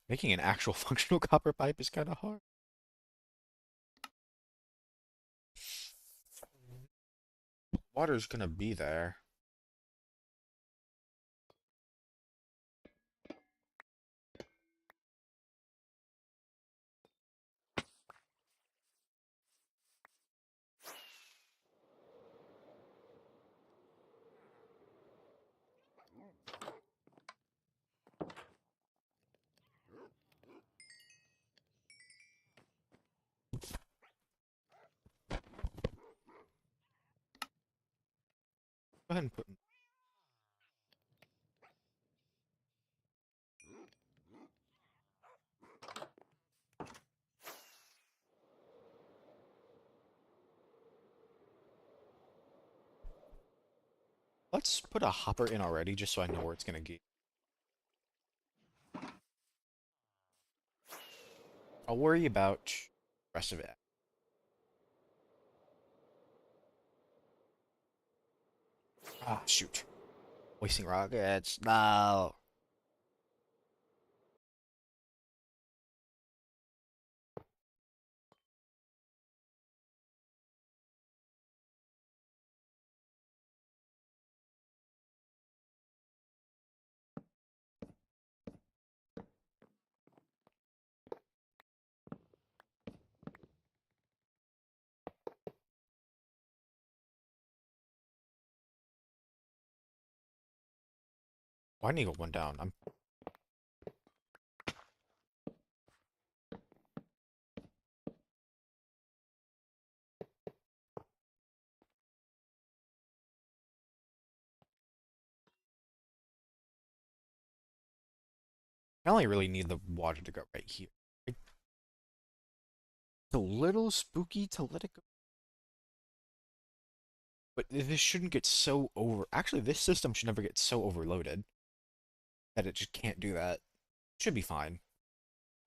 Making an actual functional copper pipe is kind of hard. Water's gonna be there. Go ahead and put. Let's put a hopper in already, just so I know where it's gonna get. I'll worry about the rest of it. Ah, shoot. Wasting rockets. No. Why didn't you go one down? I'm I only really need the water to go right here. It's a little spooky to let it go. But this shouldn't get so over. Actually, this system should never get so overloaded that it just can't do that. Should be fine.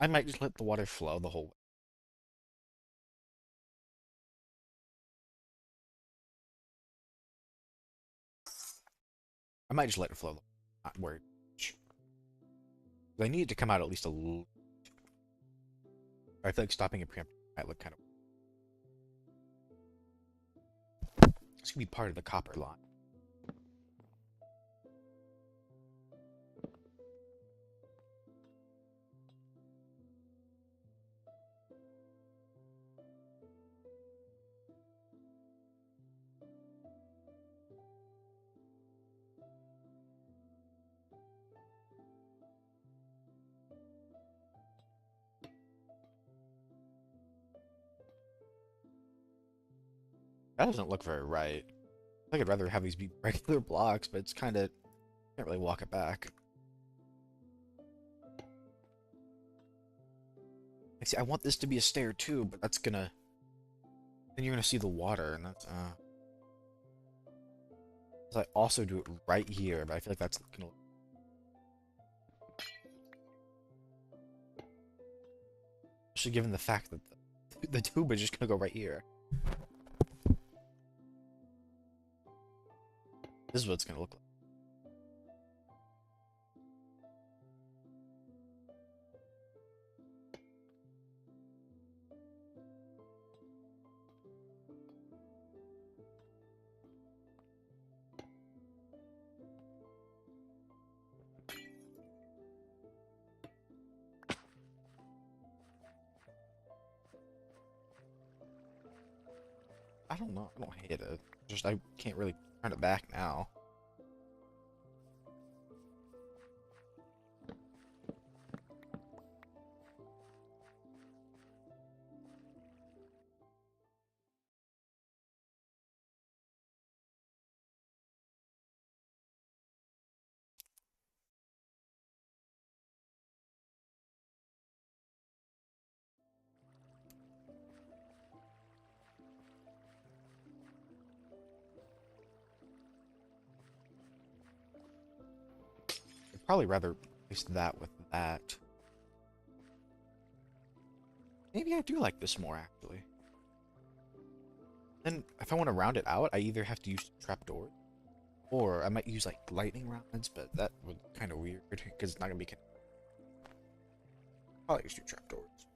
I might just let the water flow the whole way. I might just let it flow. Not worried. I need it to come out at least a little. I feel like stopping it preemptively might look kind of. It's gonna be part of the copper line. That doesn't look very right. I think I'd rather have these be regular blocks, but it's kind of can't really walk it back. See, I want this to be a stair too, but that's gonna. Then you're gonna see the water, and that's. So I also do it right here, but I feel like that's gonna. Especially given the fact that the tube is just gonna go right here. This is what it's gonna look like. I don't know. I don't hate it. Just I can't really turn it back now. I'd probably rather replace that with that. Maybe I do like this more actually. Then if I want to round it out, I either have to use trapdoors, or I might use like lightning rods, but that would kind of weird because it's not gonna be. Probably use two trapdoors.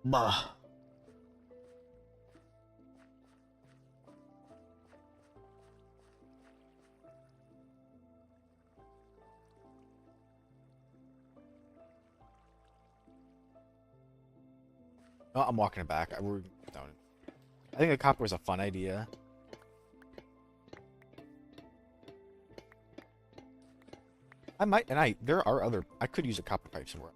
Bah. Oh, I'm walking it back. We're down. I think the copper was a fun idea. I might, and there are other. I could use a copper pipe somewhere.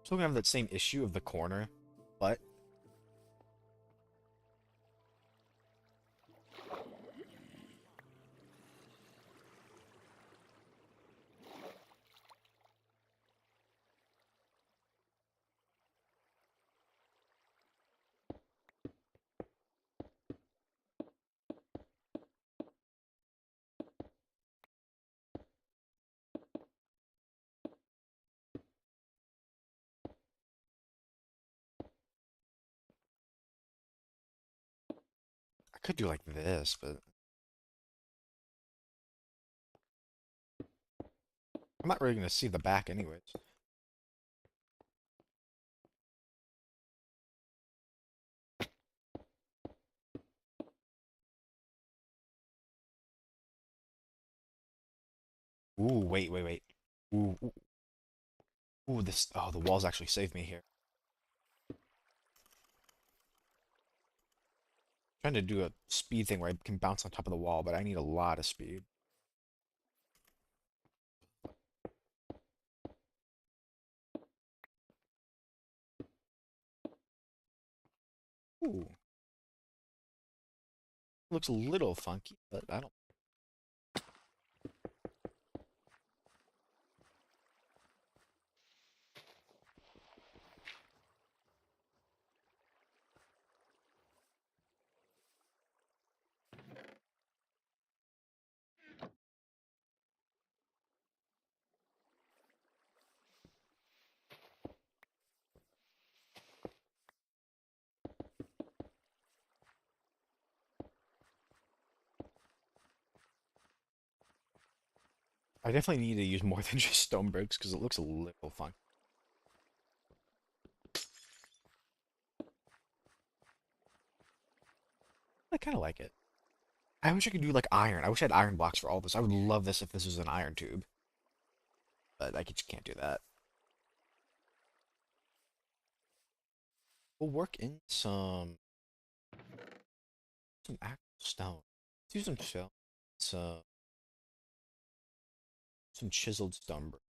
Still gonna have that same issue of the corner, but I could do like this, but I'm not really gonna see the back anyways. Ooh, wait. Ooh, this. Oh, the walls actually saved me here. Trying to do a speed thing where I can bounce on top of the wall, but I need a lot of speed. Ooh, looks a little funky, but I don't. I definitely need to use more than just stone bricks because it looks a little funky. I kind of like it. I wish I could do like iron. I wish I had iron blocks for all this. I would love this if this was an iron tube, but I just can't do that. We'll work in some actual stone. Let's use some shell. Some some chiseled stone bricks.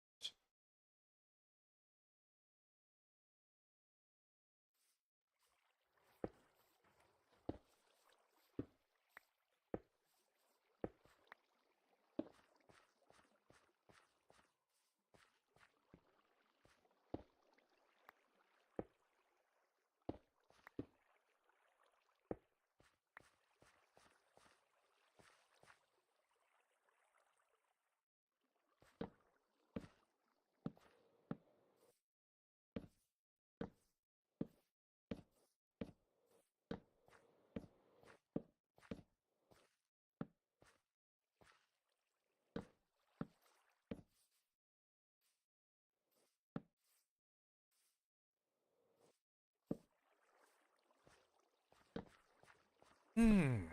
Hmm.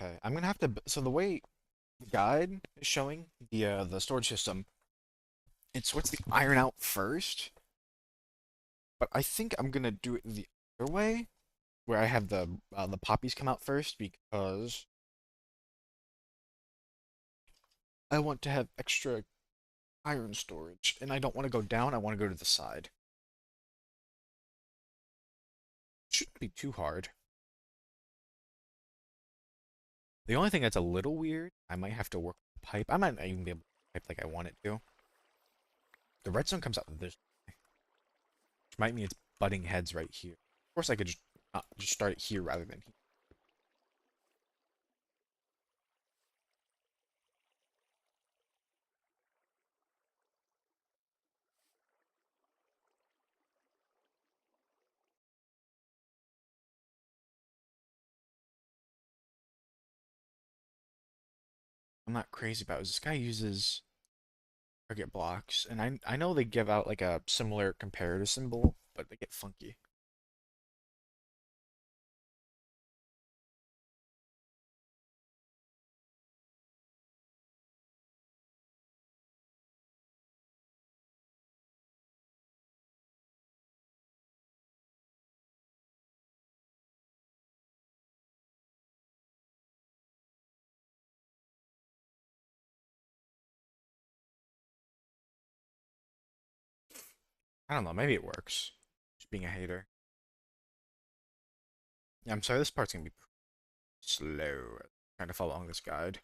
Okay, I'm gonna have to. So the way the guide is showing the storage system, it sorts the iron out first, but I think I'm gonna do it the other way, where I have the poppies come out first because I want to have extra iron storage, and I don't want to go down, I want to go to the side. Shouldn't be too hard. The only thing that's a little weird, I might have to work the pipe. I might not even be able to pipe like I want it to. The redstone comes out this way, which might mean it's butting heads right here. Of course, I could just start it here rather than here. I'm not crazy about is this guy uses target blocks, and I know they give out like a similar comparative symbol, but they get funky. I don't know, maybe it works. Just being a hater. Yeah, I'm sorry, this part's gonna be slow. Trying to follow along this guide.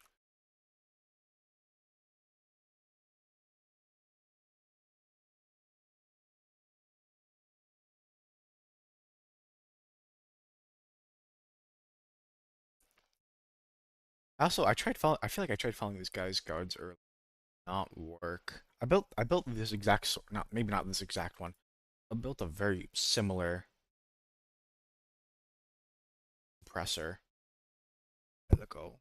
Also, I feel like I tried following these guys' guards earlier. Not work. I built this exact not maybe not this exact one. I built a very similar compressor. There we go.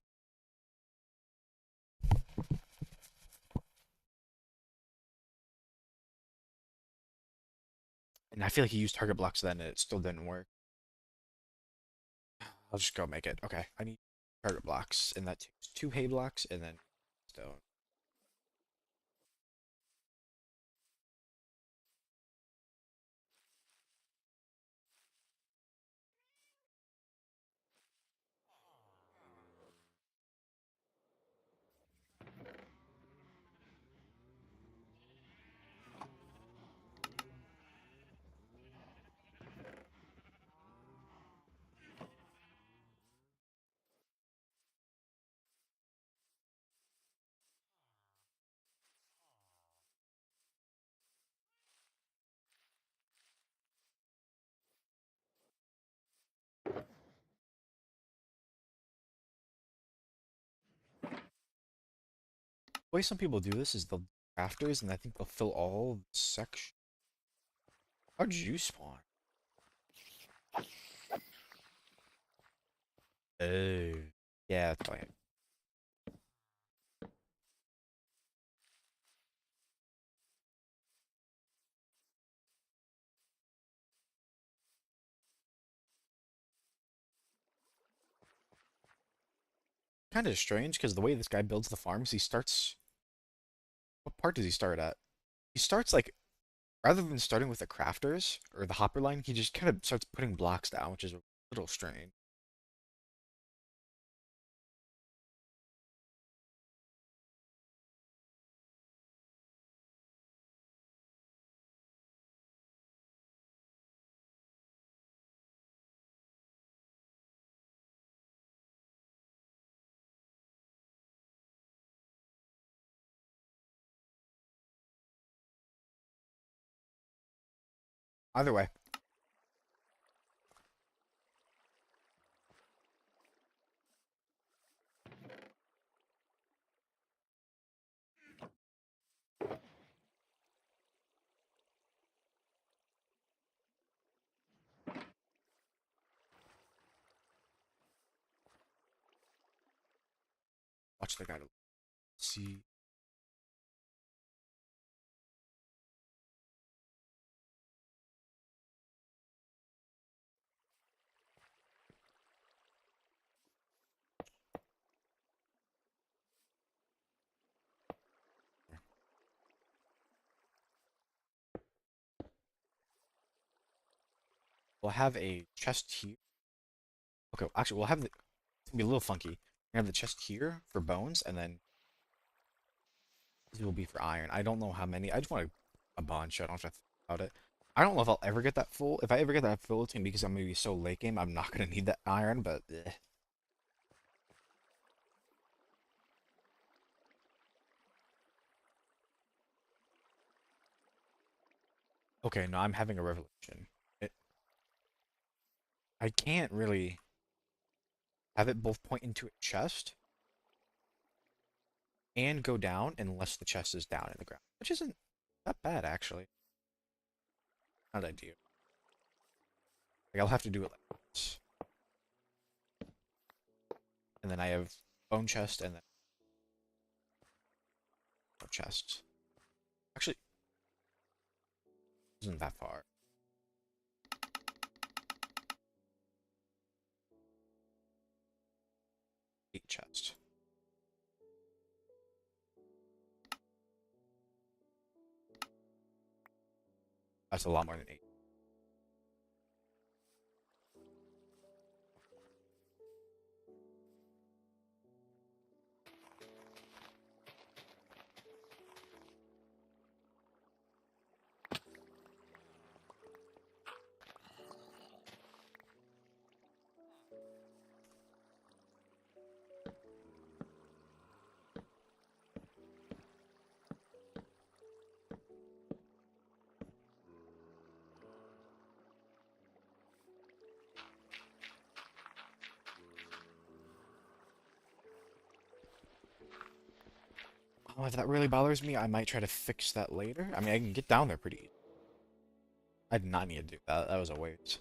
And I feel like he used target blocks then and it still didn't work. I'll just go make it. Okay, I need target blocks, and that takes 2 hay blocks and then stone. The way some people do this is they'll crafters, and I think they'll fill all the section. How'd you spawn? Oh, yeah, that's why. Kind of strange because the way this guy builds the farms, he starts. What part does he start at? He starts like rather than starting with the crafters or the hopper line, he just kind of starts putting blocks down, which is a little strange. Either way, watch the guy to see. We'll have a chest here. Okay, actually, we'll have the. It's gonna be a little funky. We have the chest here for bones, and then These will be for iron. I don't know how many. I just want a bunch. I don't have to think about it. I don't know if I'll ever get that full. If I ever get that full, it's gonna be because I'm gonna be so late game. I'm not gonna need that iron, but okay. No, I'm having a revelation. It, I can't really have it both point into a chest and go down unless the chest is down in the ground, which isn't that bad actually. Not ideal. Like I'll have to do it like this, and then I have bone chest and then no chest. Actually, isn't that far. Eight chest. That's a lot more than eight. Oh, if that really bothers me, I might try to fix that later. I mean, I can get down there pretty easy. I did not need to do that. That was a waste.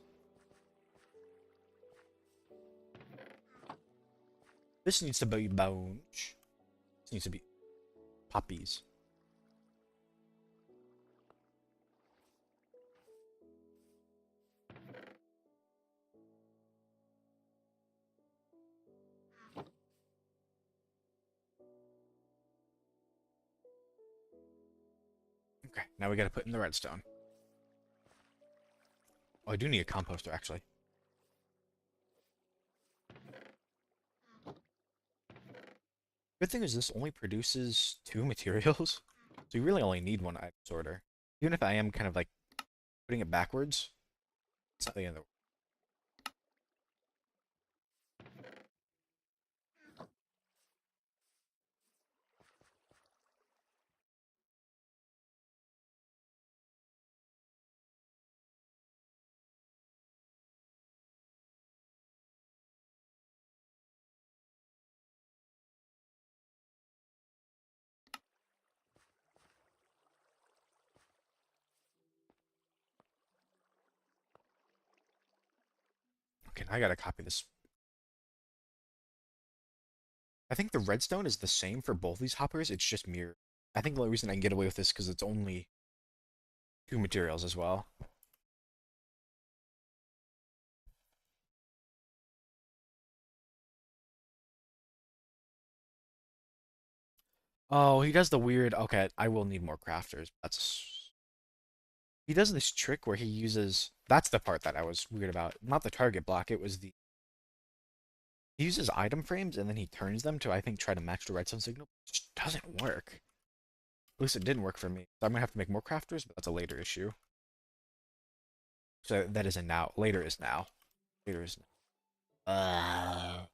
This needs to be bones. This needs to be poppies. Okay, now we gotta put in the redstone. Oh, I do need a composter, actually. Good thing is this only produces two materials, so you really only need one item sorter. Even if I am kind of like putting it backwards, it's not the end of the Okay, now I gotta copy this. I think the redstone is the same for both these hoppers, it's just mirror. I think the only reason I can get away with this because it's only two materials as well. Oh, he does the weird. Okay, I will need more crafters. That's. He does this trick where he uses. That's the part that I was weird about. Not the target block, it was the. He uses item frames and then he turns them to, I think, try to match the redstone signal. It just doesn't work. At least it didn't work for me. So I'm gonna have to make more crafters, but that's a later issue. So that is a now. Later is now. Later is now.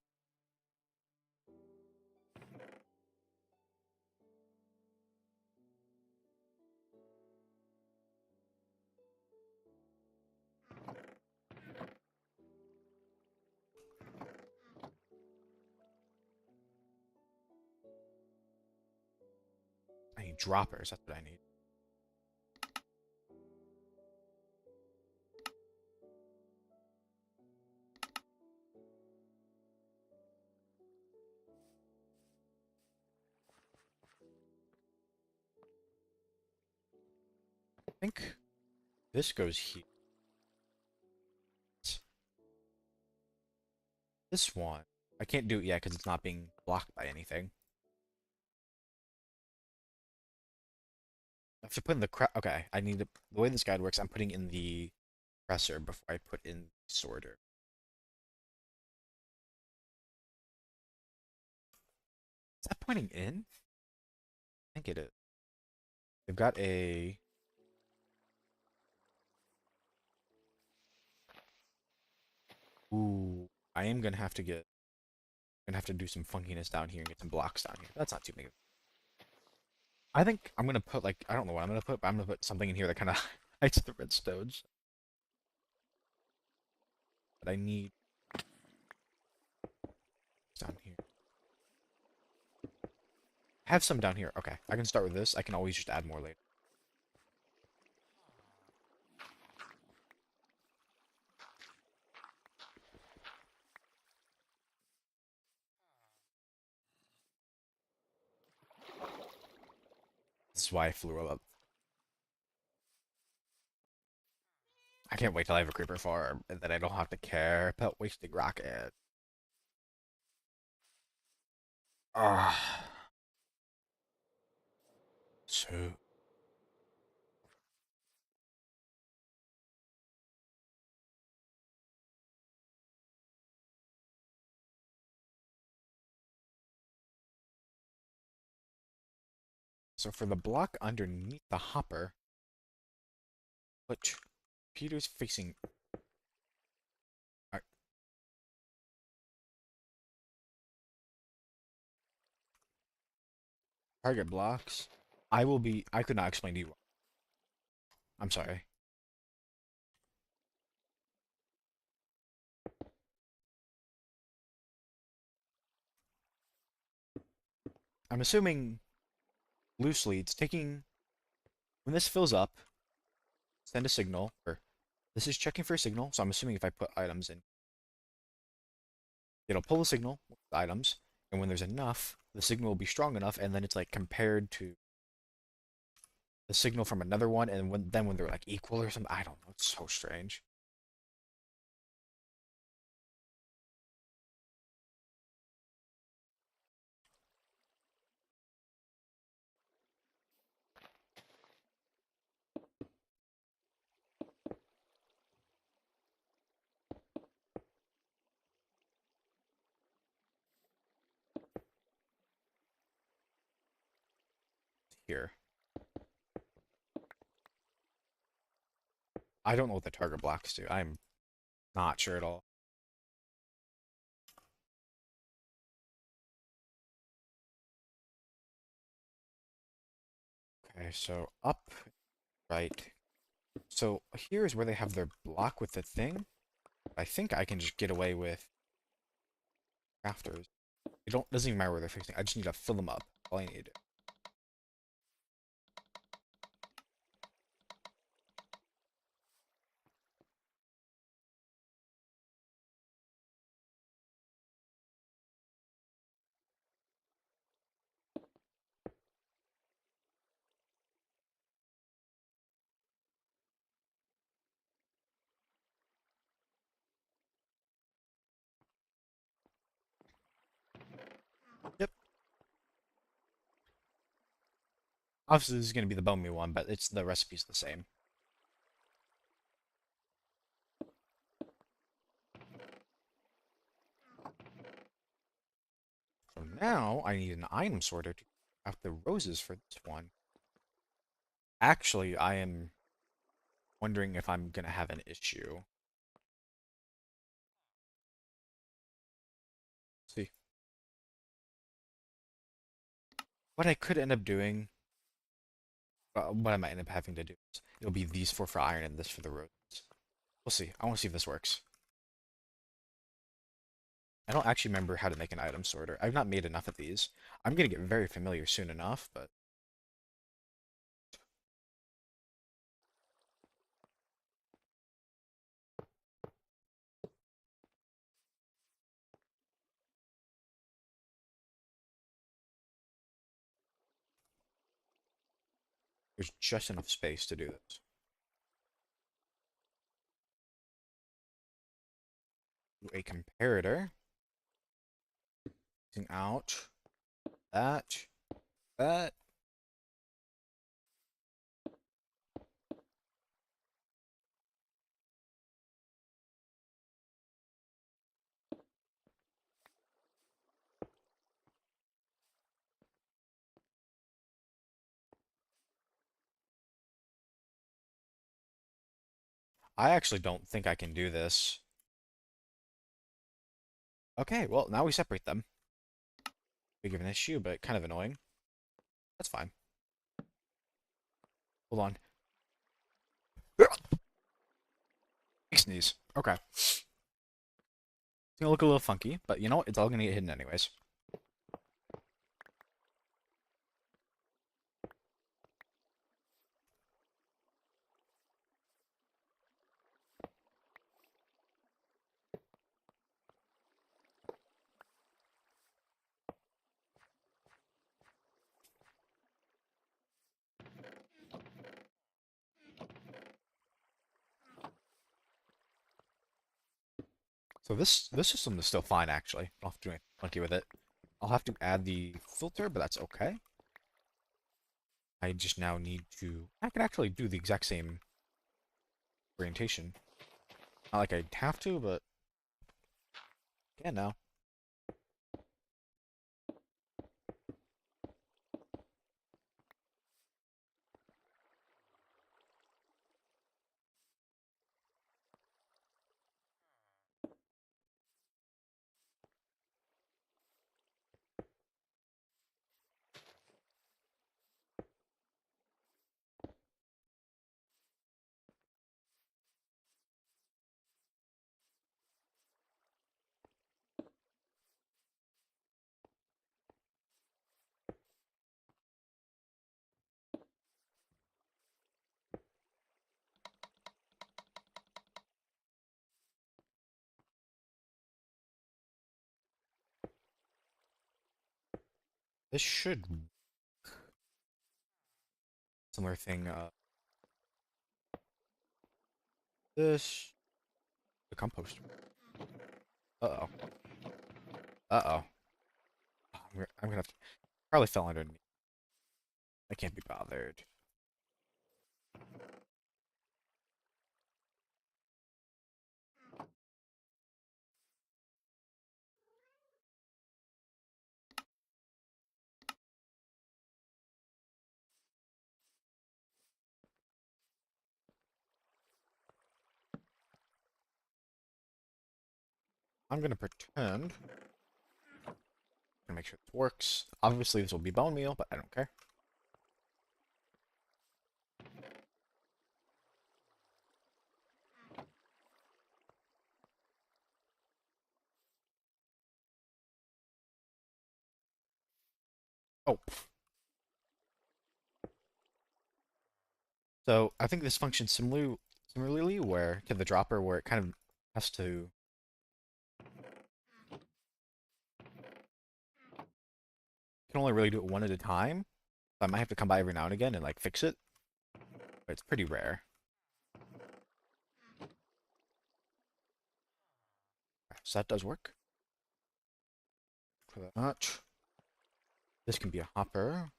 I need droppers. That's what I need. I think this goes here. This one. I can't do it yet because it's not being blocked by anything. I have to put in the okay, I need to, the way this guide works, I'm putting in the compressor before I put in the sorter. Is that pointing in? I think it is. They've got a. Ooh, I am gonna have to do some funkiness down here and get some blocks down here. That's not too big. I think I'm gonna put like I don't know what I'm gonna put, but I'm gonna put something in here that kind of hides the redstones. But I need down here. I have some down here. Okay, I can start with this. I can always just add more later. This is why I flew up. I can't wait till I have a creeper farm and then I don't have to care about wasting rocket. Ah, so so for the block underneath the hopper, which Peter's facing. Alright, target blocks. I will be. I could not explain to you. I'm sorry. I'm assuming loosely it's taking when this fills up, send a signal, or this is checking for a signal. So I'm assuming if I put items in, it'll pull the signal with the items, and when there's enough, the signal will be strong enough, and then it's like compared to the signal from another one, and when they're like equal or something. I don't know. It's so strange. Here, I don't know what the target blocks do. I'm not sure at all. Okay, so up, right. So here's where they have their block with the thing. I think I can just get away with crafters. It doesn't even matter where they're fixing. I just need to fill them up. All I need. Yep. Obviously, this is going to be the bone meal one, but the recipe's the same. So now I need an item sorter to out the roses for this one. Actually, I am wondering if I'm going to have an issue. Let's see. What I could end up doing, what I might end up having to do is it'll be these four for iron and this for the roses. We'll see. I want to see if this works. I don't actually remember how to make an item sorter. I've not made enough of these. I'm going to get very familiar soon enough, but there's just enough space to do this. Do a comparator. Out that, that. I actually don't think I can do this. Okay, well, now we separate them. Big of an issue, but kind of annoying. That's fine. Hold on. Sneeze. Okay. It's gonna look a little funky, but you know what? It's all gonna get hidden anyways. So this system is still fine actually. I don't have to do anything funky with it. I'll have to add the filter, but that's okay. I just now need to... I can actually do the exact same orientation. Not like I have to, but... Yeah, now. This should... Similar thing, this... The compost. Uh-oh. Uh-oh. I'm gonna have to... Probably fell underneath. I can't be bothered. I'm gonna pretend... Gonna make sure this works. Obviously this will be bone meal, but I don't care. Oh. So I think this functions similarly where to the dropper where it kind of has to can only really do it one at a time. So I might have to come by every now and again and like fix it, but it's pretty rare. So that does work. For that much. This can be a hopper.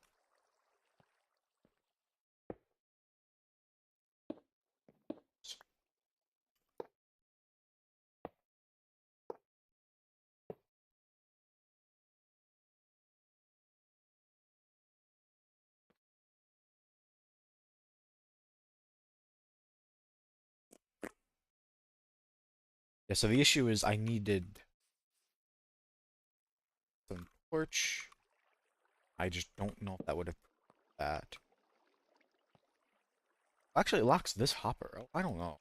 Yeah, so the issue is I needed some torch. I just don't know if that would have that. Actually, it locks this hopper. Oh, I don't know.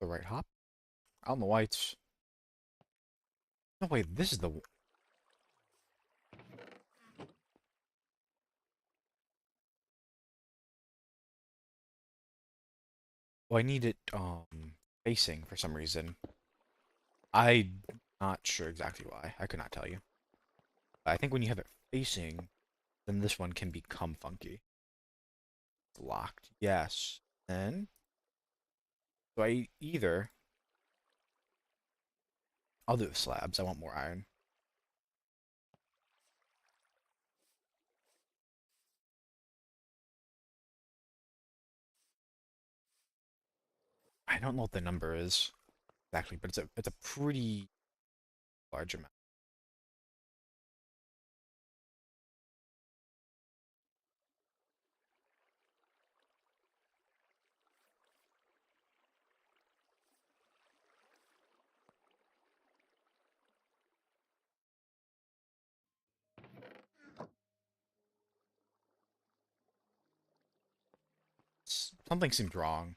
The right hop? I don't know why it's... No, wait, this is the... Well, I need it, facing for some reason. I'm not sure exactly why. I could not tell you. But I think when you have it facing, then this one can become funky. It's locked. Yes. Then, so I either... I'll do the slabs. I want more iron. I don't know what the number is exactly, but it's a pretty large amount. Something seemed wrong.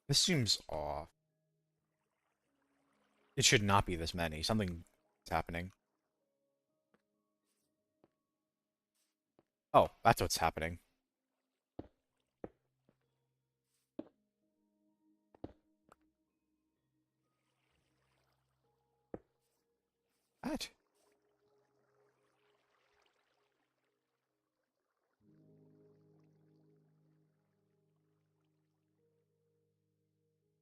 This seems off. It should not be this many. Something is happening. Oh, that's what's happening. What?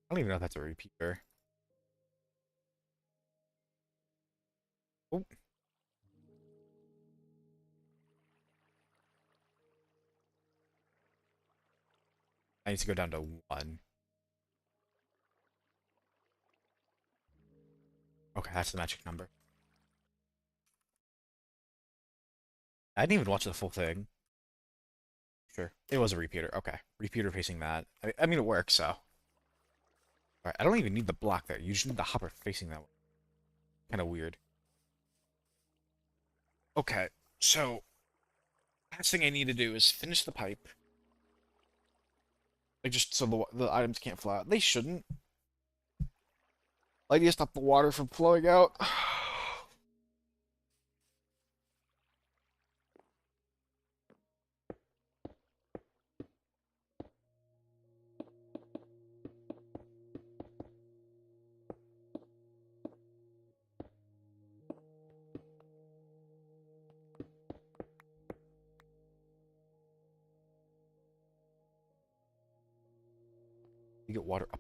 I don't even know if that's a repeater. Oh, I need to go down to 1. Okay, that's the magic number. I didn't even watch the full thing. Sure. It was a repeater. Okay. Repeater facing that. I mean, it works, so. Alright, I don't even need the block there. You just need the hopper facing that way. Kind of weird. Okay, so last thing I need to do is finish the pipe. Like, just so the items can't fly out. They shouldn't. Like, you stop the water from flowing out. You get water up.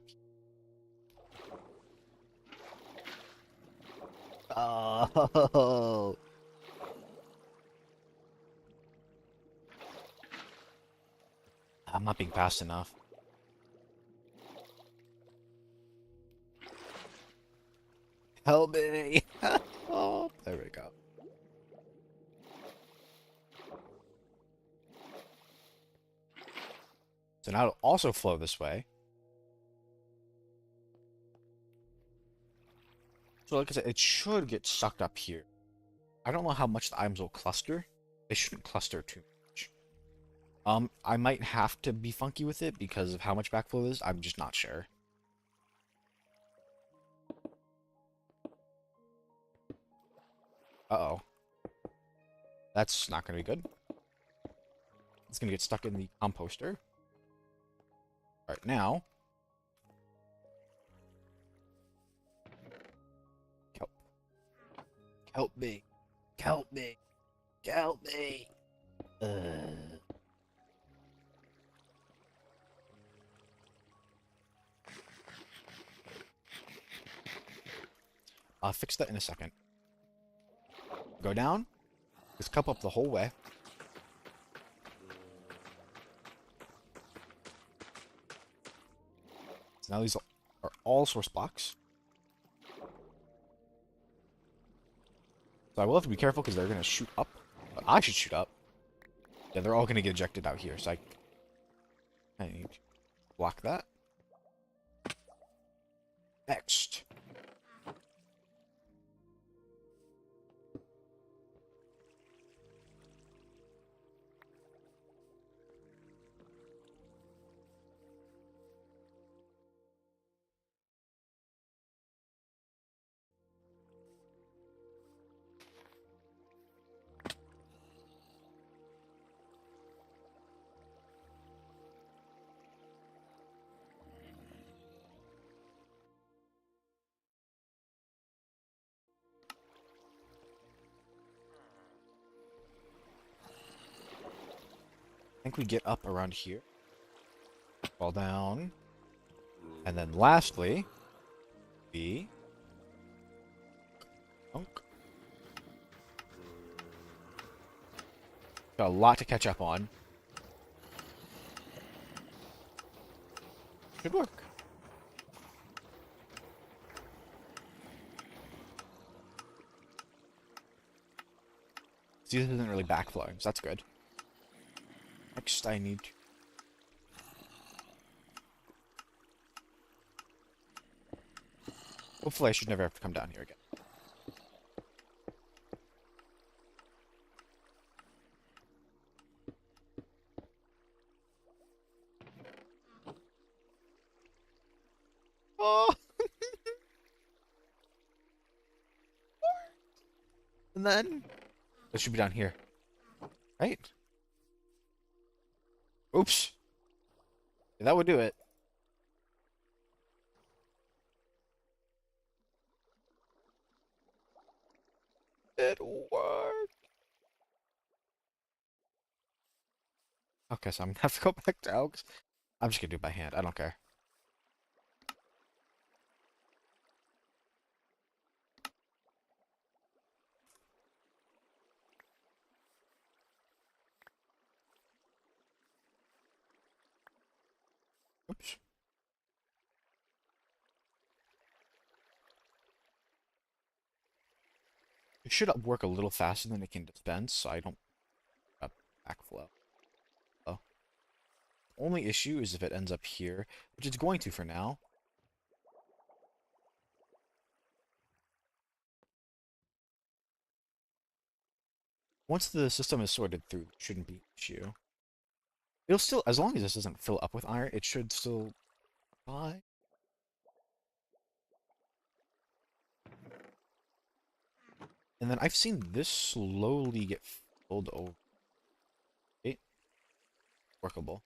Oh. I'm not being fast enough. Help me! Oh, there we go. So now it'll also flow this way. So like I said, it should get sucked up here. I don't know how much the items will cluster. They shouldn't cluster too much. I might have to be funky with it because of how much backflow is. I'm just not sure. Uh-oh. That's not going to be good. It's going to get stuck in the composter. Alright, now. Kelp. Help me. Help me. Help me. I'll fix that in a second. Go down. Just cup up the whole way. So now these are all source blocks. So I will have to be careful because they're going to shoot up. But I should shoot up. Yeah, they're all going to get ejected out here. So I need to block that. Next. think we get up around here. Fall down. And then lastly, we... Got a lot to catch up on. Should work. See, this isn't really backflowing, so that's good. Next, I need to... Hopefully I should never have to come down here again. Oh! And then... It should be down here. Right? Oops. Yeah, that would do it. It worked. Okay, so I'm gonna have to go back down. I'm just gonna do it by hand. I don't care. Oops. It should work a little faster than it can dispense, so I don't backflow. Oh. Only issue is if it ends up here, which it's going to for now. Once the system is sorted through, it shouldn't be an issue. It'll still, as long as this doesn't fill up with iron, it should still fly. And then I've seen this slowly get filled over. Okay. Workable.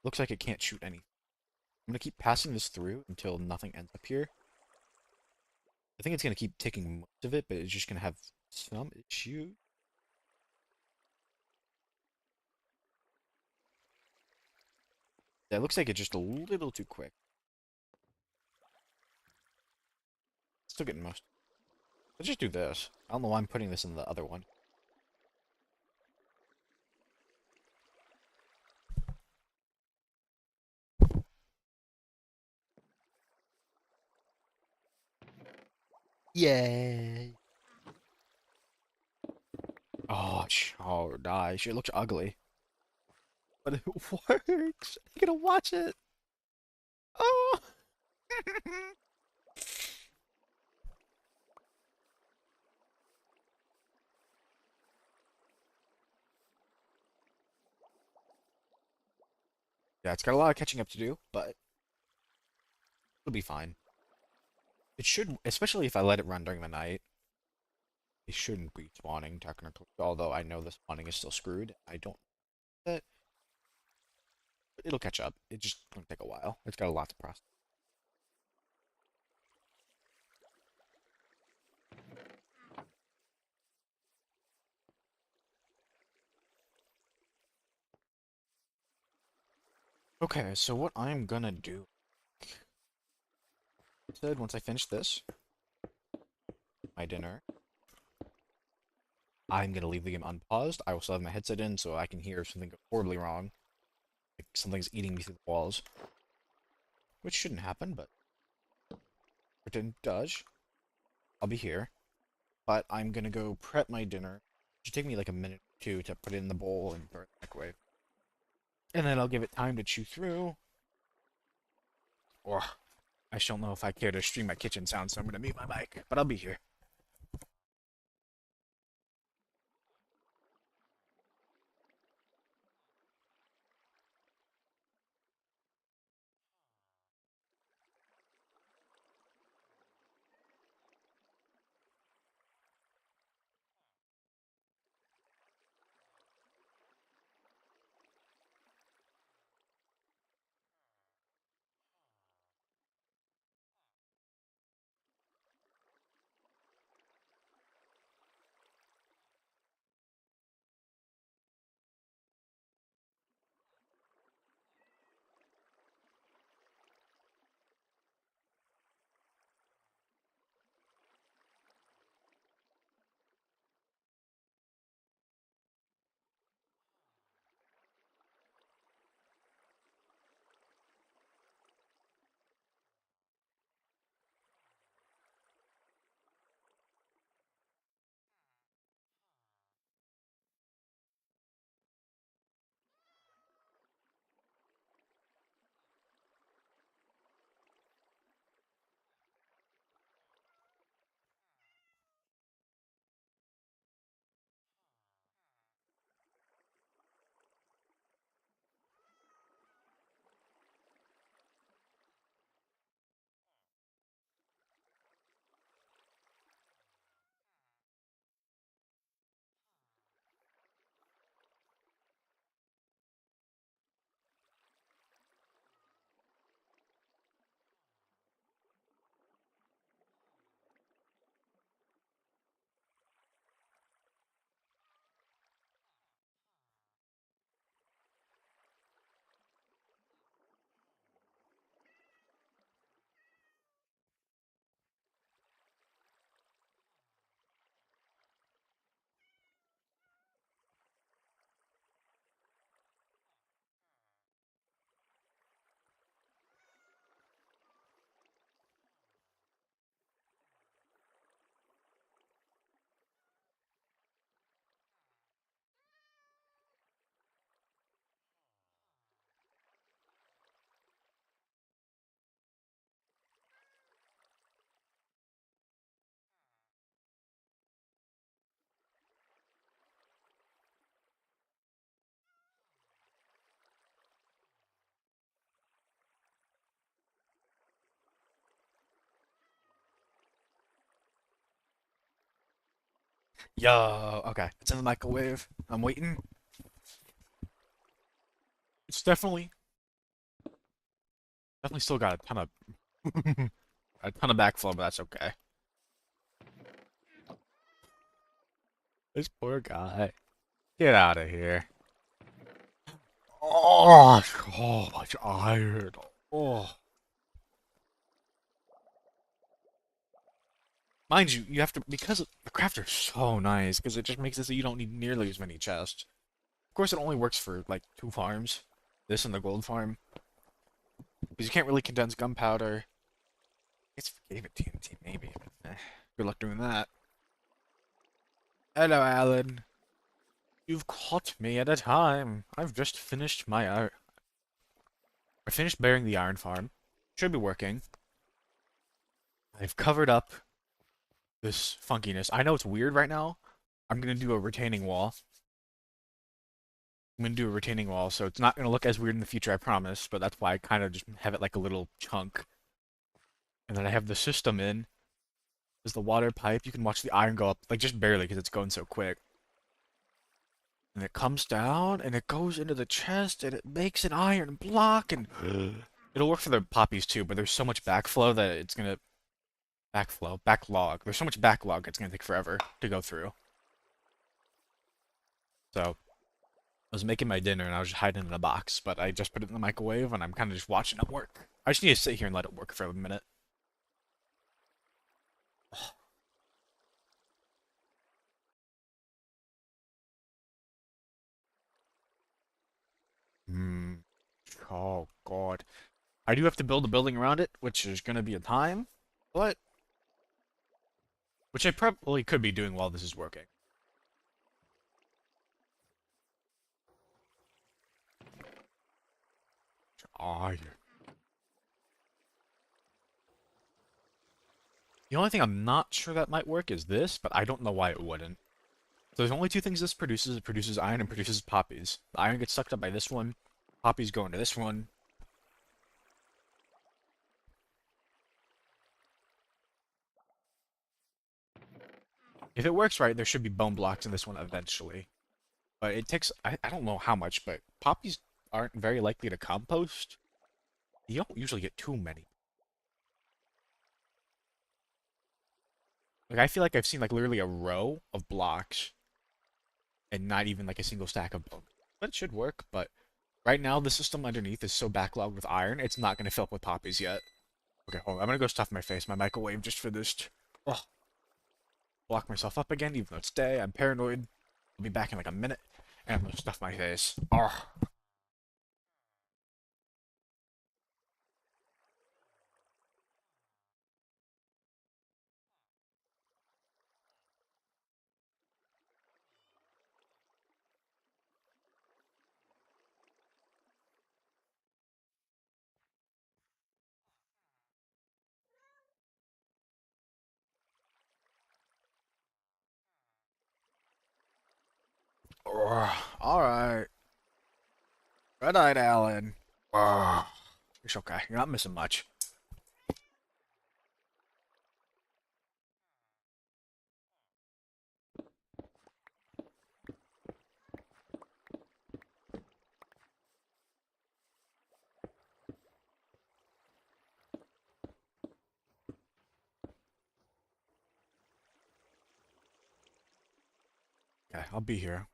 Looks like it can't shoot any. I'm gonna keep passing this through until nothing ends up here. I think it's gonna keep taking most of it, but it's just gonna have some issue. Yeah, it looks like it's just a little too quick. Still getting most. Let's just do this. I don't know why I'm putting this in the other one. Yay! Oh, oh, gosh, it looks ugly. But it works! I'm gonna watch it! Oh! Yeah, it's got a lot of catching up to do, but it'll be fine. It should, especially if I let it run during the night, it shouldn't be spawning technically. Although I know the spawning is still screwed. I don't know that. But it'll catch up. It just gonna take a while. It's got a lot to process. Okay, so what I'm gonna do, said once I finish this, my dinner, I'm gonna leave the game unpaused. I will still have my headset in so I can hear if something goes horribly wrong. Like something's eating me through the walls. Which shouldn't happen, but if it does, I'll be here. But I'm gonna go prep my dinner. It should take me like a minute or two to put it in the bowl and throw it in the microwave. And then I'll give it time to chew through. Or I just don't know if I care to stream my kitchen sound, so I'm gonna mute my mic. But I'll be here. Yo, okay. It's in the microwave. I'm waiting. It's definitely still got a ton of a ton of backflow, but that's okay. This poor guy. Get out of here. Oh, so much iron. Oh. Mind you, you have to, because the crafter's so nice, because it just makes it so you don't need nearly as many chests. Of course, it only works for, like, 2 farms. This and the gold farm. Because you can't really condense gunpowder. It's gave it TNT, maybe. But, good luck doing that. Hello, Alan. You've caught me at a time. I've just finished my iron. I finished burying the iron farm. Should be working. I've covered up this funkiness. I know it's weird right now. I'm gonna do a retaining wall. I'm gonna do a retaining wall, so it's not gonna look as weird in the future, I promise. But that's why I kind of just have it like a little chunk. And then I have the system in. There's the water pipe. You can watch the iron go up, like just barely, because it's going so quick. And it comes down, and it goes into the chest, and it makes an iron block, and it'll work for the poppies too. But there's so much backflow that it's gonna backlog. There's so much backlog, it's gonna take forever to go through. So I was making my dinner, and I was just hiding in a box, but I just put it in the microwave, and I'm kind of just watching it work. I just need to sit here and let it work for a minute. Hmm. Oh God. I do have to build a building around it, which is gonna be a time, but which I probably could be doing while this is working. Oh, the only thing I'm not sure that might work is this, but I don't know why it wouldn't. So there's only two things this produces. It produces iron and produces poppies. The iron gets sucked up by this one. Poppies go into this one. If it works right, there should be bone blocks in this one eventually. But it takes, I don't know how much, but poppies aren't very likely to compost. You don't usually get too many. Like, I feel like I've seen, like, literally a row of blocks and not even, like, a single stack of bone. But it should work, but right now, the system underneath is so backlogged with iron, it's not going to fill up with poppies yet. Okay, hold on. I'm going to go stuff my face, my microwave, just for this. Oh, block myself up again, even though it's day. I'm paranoid. I'll be back in, like, a minute, and I'm going to stuff my face. Oh. Alright. Red-eyed Alan. It's okay. You're not missing much. Okay, I'll be here.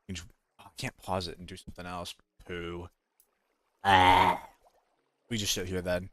I can't pause it and do something else. Poo. We just sit here then.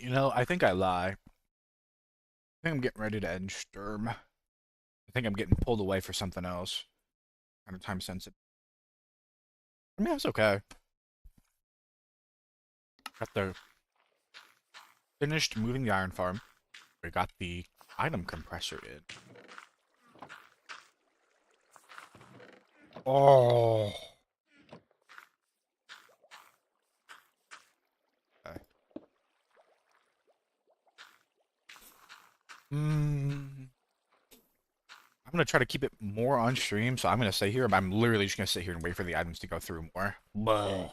You know, I think I lie. I think I'm getting ready to end Sturm. I think I'm getting pulled away for something else. Kind of time sensitive. I mean, that's okay. Got the finished moving the iron farm. We got the item compressor in. Oh. Okay. I'm gonna try to keep it more on stream, so I'm gonna stay here, but I'm literally just gonna sit here and wait for the items to go through more. But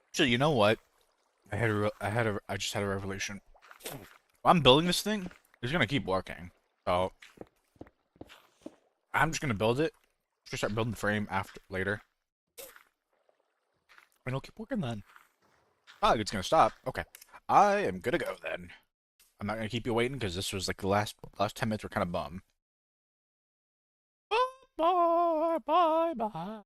actually, you know what? I just had a revelation. While I'm building this thing, it's gonna keep working. So I'm just gonna build it. Just start building the frame after later, and it'll keep working then. Oh, it's gonna stop. Okay, I am gonna go then. I'm not gonna keep you waiting because this was like the last 10 minutes were kind of bum. Bye bye bye bye.